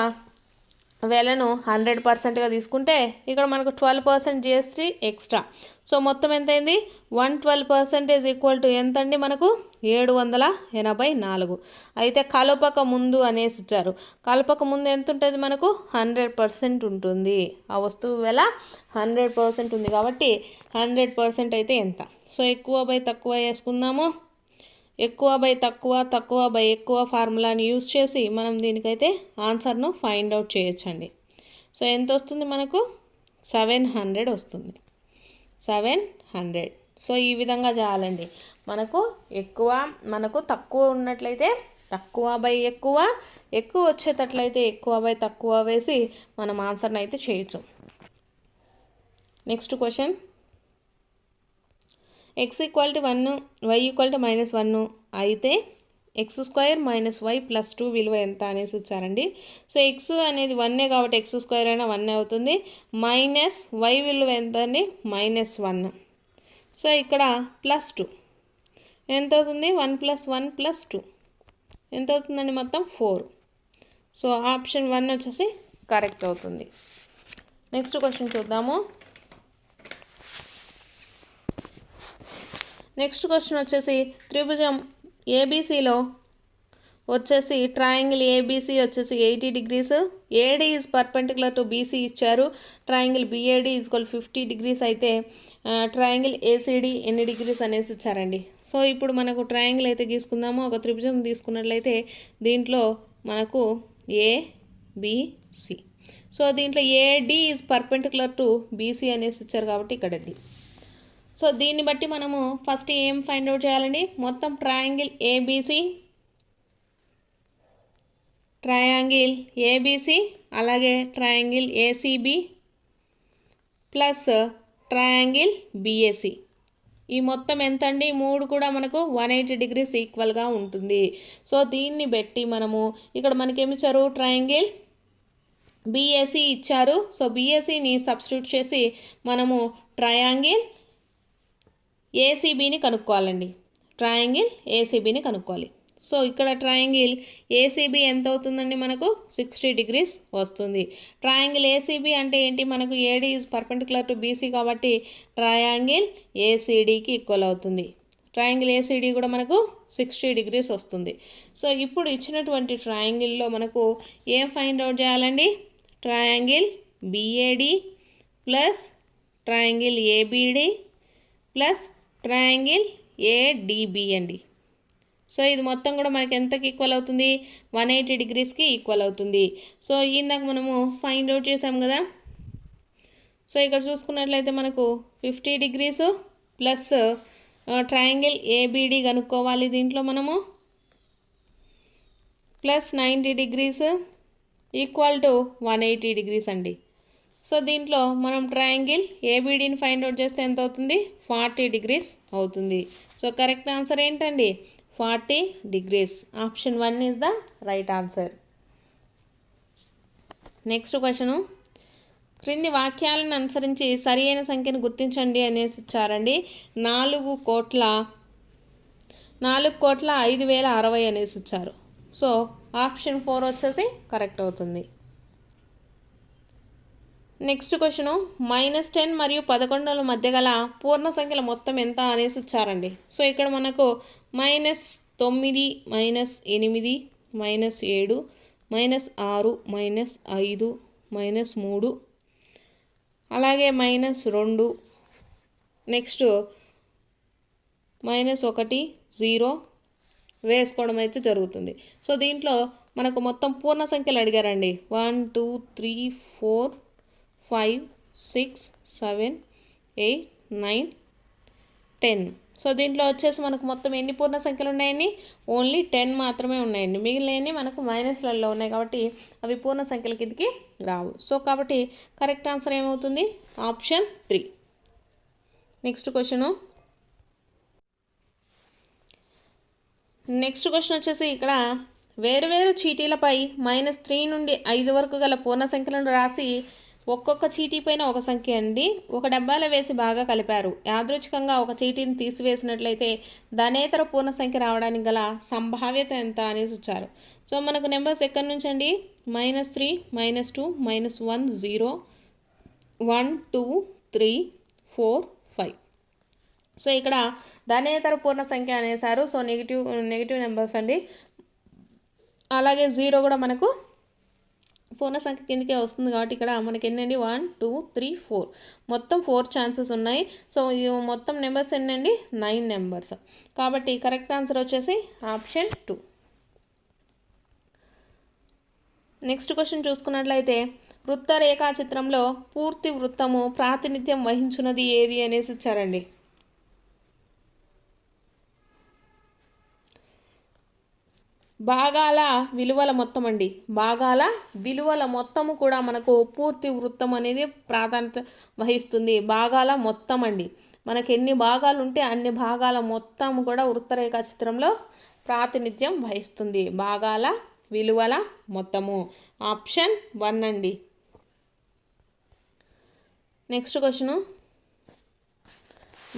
S1: వెలను 100%గా తీసుకుంటే ఇక్కడ మనకు 12% జిఎస్టీ ఎక్స్ట్రా. సో మొత్తం ఎంత అయింది, 112% ఈక్వల్ టు ఎంత అండి మనకు 784. అయితే కలపక ముందు అనేసి ఇచ్చారు. కలపక ముందు ఎంత ఉంటుంది మనకు 100% ఉంటుంది. ఆ వస్తువు వెల 100% ఉంది కాబట్టి 100% అయితే ఎంత. సో ఎక్కువ బై తక్కువ వేసుకుందాము. ఎక్కువ బై తక్కువ, తక్కువ బై ఎక్కువ ఫార్ములాని యూజ్ చేసి మనం దీనికైతే ఆన్సర్ను ఫైండ్ అవుట్ చేయొచ్చండి. సో ఎంత వస్తుంది మనకు 700 వస్తుంది. 700. సో ఈ విధంగా చేయాలండి. మనకు తక్కువ ఉన్నట్లయితే తక్కువ బై ఎక్కువ, ఎక్కువ వచ్చేటట్లయితే ఎక్కువ బై తక్కువ వేసి మనం ఆన్సర్ని అయితే చేయొచ్చు. నెక్స్ట్ క్వశ్చన్, x = 1 y = -1 అయితే x² - y + 2 విలువ ఎంత అనేసి ఇచ్చారండి. సో x అనేది 1 కాబట్టి x² అయినా 1 అవుతుంది. మైనస్ y విలువ ఎంత అండి -1. సో ఇక్కడ +2 ఎంత అవుతుంది, 1 + 1 + 2 ఎంత అవుతుందండి మొత్తం 4. సో ఆప్షన్ 1 వచ్చేసి కరెక్ట్ అవుతుంది. నెక్స్ట్ క్వశ్చన్ చూద్దాము. నెక్స్ట్ క్వశ్చన్ వచ్చేసి త్రిభుజం ఏబీసీలో వచ్చేసి ట్రయాంగిల్ ఏబీసీ వచ్చేసి 80 degrees, AD is perpendicular to BC ఇచ్చారు. ట్రయాంగిల్ బీఏడీ ఈజ్ 50 degrees అయితే ట్రయాంగిల్ ఏసీడీ ఎన్ని డిగ్రీస్ అనేసి ఇచ్చారండి. సో ఇప్పుడు మనకు ట్రయాంగిల్ అయితే గీసుకుందాము. ఒక త్రిభుజం తీసుకున్నట్లయితే దీంట్లో మనకు ఏబిసి. సో దీంట్లో ఏడీ ఈజ్ పర్పెండిక్యులర్ టు బీసీ అనేసి ఇచ్చారు కాబట్టి ఇక్కడ డి. సో దీన్ని బట్టి మనము ఫస్ట్ ఏం ఫైండ్ అవుట్ చేయాలండి, మొత్తం ట్రయాంగిల్ ఏబీసీ అలాగే triangle ACB plus triangle BAC ఈ మొత్తం ఎంత అండి 3 కూడా మనకు 180 డిగ్రీస్ ఈక్వల్గా ఉంటుంది. సో దీన్ని బట్టి మనము ఇక్కడ మనకేమి ఇచ్చారు ట్రయాంగిల్ BAC ఇచ్చారు. సో BACని సబ్స్టిట్యూట్ చేసి మనము ట్రయాంగిల్ ACBని కనుక్కోవాలండి. ట్రయాంగిల్ ACBని కనుక్కోవాలి. సో ఇక్కడ ట్రయాంగిల్ ACB ఎంత అవుతుందండి మనకు 60 డిగ్రీస్ వస్తుంది. ట్రయాంగిల్ ACB అంటే ఏంటి మనకు AD is perpendicular to BC కాబట్టి ట్రయాంగిల్ ACDకి ఈక్వల్ అవుతుంది. ట్రయాంగిల్ ACD కూడా మనకు 60 డిగ్రీస్ వస్తుంది. సో ఇప్పుడు ఇచ్చినటువంటి ట్రయాంగిల్లో మనకు ఏం ఫైండ్ అవుట్ చేయాలండి triangle BAD plus triangle ABD plus triangle ADB అండి. సో ఇది మొత్తం కూడా మనకి ఎంతకి ఈక్వల్ అవుతుంది 180 డిగ్రీస్కి ఈక్వల్ అవుతుంది. సో ఇందాక మనము ఫైండ్ అవుట్ చేసాం కదా. సో ఇక్కడ చూసుకున్నట్లయితే మనకు 50 డిగ్రీస్ ప్లస్ ట్రయాంగిల్ ABD కనుక్కోవాలి దీంట్లో మనము plus 90 degrees equal to 180 degrees అండి. సో దీంట్లో మనం ట్రయాంగిల్ ABDని ఫైండ్ అవుట్ చేస్తే ఎంత అవుతుంది 40 డిగ్రీస్ అవుతుంది. సో కరెక్ట్ ఆన్సర్ ఏంటండి 40 degrees. Option 1 is the right answer. Next question క్రింది వాక్యాలను అనుసరించి సరి అయిన సంఖ్యను గుర్తించండి అనేసి ఇచ్చారండి. 4,05,060 అనేసి ఇచ్చారు. సో ఆప్షన్ 4 వచ్చేసి కరెక్ట్ అవుతుంది. నెక్స్ట్ క్వశ్చను -10 మరియు 11ల మధ్య గల పూర్ణ సంఖ్యల మొత్తం ఎంత అనేసి ఇచ్చారండి. సో ఇక్కడ మనకు -9 -8 -7 -6 -5 -3 అలాగే -2 నెక్స్ట్ -1 0 వేసుకోవడం అయితే జరుగుతుంది. సో దీంట్లో మనకు మొత్తం పూర్ణ సంఖ్యలు అడిగారండి 1 2 3 4 5 6 7 8 9 10. సో దీంట్లో వచ్చేసి మనకు మొత్తం ఎన్ని పూర్ణ సంఖ్యలు ఉన్నాయండి ఓన్లీ 10 మాత్రమే ఉన్నాయండి. మిగిలినవి మనకు మైనస్లలో ఉన్నాయి కాబట్టి అవి పూర్ణ సంఖ్యల కిందకి రావు. సో కాబట్టి కరెక్ట్ ఆన్సర్ ఏమవుతుంది ఆప్షన్ 3. నెక్స్ట్ క్వశ్చన్ వచ్చేసి ఇక్కడ వేరువేరు చీటీలపై -3 నుండి 5 వరకు గల పూర్ణ సంఖ్యలను రాసి ఒక్కొక్క చీటీ పైన ఒక సంఖ్య అండి ఒక డబ్బాలో వేసి బాగా కలిపారు. యాదృచ్ఛికంగా ఒక చీటీని తీసివేసినట్లయితే ధనేతర పూర్ణ సంఖ్య రావడానికి గల సంభావ్యత ఎంత అనేసి ఇచ్చారు. సో మనకు నెంబర్స్ ఎక్కడి నుంచి అండి -3 -2 -1 0 1 2 3 4 5. సో ఇక్కడ ధనేతర పూర్ణ సంఖ్య అనేసారు. సో నెగిటివ్ నెంబర్స్ అండి. అలాగే 0 కూడా మనకు పూర్ణ సంఖ్య కిందకే వస్తుంది కాబట్టి ఇక్కడ మనకి ఎన్నండి 1 2 3 4 మొత్తం 4 ఛాన్సెస్ ఉన్నాయి. సో ఈ మొత్తం నెంబర్స్ ఎన్నండి 9 నెంబర్స్. కాబట్టి కరెక్ట్ ఆన్సర్ వచ్చేసి ఆప్షన్ 2. నెక్స్ట్ క్వశ్చన్ చూసుకున్నట్లయితే వృత్త రేఖా చిత్రంలో పూర్తి వృత్తము ప్రాతినిధ్యం వహించున్నది ఏది అనేసి ఇచ్చారండి. భాగాల విలువల మొత్తం అండి. భాగాల విలువల మొత్తము కూడా మనకు పూర్తి వృత్తం అనేది ప్రాధాన్యత వహిస్తుంది. భాగాల మొత్తం అండి. మనకు ఎన్ని భాగాలు ఉంటే అన్ని భాగాల మొత్తము కూడా వృత్తరేఖా చిత్రంలో ప్రాతినిధ్యం వహిస్తుంది. భాగాల విలువల మొత్తము ఆప్షన్ 1 అండి. నెక్స్ట్ క్వశ్చను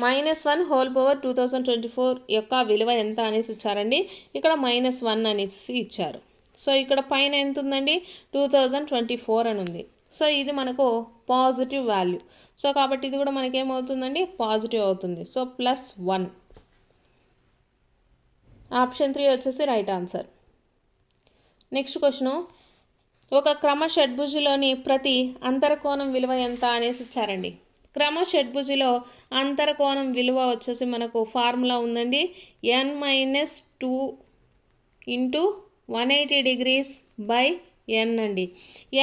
S1: -1/2024 యొక్క విలువ ఎంత అనేసి ఇచ్చారండి. ఇక్కడ -1 అనేసి ఇచ్చారు. సో ఇక్కడ పైన ఎంత ఉందండి 2024 అని ఉంది. సో ఇది మనకు పాజిటివ్ వాల్యూ. సో కాబట్టి ఇది కూడా మనకేమవుతుందండి పాజిటివ్ అవుతుంది. సో +1 ఆప్షన్ 3 వచ్చేసి రైట్ ఆన్సర్. నెక్స్ట్ క్వశ్చను ఒక క్రమ షడ్భుజిలోని ప్రతి అంతరకోణం విలువ ఎంత అనేసి ఇచ్చారండి. క్రమ షడ్భుజిలో అంతరకోణం విలువ వచ్చేసి మనకు ఫార్ములా ఉందండి n-2 × 180 డిగ్రీస్ బై n అండి.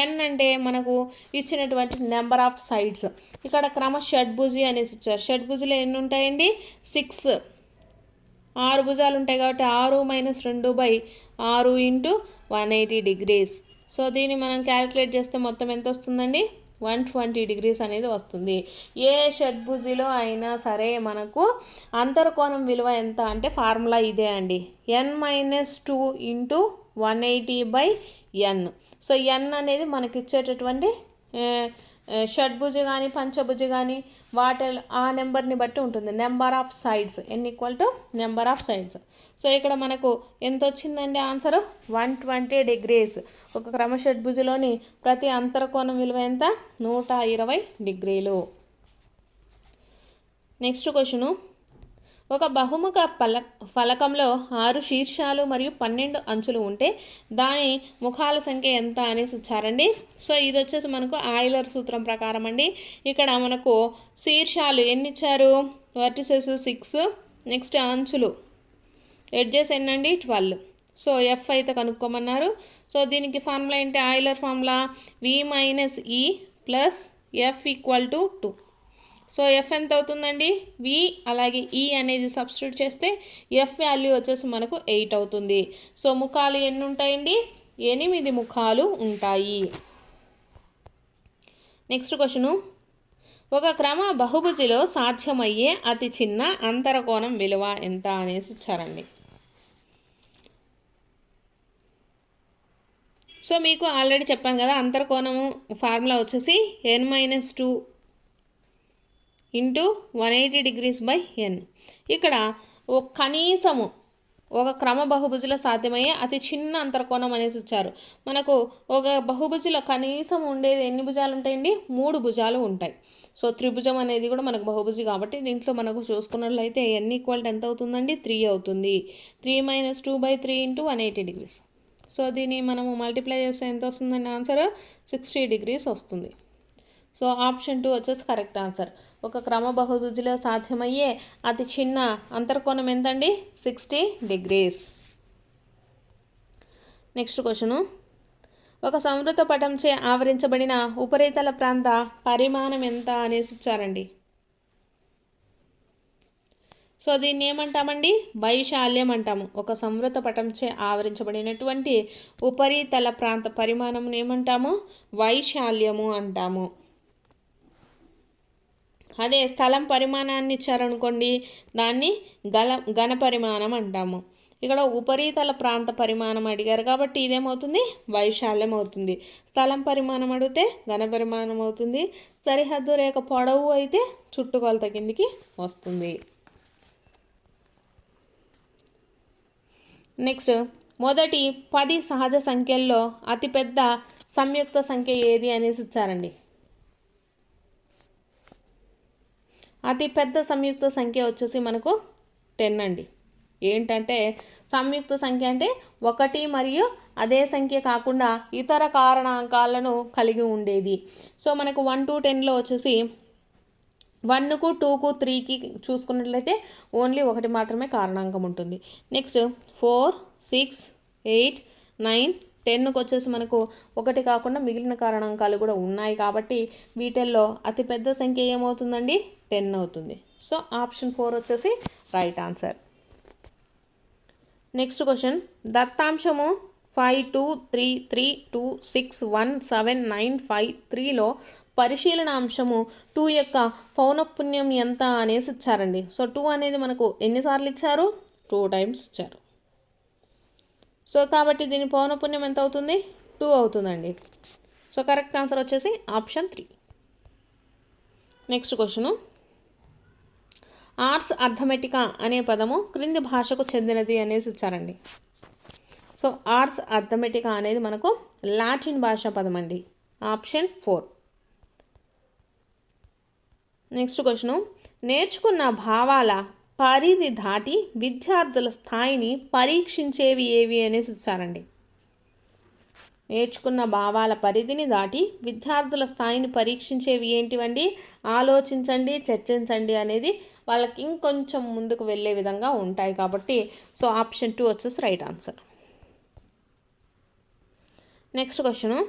S1: n అంటే మనకు ఇచ్చినటువంటి నెంబర్ ఆఫ్ సైడ్స్. ఇక్కడ క్రమ షడ్భుజి అనేసి ఇచ్చారు. షడ్భుజిలో ఎన్ని ఉంటాయండి 6 భుజాలు ఉంటాయి కాబట్టి 6 - 2/6 × 180 డిగ్రీస్. సో దీన్ని మనం క్యాలిక్యులేట్ చేస్తే మొత్తం ఎంత వస్తుందండి 120 డిగ్రీస్ అనేది వస్తుంది. ఏ షడ్భుజిలో అయినా సరే మనకు అంతర్కోణం విలువ ఎంత అంటే ఫార్ములా ఇదే అండి, n-2 into 180/n. So n అనేది మనకి ఇచ్చేటటువంటి షడ్భుజి కానీ పంచభుజి కానీ వాటి ఆ నెంబర్ని బట్టి ఉంటుంది. Number of sides n equal to number of sides. So ఇక్కడ మనకు ఎంత వచ్చిందండి ఆన్సర్ 120 డిగ్రీస్. ఒక క్రమషడ్భుజిలోని ప్రతి అంతర్కోణం విలువ ఎంత 120 డిగ్రీలు. నెక్స్ట్ క్వశ్చను, ఒక బహుముఖ ఫలకంలో 6 శీర్షాలు మరియు 12 అంచులు ఉంటే దాని ముఖాల సంఖ్య ఎంత అనేసి ఇచ్చారండి. సో ఇది వచ్చేసి మనకు ఆయిలర్ సూత్రం ప్రకారం అండి. ఇక్కడ మనకు శీర్షాలు ఎన్ని ఇచ్చారు, వర్టిసెస్ 6, నెక్స్ట్ అంచులు ఎడ్జెస్ ఎన్నండి 12. సో ఎఫ్ అయితే కనుక్కోమన్నారు. సో దీనికి ఫార్ములా ఏంటి, Euler formula v-e plus F equal to 2. So F ఎంత అవుతుందండి, వి అలాగే ఈ అనేది సబ్స్టిట్యూట్ చేస్తే ఎఫ్ వాల్యూ వచ్చేసి మనకు 8 అవుతుంది. సో ముఖాలు ఎన్ని ఉంటాయండి, 8 ముఖాలు ఉంటాయి. నెక్స్ట్ క్వశ్చను, ఒక క్రమ బహుభుజిలో సాధ్యమయ్యే అతి చిన్న అంతరకోణం విలువ ఎంత అనేసి ఇచ్చారండి. సో మీకు ఆల్రెడీ చెప్పాను కదా, అంతర్కోణము ఫార్ములా వచ్చేసి n-2 ఇంటూ 180 డిగ్రీస్/n. ఇక్కడ కనీసము ఒక క్రమ బహుభుజిలో సాధ్యమయ్యే అతి చిన్న అంతర్కోణం అనేసి ఇచ్చారు. మనకు ఒక బహుభుజిలో కనీసం ఉండేది ఎన్ని భుజాలు ఉంటాయండి, 3 భుజాలు ఉంటాయి. సో త్రిభుజం అనేది కూడా మనకు బహుభుజి కాబట్టి దీంట్లో మనకు చూసుకున్నట్లయితే n ఈక్వల్ ఎంత అవుతుందండి, 3 అవుతుంది. 3 - 2/3 ఇంటూ 180 డిగ్రీస్. సో దీన్ని మనము మల్టిప్లై చేస్తే ఎంత వస్తుందండి ఆన్సర్ 60 డిగ్రీస్ వస్తుంది. సో ఆప్షన్ 2 వచ్చేసి కరెక్ట్ ఆన్సర్. ఒక క్రమ బహుభుజిలో సాధ్యమయ్యే అతి చిన్న అంతర్కోణం ఎంతండి, 60 డిగ్రీస్. నెక్స్ట్ క్వశ్చను, ఒక సంవృత పటంచే ఆవరించబడిన ఉపరితల ప్రాంత పరిమాణం ఎంత అనేసి ఇచ్చారండి. సో దీన్ని ఏమంటామండి, వైశాల్యం అంటాము. ఒక సంవృత పటంచే ఆవరించబడినటువంటి ఉపరితల ప్రాంత పరిమాణం ఏమంటాము, వైశాల్యము అంటాము. అదే స్థలం పరిమాణాన్ని ఇచ్చారనుకోండి దాన్ని ఘన పరిమాణం అంటాము. ఇక్కడ ఉపరితల ప్రాంత పరిమాణం అడిగారు కాబట్టి ఇదేమవుతుంది, వైశాల్యం అవుతుంది. స్థలం పరిమాణం అడిగితే ఘన పరిమాణం అవుతుంది. సరిహద్దు రేఖ పొడవు అయితే చుట్టుకొలత కిందికి వస్తుంది. నెక్స్ట్, మొదటి 10 సహజ సంఖ్యల్లో అతిపెద్ద సంయుక్త సంఖ్య ఏది అనేసి ఇచ్చారండి. అతి పెద్ద సంయుక్త సంఖ్య వచ్చేసి మనకు 10 అండి. ఏంటంటే సంయుక్త సంఖ్య అంటే 1 మరియు అదే సంఖ్య కాకుండా ఇతర కారణాంకాలను కలిగి ఉండేది. సో మనకు 1 to 10లో వచ్చేసి 1కు 2కు 3కి చూసుకున్నట్లయితే ఓన్లీ 1 మాత్రమే కారణాంకం ఉంటుంది. నెక్స్ట్ 4, 6, 8, 9, 10కు వచ్చేసి మనకు 1 కాకుండా మిగిలిన కారణాంకాలు కూడా ఉన్నాయి కాబట్టి వీటిల్లో అతిపెద్ద సంఖ్య ఏమవుతుందండి, 10 అవుతుంది. సో ఆప్షన్ 4 వచ్చేసి రైట్ ఆన్సర్. నెక్స్ట్ క్వశ్చన్, దత్తాంశము 5, 2, 3, 3, 2, 6, 1, 7, 9, 5, 3లో పరిశీలన అంశము 2 యొక్క పౌనఃపున్యం ఎంత అనేసి ఇచ్చారండి. సో 2 అనేది మనకు ఎన్నిసార్లు ఇచ్చారు, 2 టైమ్స్ ఇచ్చారు. సో కాబట్టి దీని పౌనఃపున్యం ఎంత అవుతుంది, 2 అవుతుందండి. సో కరెక్ట్ ఆన్సర్ వచ్చేసి ఆప్షన్ 3. నెక్స్ట్ క్వశ్చను, ఆర్స్ అర్థమెటికా అనే పదము క్రింది భాషకు చెందినది అనేసి ఇచ్చారండి. సో ఆర్స్ అర్థమెటికా అనేది మనకు లాటిన్ భాషా పదం అండి. ఆప్షన్ 4. నెక్స్ట్ క్వశ్చను, నేర్చుకున్న భావాల పరిధి దాటి విద్యార్థుల స్థాయిని పరీక్షించేవి ఏవి అనేసి ఇచ్చారండి. నేర్చుకున్న భావాల పరిధిని దాటి విద్యార్థుల స్థాయిని పరీక్షించేవి ఏంటివండి, ఆలోచించండి, చర్చించండి అనేది వాళ్ళకి ఇంకొంచెం ముందుకు వెళ్ళే విధంగా ఉంటాయి కాబట్టి సో ఆప్షన్ 2 వచ్చేసి రైట్ ఆన్సర్. నెక్స్ట్ క్వశ్చను,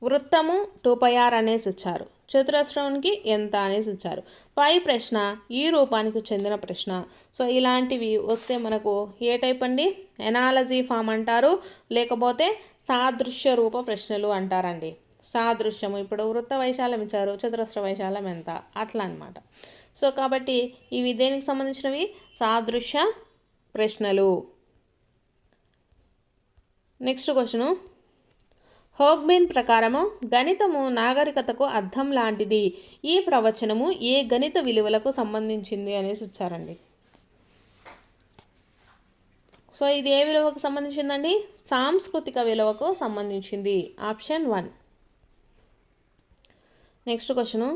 S1: వృత్తము 2πr అనేసి ఇచ్చారు, చతురస్రానికి ఎంత అనేసి ఇచ్చారు. పై ప్రశ్న ఈ రూపానికి చెందిన ప్రశ్న. సో ఇలాంటివి వస్తే మనకు ఏ టైప్ అండి, ఎనాలజీ ఫామ్ అంటారు, లేకపోతే సాదృశ్య రూప ప్రశ్నలు అంటారండి. సాదృశ్యము, ఇప్పుడు వృత్త వైశాల్యం ఇచ్చారు, చతురస్ర వైశాల్యం ఎంత, అట్లా అనమాట. సో కాబట్టి ఇవి దేనికి సంబంధించినవి? సాదృశ్య ప్రశ్నలు. నెక్స్ట్ క్వశ్చను, హోగ్బీన్ ప్రకారము గణితము నాగరికతకు అద్దం లాంటిది, ఈ ప్రవచనము ఏ గణిత విలువలకు సంబంధించింది అనేసి ఇచ్చారండి. సో ఇది ఏ విలువకు సంబంధించిందండి? సాంస్కృతిక విలువకు సంబంధించింది. ఆప్షన్ 1. నెక్స్ట్ క్వశ్చను,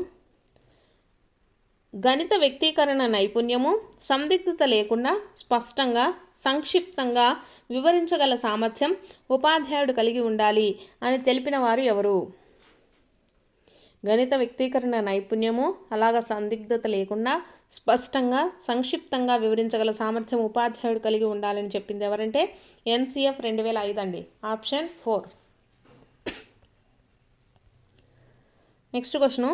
S1: గణిత వ్యక్తీకరణ నైపుణ్యము సందిగ్ధత లేకుండా స్పష్టంగా సంక్షిప్తంగా వివరించగల సామర్థ్యం ఉపాధ్యాయుడు కలిగి ఉండాలి అని తెలిపిన వారు ఎవరు? గణిత వ్యక్తీకరణ నైపుణ్యము అలాగా సందిగ్ధత లేకుండా స్పష్టంగా సంక్షిప్తంగా వివరించగల సామర్థ్యం ఉపాధ్యాయుడు కలిగి ఉండాలని చెప్పింది ఎవరంటే NCF 2005 అండి. ఆప్షన్ 4. నెక్స్ట్ క్వశ్చను,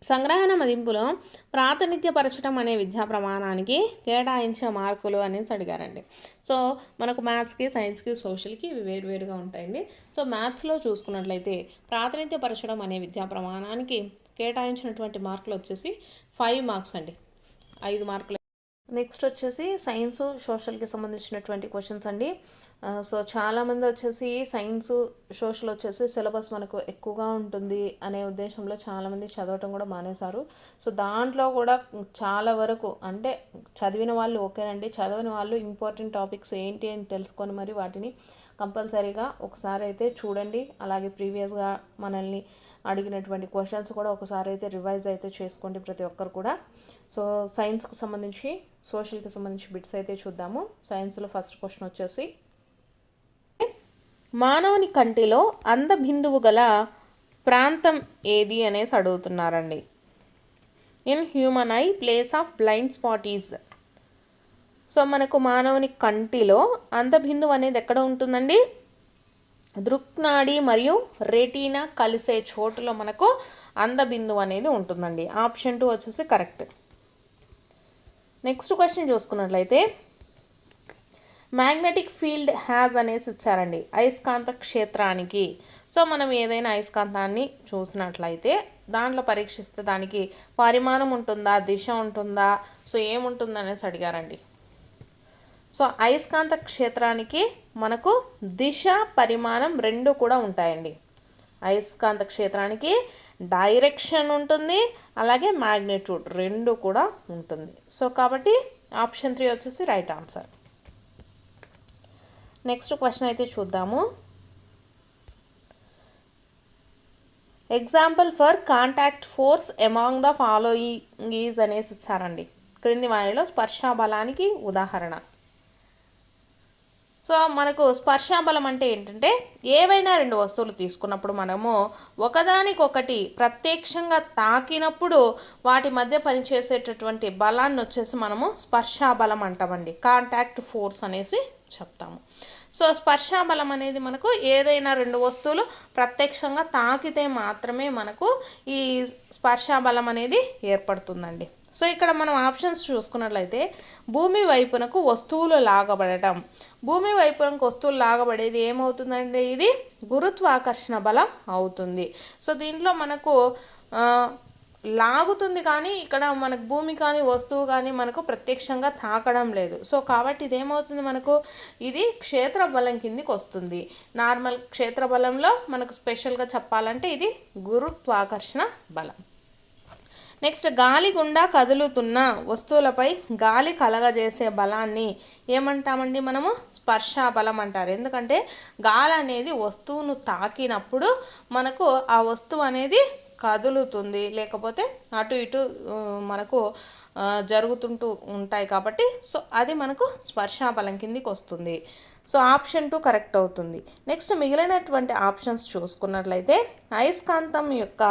S1: సంగ్రహణ మదింపులో ప్రాతినిధ్యపరచడం అనే విద్యా ప్రమాణానికి కేటాయించే మార్కులు అనేసి అడిగారండి. సో మనకు మ్యాథ్స్కి, సైన్స్కి, సోషల్కి ఇవి వేరువేరుగా ఉంటాయండి. సో మ్యాథ్స్లో చూసుకున్నట్లయితే ప్రాతినిధ్యపరచడం అనే విద్యా ప్రమాణానికి కేటాయించినటువంటి మార్కులు వచ్చేసి 5 మార్క్స్ అండి, 5 మార్కులు. నెక్స్ట్ వచ్చేసి సైన్స్, సోషల్కి సంబంధించినటువంటి క్వశ్చన్స్ అండి. సో చాలామంది వచ్చేసి సైన్స్, సోషల్ వచ్చేసి సిలబస్ మనకు ఎక్కువగా ఉంటుంది అనే ఉద్దేశంలో చాలామంది చదవటం కూడా మానేశారు. సో దాంట్లో కూడా చాలా వరకు అంటే చదివిన వాళ్ళు ఓకేనండి, చదవని వాళ్ళు ఇంపార్టెంట్ టాపిక్స్ ఏంటి అని తెలుసుకొని మరి వాటిని కంపల్సరీగా ఒకసారి అయితే చూడండి. అలాగే ప్రీవియస్గా మనల్ని అడిగినటువంటి క్వశ్చన్స్ కూడా ఒకసారి అయితే రివైజ్ అయితే చేసుకోండి ప్రతి ఒక్కరు కూడా. సో సైన్స్కి సంబంధించి, సోషల్కి సంబంధించి బిట్స్ అయితే చూద్దాము. సైన్స్లో ఫస్ట్ క్వశ్చన్ వచ్చేసి, మానవుని కంటిలో అందబిందువు గల ప్రాంతం ఏది అనేసి అడుగుతున్నారండి. In human I place of blind spot is. So మనకు మానవుని కంటిలో అందబిందువు అనేది ఎక్కడ ఉంటుందండి? దృక్నాడి మరియు రెటీనా కలిసే చోటులో మనకు అందబిందువు అనేది ఉంటుందండి. ఆప్షన్ 2 వచ్చేసి కరెక్ట్. నెక్స్ట్ క్వశ్చన్ చూసుకున్నట్లయితే, మ్యాగ్నెటిక్ ఫీల్డ్ హ్యాజ్ అనేసి ఇచ్చారండి అయస్కాంత క్షేత్రానికి. సో మనం ఏదైనా అయస్కాంతాన్ని చూసినట్లయితే దాంట్లో పరీక్షిస్తే దానికి పరిమాణం ఉంటుందా, దిశ ఉంటుందా, సో ఏముంటుంది అనేసి అడిగారండి. సో అయస్కాంత క్షేత్రానికి మనకు దిశ, పరిమాణం 2 కూడా ఉంటాయండి. అయస్కాంత క్షేత్రానికి డైరెక్షన్ ఉంటుంది, అలాగే మ్యాగ్నిట్యూడ్ 2 కూడా ఉంటుంది. సో కాబట్టి ఆప్షన్ 3 వచ్చేసి రైట్ ఆన్సర్. నెక్స్ట్ క్వశ్చన్ అయితే చూద్దాము. Example for contact force among the following is అనేసి ఇచ్చారండి. క్రింది వారిలో స్పర్శా బలానికి ఉదాహరణ. సో మనకు స్పర్శా బలం అంటే ఏంటంటే ఏవైనా 2 వస్తువులు తీసుకున్నప్పుడు మనము ఒకదానికొకటి ప్రత్యక్షంగా తాకినప్పుడు వాటి మధ్య పనిచేసేటటువంటి బలాన్ని వచ్చేసి మనము స్పర్శా బలం అంటామండి. కాంటాక్ట్ ఫోర్స్ అనేసి చెప్తాము. సో స్పర్శా బలం అనేది మనకు ఏదైనా 2 వస్తువులు ప్రత్యక్షంగా తాకితే మాత్రమే మనకు ఈ స్పర్శా బలం అనేది ఏర్పడుతుందండి. సో ఇక్కడ మనం ఆప్షన్స్ చూసుకున్నట్లయితే భూమి వైపునకు వస్తువులు లాగబడటం. భూమి వైపునకు వస్తువులు లాగబడేది ఏమవుతుందండి? ఇది గురుత్వాకర్షణ బలం అవుతుంది. సో దీంట్లో మనకు లాగుతుంది కానీ ఇక్కడ మనకు భూమి కానీ వస్తువు కానీ మనకు ప్రత్యక్షంగా తాకడం లేదు. సో కాబట్టి ఇదేమవుతుంది మనకు? ఇది క్షేత్ర బలం కిందికి వస్తుంది. నార్మల్ క్షేత్ర బలంలో మనకు స్పెషల్గా చెప్పాలంటే ఇది గురుత్వాకర్షణ బలం. నెక్స్ట్, గాలి గుండా కదులుతున్న వస్తువులపై గాలి కలగజేసే బలాన్ని ఏమంటామండి? మనము స్పర్శా బలం అంటారు. ఎందుకంటే గాలి అనేది వస్తువును తాకినప్పుడు మనకు ఆ వస్తువు అనేది కదులుతుంది, లేకపోతే అటు ఇటు మనకు జరుగుతుంటూ ఉంటాయి కాబట్టి సో అది మనకు స్పర్శా బలం కిందికి వస్తుంది. సో ఆప్షన్ 2 కరెక్ట్ అవుతుంది. నెక్స్ట్, మిగిలినటువంటి ఆప్షన్స్ చూసుకున్నట్లయితే అయస్కాంతం యొక్క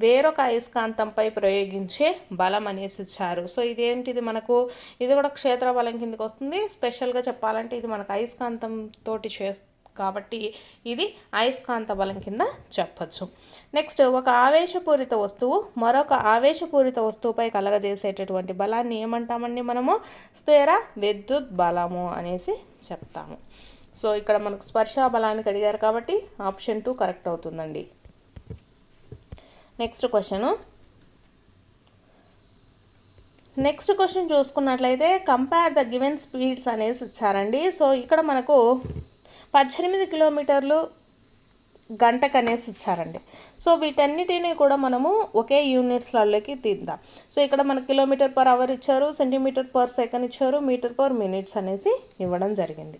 S1: వేరొక అయస్కాంతంపై ప్రయోగించే బలం అనేసి ఇచ్చారు. సో ఇదేంటిది మనకు? ఇది కూడా క్షేత్ర బలం కిందకి వస్తుంది. స్పెషల్గా చెప్పాలంటే ఇది మనకు అయస్కాంతం తోటి కాబట్టి ఇది అయస్కాంత బలం కింద చెప్పచ్చు. నెక్స్ట్, ఒక ఆవేశపూరిత వస్తువు మరొక ఆవేశపూరిత వస్తువుపై కలగజేసేటటువంటి బలాన్ని ఏమంటామండి? మనము స్థిర విద్యుత్ బలము అనేసి చెప్తాము. సో ఇక్కడ మనకు స్పర్శా బలానికి అడిగారు కాబట్టి ఆప్షన్ 2 కరెక్ట్ అవుతుందండి. నెక్స్ట్ క్వశ్చన్ చూసుకున్నట్లయితే కంపేర్ ద గివెన్ స్పీడ్స్ అనేసి ఇచ్చారండి. సో ఇక్కడ మనకు 18 కిలోమీటర్లు గంటకు అనేసి ఇచ్చారండి. సో వీటన్నిటిని కూడా మనము ఒకే యూనిట్స్లలోకి తీద్దాం. సో ఇక్కడ మనకు కిలోమీటర్ పర్ అవర్ ఇచ్చారు, సెంటీమీటర్ పర్ సెకండ్ ఇచ్చారు, మీటర్ పర్ మినిట్స్ అనేసి ఇవ్వడం జరిగింది.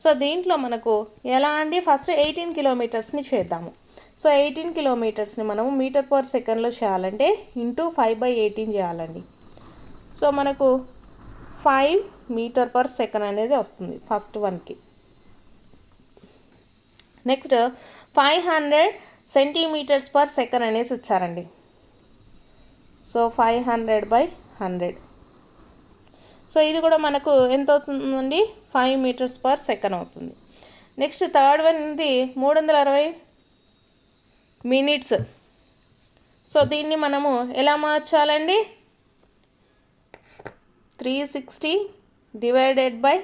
S1: సో దీంట్లో మనకు ఎలా అండి, ఫస్ట్ 18 కిలోమీటర్స్ని చేద్దాము. సో 18 కిలోమీటర్స్ని మనము మీటర్ పర్ సెకండ్లో చేయాలంటే ఇంటూ 5/18 చేయాలండి. సో మనకు 5 మీటర్ పర్ సెకండ్ అనేది వస్తుంది ఫస్ట్ వన్కి. నెక్స్ట్ 500 సెంటీమీటర్స్ పర్ సెకండ్ అనేసి ఇచ్చారండి. సో 500/100. సో ఇది కూడా మనకు ఎంత అవుతుందండి, 5 మీటర్స్ పర్ సెకండ్ అవుతుంది. నెక్స్ట్ థర్డ్ వన్ ఇది 360 మినిట్స్. సో దీన్ని మనము ఎలా మార్చాలండి, 360 డివైడెడ్ బై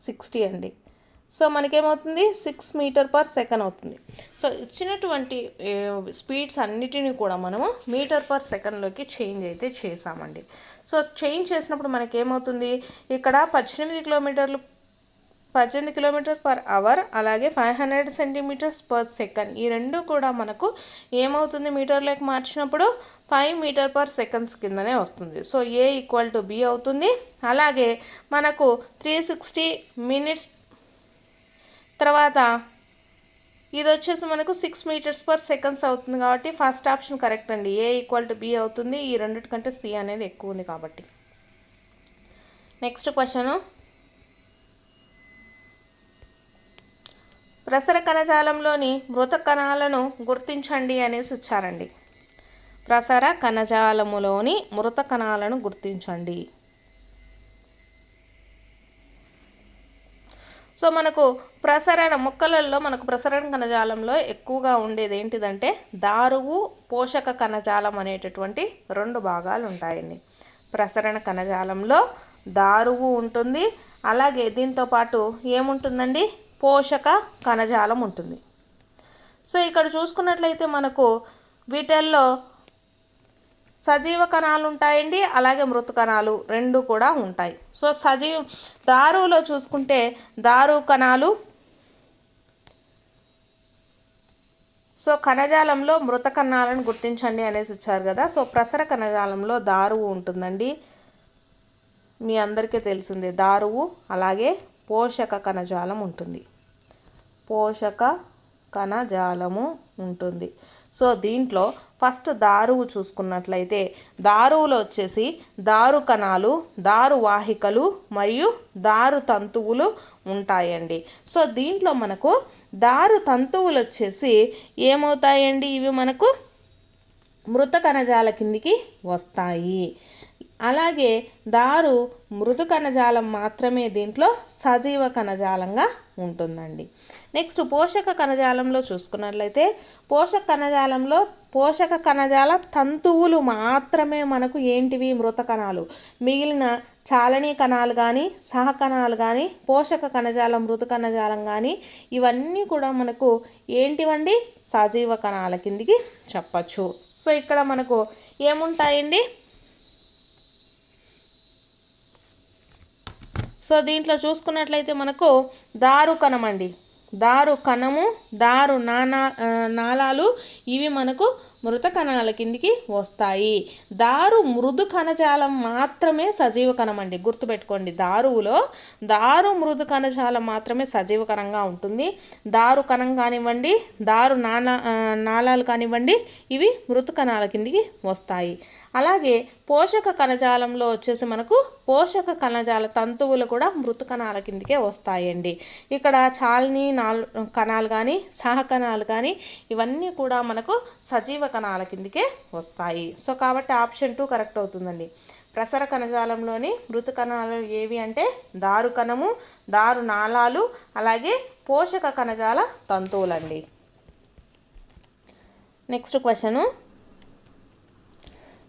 S1: 60 అండి. సో మనకేమవుతుంది, 6 మీటర్ పర్ సెకండ్ అవుతుంది. సో ఇచ్చినటువంటి స్పీడ్స్ అన్నిటిని కూడా మనము మీటర్ పర్ సెకండ్లోకి చేంజ్ అయితే చేసామండి. సో చేంజ్ చేసినప్పుడు మనకేమవుతుంది, ఇక్కడ 18 కిలోమీటర్ పర్ అవర్, అలాగే 500 సెంటీమీటర్స్ పర్ సెకండ్, ఈ రెండు కూడా మనకు ఏమవుతుంది, మీటర్లోకి మార్చినప్పుడు 5 మీటర్ పర్ సెకండ్స్ కిందనే వస్తుంది. సో A = B అవుతుంది. అలాగే మనకు 360 మినిట్స్ తర్వాత ఇది వచ్చేసి మనకు 6 మీటర్స్ పర్ సెకండ్స్ అవుతుంది కాబట్టి ఫస్ట్ ఆప్షన్ కరెక్ట్ అండి. A = B అవుతుంది. ఈ రెండిటికంటే C అనేది ఎక్కువ ఉంది కాబట్టి. నెక్స్ట్ క్వశ్చన్, ప్రసర కణజాలంలోని మృత కణాలను గుర్తించండి అనేసి ఇచ్చారండి. ప్రసర కణజాలములోని మృత కణాలను గుర్తించండి. సో మనకు మొక్కలలో మనకు ప్రసరణ కణజాలంలో ఎక్కువగా ఉండేది ఏంటిదంటే దారువు, పోషక కణజాలం అనేటటువంటి 2 భాగాలు ఉంటాయండి. ప్రసరణ కణజాలంలో దారువు ఉంటుంది, అలాగే దీంతోపాటు ఏముంటుందండి, పోషక కణజాలం ఉంటుంది. సో ఇక్కడ చూసుకున్నట్లయితే మనకు వీటిల్లో సజీవ కణాలు ఉంటాయండి, అలాగే మృత కణాలు 2 కూడా ఉంటాయి. సో దారువులో చూసుకుంటే దారు కణాలు, సో కణజాలంలో మృత కణాలను గుర్తించండి అనేసి ఇచ్చారు కదా. సో ప్రసర కణజాలంలో దారువు ఉంటుందండి, మీ అందరికీ తెలిసిందే దారువు. అలాగే పోషక కణజాలం ఉంటుంది, పోషక కణజాలము ఉంటుంది. సో దీంట్లో ఫస్ట్ దారువు చూసుకున్నట్లయితే దారువులో వచ్చేసి దారు కణాలు, దారు వాహికలు మరియు దారు తంతువులు ఉంటాయండి. సో దీంట్లో మనకు దారు తంతువులు వచ్చేసి ఏమవుతాయండి, ఇవి మనకు మృత కణజాల కిందికి వస్తాయి. అలాగే దారు మృదు కణజాలం మాత్రమే దీంట్లో సజీవ కణజాలంగా ఉంటుందండి. నెక్స్ట్ పోషక కణజాలంలో చూసుకున్నట్లయితే పోషక కణజాల తంతువులు మాత్రమే మనకు ఏంటివి, మృత కణాలు. మిగిలిన చాలనీ కణాలు కానీ, సహకణాలు కానీ, పోషక కణజాలం, మృదు కణజాలం కానీ ఇవన్నీ కూడా మనకు ఏంటివండి, సజీవ కణాల కిందికి చెప్పచ్చు. సో ఇక్కడ మనకు ఏముంటాయండి, సో దీంట్లో చూసుకున్నట్లయితే మనకు దారు కణం అండి, దారు కణము, దారు నాళాలు ఇవి మనకు మృత కణాల కిందికి వస్తాయి. దారు మృదు కణజాలం మాత్రమే సజీవ కణం అండి, గుర్తుపెట్టుకోండి. దారువులో దారు మృదు కణజాలం మాత్రమే సజీవ కణంగా ఉంటుంది. దారు కణం కానివ్వండి, దారు నాళాలు కానివ్వండి, ఇవి మృత కణాల కిందికి వస్తాయి. అలాగే పోషక కణజాలంలో వచ్చేసి మనకు పోషక కణజాల తంతువులు కూడా మృత కణాల కిందికే వస్తాయండి. ఇక్కడ చాలని కణాలు కానీ, సహకణాలు కానీ ఇవన్నీ కూడా మనకు సజీవ కణాల కిందికే వస్తాయి. సో కాబట్టి ఆప్షన్ 2 కరెక్ట్ అవుతుందండి. ప్రసర కణజాలంలోని మృత కణాలు ఏవి అంటే దారు కణము, దారు నాళాలు, అలాగే పోషక కణజాల తంతువులండి. నెక్స్ట్ క్వశ్చను,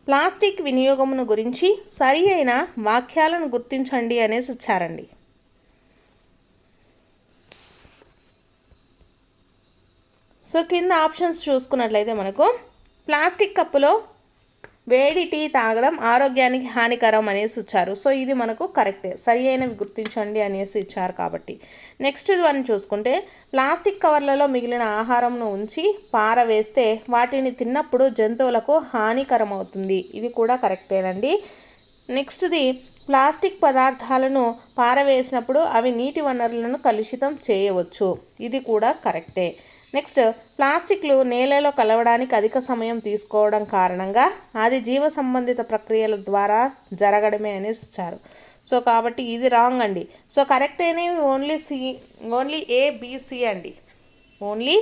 S1: ప్లాస్టిక్ వినియోగమును గురించి సరి అయిన వాక్యాలను గుర్తించండి అనేసి ఇచ్చారండి. సో కింద ఆప్షన్స్ చూసుకున్నట్లయితే మనకు ప్లాస్టిక్ కప్పులో వేడి టీ తాగడం ఆరోగ్యానికి హానికరం అనేసి ఇచ్చారు. సో ఇది మనకు కరెక్టే, సరి అయినవి గుర్తించండి అనేసి ఇచ్చారు కాబట్టి. నెక్స్ట్ వన్ చూసుకుంటే ప్లాస్టిక్ కవర్లలో మిగిలిన ఆహారంను ఉంచి పారవేస్తే వాటిని తిన్నప్పుడు జంతువులకు హానికరం అవుతుంది. ఇది కూడా కరెక్టేనండి. నెక్స్ట్ది ప్లాస్టిక్ పదార్థాలను పారవేసినప్పుడు అవి నీటి వనరులను కలుషితం చేయవచ్చు. ఇది కూడా కరెక్టే. నెక్స్ట్ ప్లాస్టిక్లు నేలలో కలవడానికి అధిక సమయం తీసుకోవడం కారణంగా అది జీవ సంబంధిత ప్రక్రియల ద్వారా జరగడమే అనేసి ఇచ్చారు. సో కాబట్టి ఇది రాంగ్ అండి. సో కరెక్ట్ అనేవి ఓన్లీ ఏబిసి అండి, only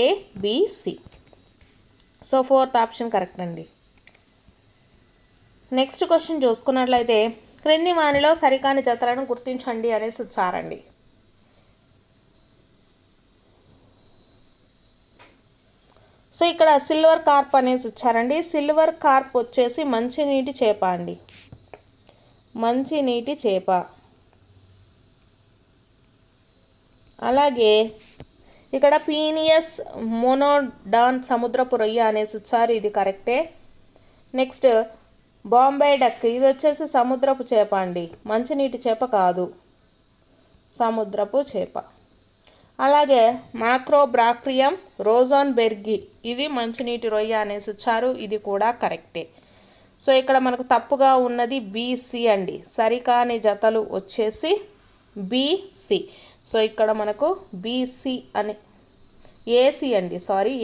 S1: A B C. So 4th option correct అండి. నెక్స్ట్ క్వశ్చన్ చూసుకున్నట్లయితే క్రింది వానిలో సరికాని జతలను గుర్తించండి అనేసి ఇచ్చారండి. సో ఇక్కడ సిల్వర్ కార్ప్ అనేసి ఇచ్చారండి. సిల్వర్ కార్ప్ వచ్చేసి మంచినీటి చేప అండి, మంచినీటి చేప. అలాగే ఇక్కడ పీనియస్ మోనోడాన్ సముద్రపు రొయ్య అనేసి ఇచ్చారు. ఇది కరెక్టే. నెక్స్ట్ బాంబే డక్, ఇది వచ్చేసి సముద్రపు చేప అండి, మంచినీటి చేప కాదు, సముద్రపు చేప. అలాగే మాక్రోబ్రాక్రియం రోజోన్బెర్గి, ఇది మంచినీటి రొయ్య అనేసి ఇచ్చారు. ఇది కూడా కరెక్టే. సో ఇక్కడ మనకు తప్పుగా ఉన్నది బీసీ అండి, సరికాని జతలు వచ్చేసి బీసీ. సో ఇక్కడ మనకు బీసీ అని ఏసీ అండి,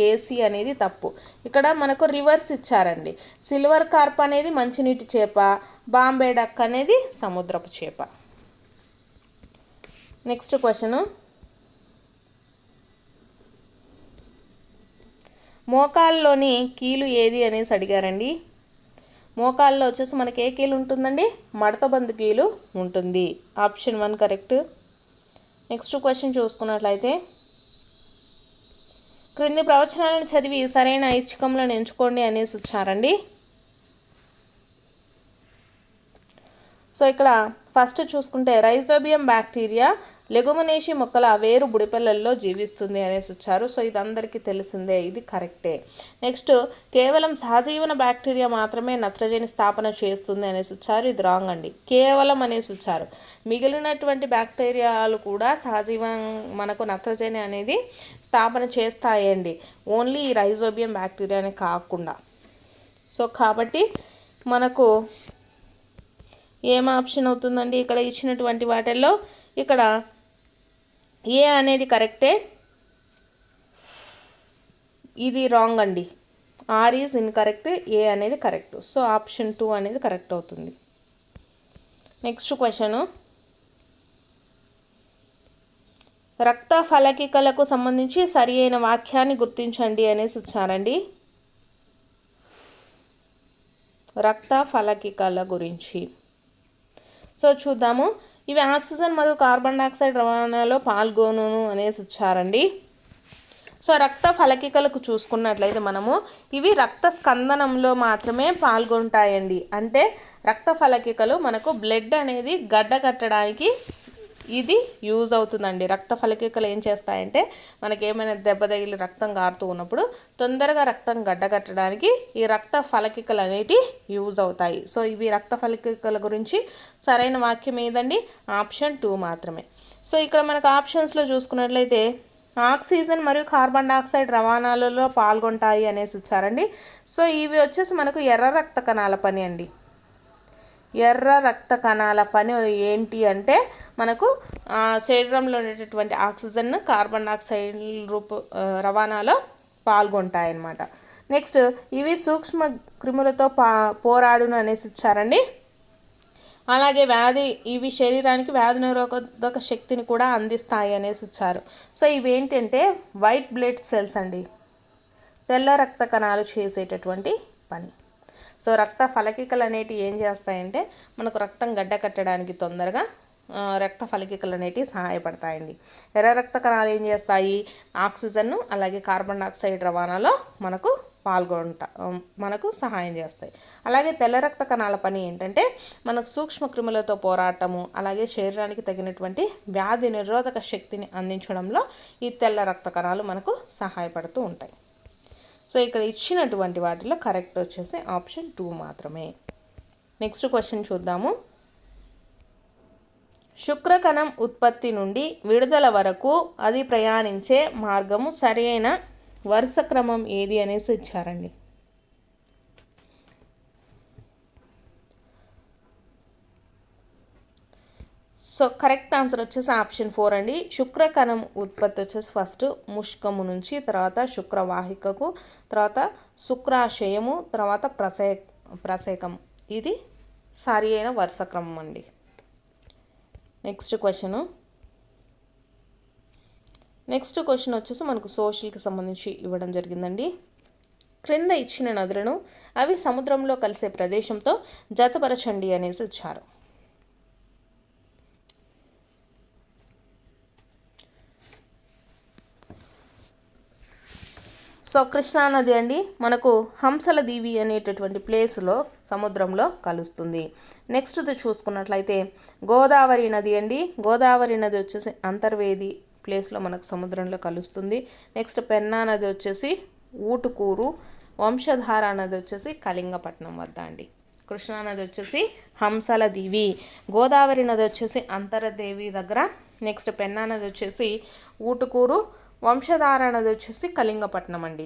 S1: ఏసీ అనేది తప్పు. ఇక్కడ మనకు రివర్స్ ఇచ్చారండి. సిల్వర్ కార్ప్ అనేది మంచినీటి చేప, బాంబే డక్ అనేది సముద్రపు చేప. నెక్స్ట్ క్వశ్చన్, మోకాల్లోని కీలు ఏది అనేసి అడిగారండి. మోకాల్లో వచ్చేసి మనకి ఏ కీలు ఉంటుందండి, మడతబందు కీలు ఉంటుంది. Option 1 correct. నెక్స్ట్ క్వశ్చన్ చూసుకున్నట్లయితే క్రింది ప్రవచనాలను చదివి సరైన ఐచ్ఛికములను ఎంచుకోండి అనేసి ఇచ్చారండి. సో ఇక్కడ ఫస్ట్ చూసుకుంటే రైజోబియం బ్యాక్టీరియా లెగుమినేసి మొక్కల వేరు బుడిపెల్లల్లో జీవిస్తుంది అనేసి ఇచ్చారు. సో ఇది అందరికీ తెలిసిందే, ఇది కరెక్టే. నెక్స్ట్ కేవలం సహజీవన బ్యాక్టీరియా మాత్రమే నత్రజని స్థాపన చేస్తుంది అనేసి ఇచ్చారు. ఇది రాంగ్ అండి, కేవలం అనేసి ఇచ్చారు. మిగిలినటువంటి బ్యాక్టీరియాలు కూడా సహజీవనం మనకు నత్రజని అనేది స్థాపన చేస్తాయండి, ఓన్లీ ఈ రైజోబియం బ్యాక్టీరియానే కాకుండా. సో కాబట్టి మనకు ఏం ఆప్షన్ అవుతుందండి ఇక్కడ ఇచ్చినటువంటి వాటిల్లో? ఇక్కడ ఏ అనేది కరెక్టే, ఇది రాంగ్ అండి, ఆర్ ఈజ్ ఇన్కరెక్ట్, ఏ అనేది కరెక్ట్. సో ఆప్షన్ 2 అనేది కరెక్ట్ అవుతుంది. నెక్స్ట్ క్వశ్చన్, రక్త ఫలకికలకు సంబంధించి సరి అయిన వాక్యాన్ని గుర్తించండి అనేసి ఇచ్చారండి. రక్త ఫలకికల గురించి సో చూద్దాము. ఇవి ఆక్సిజన్ మరియు కార్బన్ డైఆక్సైడ్ రవాణాలో పాల్గొనును అనేసి ఇచ్చారండి. సో రక్త ఫలకికలకు చూసుకున్నట్లయితే మనము ఇవి రక్త స్కందనంలో మాత్రమే పాల్గొంటాయండి. అంటే రక్త ఫలకికలు మనకు బ్లడ్ అనేది గడ్డ కట్టడానికి ఇది యూజ్ అవుతుందండి. రక్త ఫలకికలు ఏం చేస్తాయంటే మనకి ఏమైనా దెబ్బ తగిలి రక్తం కారుతూ ఉన్నప్పుడు తొందరగా రక్తం గడ్డకట్టడానికి ఈ రక్త ఫలకికలు అనేవి యూజ్ అవుతాయి. సో ఇవి రక్త ఫలకికల గురించి సరైన వాక్యం ఏదండి, ఆప్షన్ 2 మాత్రమే. సో ఇక్కడ మనకు ఆప్షన్స్లో చూసుకున్నట్లయితే ఆక్సిజన్ మరియు కార్బన్ డైఆక్సైడ్ రవాణాలలో పాల్గొంటాయి అనేసి ఇచ్చారండి. సో ఇవి వచ్చేసి మనకు ఎర్ర రక్త కణాల పని అండి. ఎర్ర రక్త కణాల పని ఏంటి అంటే మనకు శరీరంలో ఉండేటటువంటి ఆక్సిజన్ కార్బన్ డైఆక్సైడ్ రవాణాలో పాల్గొంటాయన్నమాట. నెక్స్ట్ ఇవి సూక్ష్మ క్రిములతో పోరాడును అనేసి ఇచ్చారండి. అలాగే ఇవి శరీరానికి వ్యాధి నిరోధక శక్తిని కూడా అందిస్తాయి అనేసి ఇచ్చారు. సో ఇవేంటంటే వైట్ బ్లడ్ సెల్స్ అండి, తెల్ల రక్త కణాలు చేసేటటువంటి పని. సో రక్త ఫలకికలు అనేటివి ఏం చేస్తాయంటే మనకు రక్తం గడ్డ కట్టడానికి తొందరగా రక్త ఫలకికలు అనేటివి సహాయపడతాయండి. ఎర్ర రక్త కణాలు ఏం చేస్తాయి, ఆక్సిజన్ అలాగే కార్బన్ డైఆక్సైడ్ రవాణాలో మనకు సహాయం చేస్తాయి. అలాగే తెల్ల రక్త కణాల పని ఏంటంటే మనకు సూక్ష్మ క్రిములతో పోరాటము అలాగే శరీరానికి తగినటువంటి వ్యాధి నిరోధక శక్తిని అందించడంలో ఈ తెల్ల రక్త కణాలు మనకు సహాయపడుతూ ఉంటాయి. సో ఇక్కడ ఇచ్చినటువంటి వాటిలో కరెక్ట్ వచ్చేసి ఆప్షన్ 2 మాత్రమే. నెక్స్ట్ క్వశ్చన్ చూద్దాము. శుక్రకణం ఉత్పత్తి నుండి విడుదల వరకు అది ప్రయాణించే మార్గము సరైన వరుస క్రమం ఏది అనేసి ఇచ్చారండి. సో కరెక్ట్ ఆన్సర్ వచ్చేసి ఆప్షన్ 4 అండి. శుక్రకణం ఉత్పత్తి వచ్చేసి ఫస్ట్ ముష్కము నుంచి, తర్వాత శుక్రవాహికకు, తర్వాత శుక్రాశయము, తర్వాత ప్రసేకం. ఇది సరి అయిన వరుస క్రమం అండి. నెక్స్ట్ క్వశ్చన్ వచ్చేసి మనకు సోషల్కి సంబంధించి ఇవ్వడం జరిగిందండి. క్రింద ఇచ్చిన నదులను అవి సముద్రంలో కలిసే ప్రదేశంతో జతపరచండి అనేసి ఇచ్చారు. సో కృష్ణానది అండి మనకు హంసల దీవి అనేటటువంటి ప్లేస్లో సముద్రంలో కలుస్తుంది. నెక్స్ట్ది చూసుకున్నట్లయితే గోదావరి నది అండి. గోదావరి నది వచ్చేసి అంతర్వేది ప్లేస్లో మనకు సముద్రంలో కలుస్తుంది. నెక్స్ట్ పెన్నా నది వచ్చేసి ఊటుకూరు, వంశధార నది వచ్చేసి కళింగపట్నం వద్ద అండి. కృష్ణానది వచ్చేసి హంసల దీవి, గోదావరి నది వచ్చేసి అంతర్దేవి దగ్గర, నెక్స్ట్ పెన్నా నది వచ్చేసి ఊటుకూరు, వంశధార నది వచ్చేసి కళింగపట్నం అండి.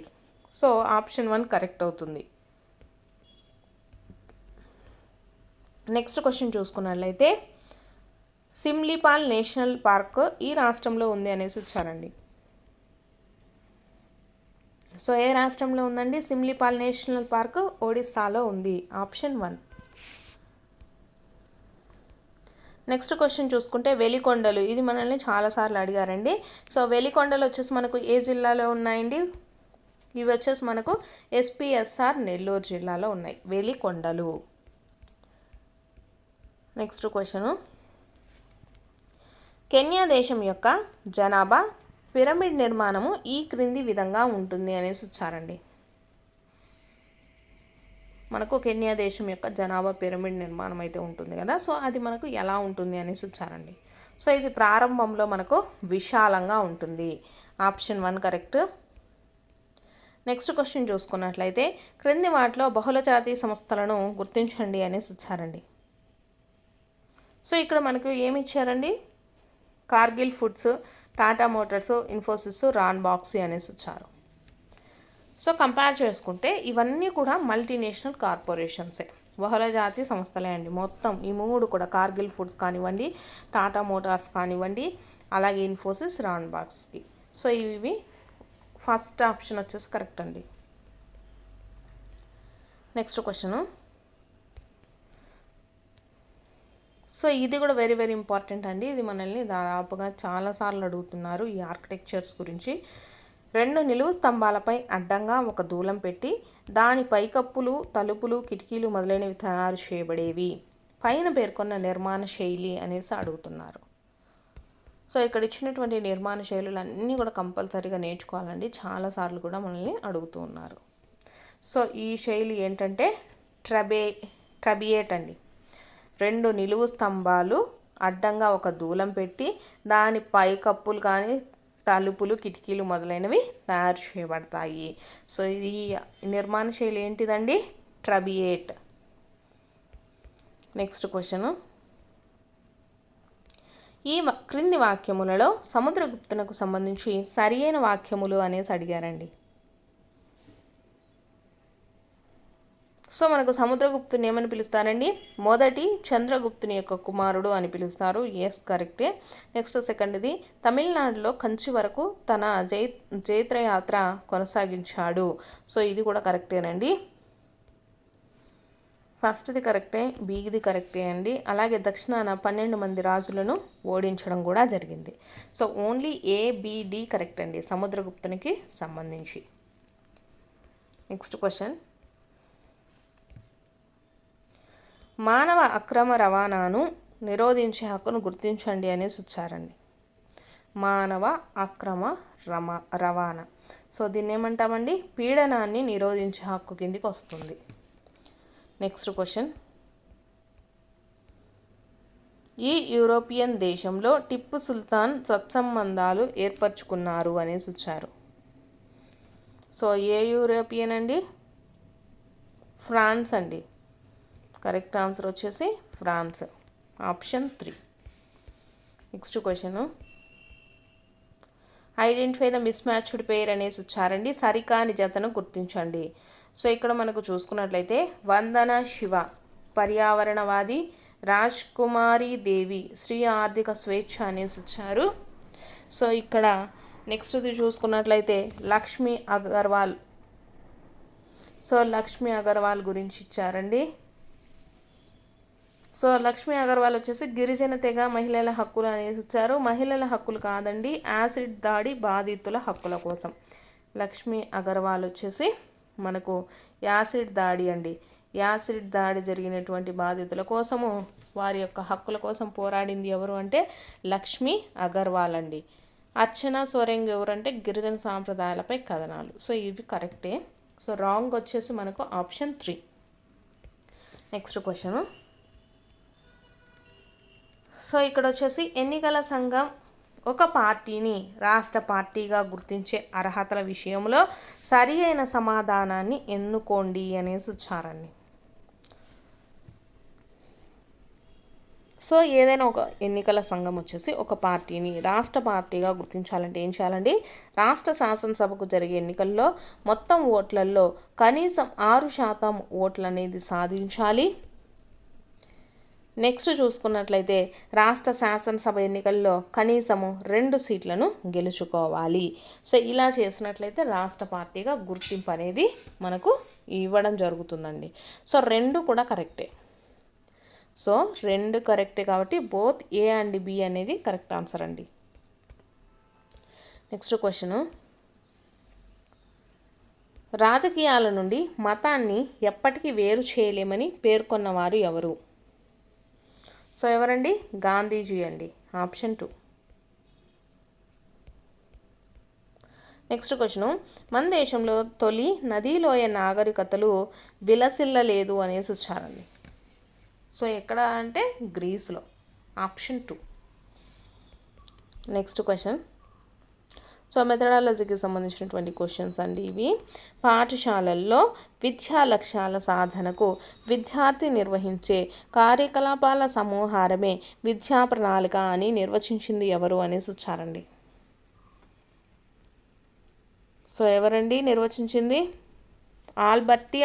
S1: సో ఆప్షన్ 1 కరెక్ట్ అవుతుంది. నెక్స్ట్ క్వశ్చన్ చూసుకున్నట్లయితే సిమ్లీపాల్ నేషనల్ పార్క్ ఈ రాష్ట్రంలో ఉంది అనేసి ఇచ్చారండి. సో ఏ రాష్ట్రంలో ఉందండి? సిమ్లీపాల్ నేషనల్ పార్క్ ఒడిస్సాలో ఉంది. ఆప్షన్ 1. నెక్స్ట్ క్వశ్చన్ చూసుకుంటే వెలికొండలు, ఇది మనల్ని చాలాసార్లు అడిగారండి. సో వెలికొండలు వచ్చేసి మనకు ఏ జిల్లాలో ఉన్నాయండి? ఇవి వచ్చేసి మనకు ఎస్పీఎస్ఆర్ నెల్లూరు జిల్లాలో ఉన్నాయి వెలికొండలు. నెక్స్ట్ క్వశ్చను, కెన్యా దేశం యొక్క జనాభా పిరమిడ్ నిర్మాణము ఈ క్రింది విధంగా ఉంటుంది అనేసి ఇచ్చారండి. మనకు కెన్యా దేశం యొక్క జనాభా పిరమిడ్ నిర్మాణం అయితే ఉంటుంది కదా, సో అది మనకు ఎలా ఉంటుంది అనేసి ఇచ్చారండి. సో ఇది ప్రారంభంలో మనకు విశాలంగా ఉంటుంది. Option 1 correct. నెక్స్ట్ క్వశ్చన్ చూసుకున్నట్లయితే క్రింది వాటిలో బహుళజాతి సంస్థలను గుర్తించండి అనేసి ఇచ్చారండి. సో ఇక్కడ మనకు ఏమి ఇచ్చారండి? కార్గిల్ ఫుడ్స్, టాటా మోటార్స్, ఇన్ఫోసిస్, రాన్ బాక్సీ అనేసి ఇచ్చారు. సో కంపేర్ చేసుకుంటే ఇవన్నీ కూడా మల్టీనేషనల్ కార్పొరేషన్సే, బహుళజాతి సంస్థలే అండి. మొత్తం ఈ 3 కూడా కార్గిల్ ఫుడ్స్ కానివ్వండి, టాటా మోటార్స్ కానివ్వండి, అలాగే ఇన్ఫోసిస్, రాన్ బాక్సీ. సో ఇవి ఫస్ట్ ఆప్షన్ వచ్చేసి కరెక్ట్ అండి. నెక్స్ట్ క్వశ్చను, సో ఇది కూడా వెరీ వెరీ ఇంపార్టెంట్ అండి. ఇది మనల్ని దాదాపుగా చాలాసార్లు అడుగుతున్నారు ఈ ఆర్కిటెక్చర్స్ గురించి. 2 నిలువు స్తంభాలపై అడ్డంగా ఒక దూలం పెట్టి దాని పైకప్పులు, తలుపులు, కిటికీలు మొదలైనవి తయారు చేయబడేవి పైన పేర్కొన్న నిర్మాణ శైలి అనేసి అడుగుతున్నారు. సో ఇక్కడ ఇచ్చినటువంటి నిర్మాణ శైలులన్నీ కూడా కంపల్సరీగా నేర్చుకోవాలండి. చాలాసార్లు కూడా మనల్ని అడుగుతూ ఉన్నారు. సో ఈ శైలి ఏంటంటే ట్రబియేట్ అండి. 2 నిలువు స్తంభాలు అడ్డంగా ఒక దూలం పెట్టి దాని పైకప్పులు కానీ, తలుపులు, కిటికీలు మొదలైనవి తయారు చేయబడతాయి. సో ఇది నిర్మాణ శైలి ఏంటిదండి? ట్రబియేట్. నెక్స్ట్ క్వశ్చన్, ఈ క్రింది వాక్యములలో సముద్రగుప్తునకు సంబంధించి సరియైన వాక్యములు అనేసి అడిగారండి. సో మనకు సముద్రగుప్తుని ఏమని పిలుస్తారండి? మొదటి చంద్రగుప్తుని యొక్క కుమారుడు అని పిలుస్తారు. ఎస్ కరెక్టే. నెక్స్ట్ సెకండ్ది, తమిళనాడులో కంచి వరకు తన జైత్రయాత్ర కొనసాగించాడు. సో ఇది కూడా కరెక్టేనండి. ఫస్ట్ది కరెక్టే, బీది కరెక్టే అండి. అలాగే దక్షిణాన 12 మంది రాజులను ఓడించడం కూడా జరిగింది. సో ఓన్లీ ఏబిడి కరెక్ట్ అండి సముద్రగుప్తునికి సంబంధించి. నెక్స్ట్ క్వశ్చన్, మానవ అక్రమ రవాణాను నిరోధించే హక్కును గుర్తించండి అనేసి ఇచ్చారండి. మానవ అక్రమ రవాణా, సో దీన్ని ఏమంటామండి? పీడనాన్ని నిరోధించే హక్కు కిందికి వస్తుంది. నెక్స్ట్ క్వశ్చన్, ఈ యూరోపియన్ దేశంలో టిప్పు సుల్తాన్ సత్సంబంధాలు ఏర్పరచుకున్నారు అనేసి ఇచ్చారు. సో ఏ యూరోపియన్ అండి? ఫ్రాన్స్ అండి. కరెక్ట్ ఆన్సర్ వచ్చేసి France, option 3. Next question, identify the mismatched pair అనేసి ఇచ్చారండి. సరికాని జతను గుర్తించండి. సో ఇక్కడ మనకు చూసుకున్నట్లయితే వందన శివ పర్యావరణవాది, రాజ్ కుమారి దేవి స్త్రీ ఆర్థిక స్వేచ్ఛ అనేసి ఇచ్చారు. సో ఇక్కడ నెక్స్ట్ది చూసుకున్నట్లయితే లక్ష్మీ అగర్వాల్. సో లక్ష్మీ అగర్వాల్ గురించి ఇచ్చారండి. సో లక్ష్మీ అగర్వాల్ వచ్చేసి గిరిజన తెగ మహిళల హక్కులు అనేసి ఇచ్చారు. మహిళల హక్కులు కాదండి, యాసిడ్ దాడి బాధితుల హక్కుల కోసం. లక్ష్మీ అగర్వాల్ వచ్చేసి మనకు యాసిడ్ దాడి అండి. యాసిడ్ దాడి జరిగినటువంటి బాధితుల కోసము, వారి యొక్క హక్కుల కోసం పోరాడింది ఎవరు అంటే లక్ష్మీ అగర్వాల్ అండి. అర్చన సోరెంగ్ ఎవరంటే గిరిజన సాంప్రదాయాలపై కథనాలు. సో ఇవి కరెక్టే. సో రాంగ్ వచ్చేసి మనకు ఆప్షన్ 3. నెక్స్ట్ క్వశ్చన్, సో ఇక్కడ వచ్చేసి ఎన్నికల సంఘం ఒక పార్టీని రాష్ట్ర పార్టీగా గుర్తించే అర్హతల విషయంలో సరి అయిన సమాధానాన్ని ఎన్నుకోండి అనేసి ఇచ్చారండి. సో ఏదైనా ఒక ఎన్నికల సంఘం వచ్చేసి ఒక పార్టీని రాష్ట్ర పార్టీగా గుర్తించాలంటే ఏం చేయాలండి? రాష్ట్ర శాసనసభకు జరిగే ఎన్నికల్లో మొత్తం ఓట్లలో కనీసం 6% ఓట్లు అనేది సాధించాలి. నెక్స్ట్ చూసుకున్నట్లయితే రాష్ట్ర శాసనసభ ఎన్నికల్లో కనీసము 2 సీట్లను గెలుచుకోవాలి. సో ఇలా చేసినట్లయితే రాష్ట్ర పార్టీగా గుర్తింపు అనేది మనకు ఇవ్వడం జరుగుతుందండి. సో 2 కూడా కరెక్టే. సో 2 కరెక్టే కాబట్టి బోత్ ఏ అండ్ బి అనేది కరెక్ట్ ఆన్సర్ అండి. నెక్స్ట్ క్వశ్చన్, రాజకీయాల నుండి మతాన్ని ఎప్పటికీ వేరు చేయలేమని పేర్కొన్నవారు ఎవరు? సో ఎవరండి? గాంధీజీ అండి, ఆప్షన్ 2. నెక్స్ట్ క్వశ్చన్, మన దేశంలో తొలి నదీలోయ నాగరికతలు విలసిల్లలేదు అనేసి ఇచ్చారండి. సో ఎక్కడ అంటే గ్రీస్లో, ఆప్షన్ 2. నెక్స్ట్ క్వశ్చన్, సో మెథడాలజీకి సంబంధించినటువంటి క్వశ్చన్స్ అండి ఇవి. పాఠశాలల్లో విద్యా లక్ష్యాల సాధనకు విద్యార్థి నిర్వహించే కార్యకలాపాల సమూహారమే విద్యా ప్రణాళిక అని నిర్వచించింది ఎవరు అనేసి వచ్చారండి. సో ఎవరండి నిర్వచించింది? ఆల్బర్టీ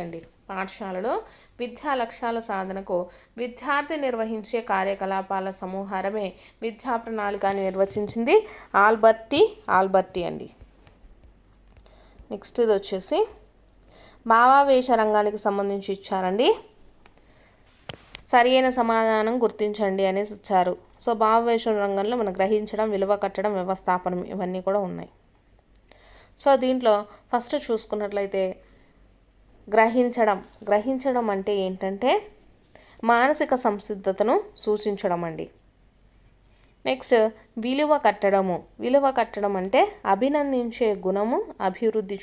S1: అండి. పాఠశాలలో విద్యా లక్ష్యాల సాధనకు విద్యార్థి నిర్వహించే కార్యకలాపాల సమూహారమే విద్యా ప్రణాళిక అని నిర్వచించింది ఆల్బర్టీ అండి. నెక్స్ట్ ఇది వచ్చేసి భావావేశ రంగానికి సంబంధించి ఇచ్చారండి. సరి అయిన సమాధానం గుర్తించండి అనేసి ఇచ్చారు. సో భావావేశ రంగంలో మనం గ్రహించడం, విలువ కట్టడం, వ్యవస్థాపనం ఇవన్నీ కూడా ఉన్నాయి. సో దీంట్లో ఫస్ట్ చూసుకున్నట్లయితే గ్రహించడం అంటే ఏంటంటే మానసిక సంసిద్ధతను సూచించడం అండి. నెక్స్ట్ విలువ కట్టడం అంటే అభినందించే గుణము అభివృద్ధి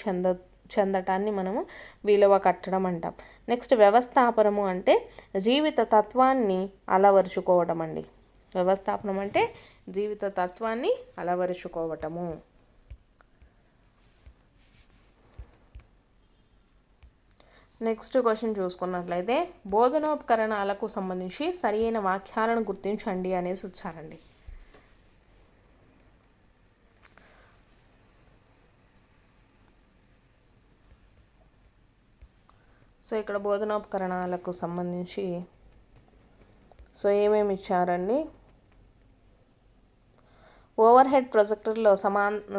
S1: చెందటాన్ని మనము విలువ కట్టడం అంటాం. నెక్స్ట్ వ్యవస్థాపనము అంటే జీవిత తత్వాన్ని అలవరుచుకోవడం అండి. వ్యవస్థాపనం అంటే జీవిత తత్వాన్ని అలవరుచుకోవటము. నెక్స్ట్ క్వశ్చన్ చూసుకున్నట్లయితే బోధనోపకరణాలకు సంబంధించి సరైన వాక్యాలను గుర్తించండి అనేసి వచ్చారండి. సో ఇక్కడ బోధనోపకరణాలకు సంబంధించి సో ఏమేమి ఇచ్చారండి? ఓవర్ హెడ్ ప్రొజెక్టర్లో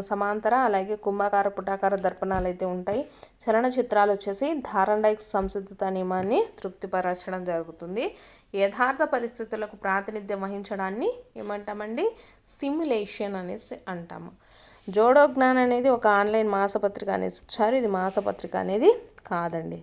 S1: సమాంతర అలాగే కుంభాకార పుటాకార దర్పణాలు అయితే ఉంటాయి. చలనచిత్రాలు వచ్చేసి థార్న్డైక్ సంసిద్ధత నియమాన్ని తృప్తిపరచడం జరుగుతుంది. యథార్థ పరిస్థితులకు ప్రాతినిధ్యం వహించడాన్ని ఏమంటామండి? సిమ్యులేషన్ అనేసి అంటాము. జోడో జ్ఞాన్ అనేది ఒక ఆన్లైన్ మాసపత్రిక అనేసి ఇచ్చారు. ఇది మాసపత్రిక అనేది కాదండి.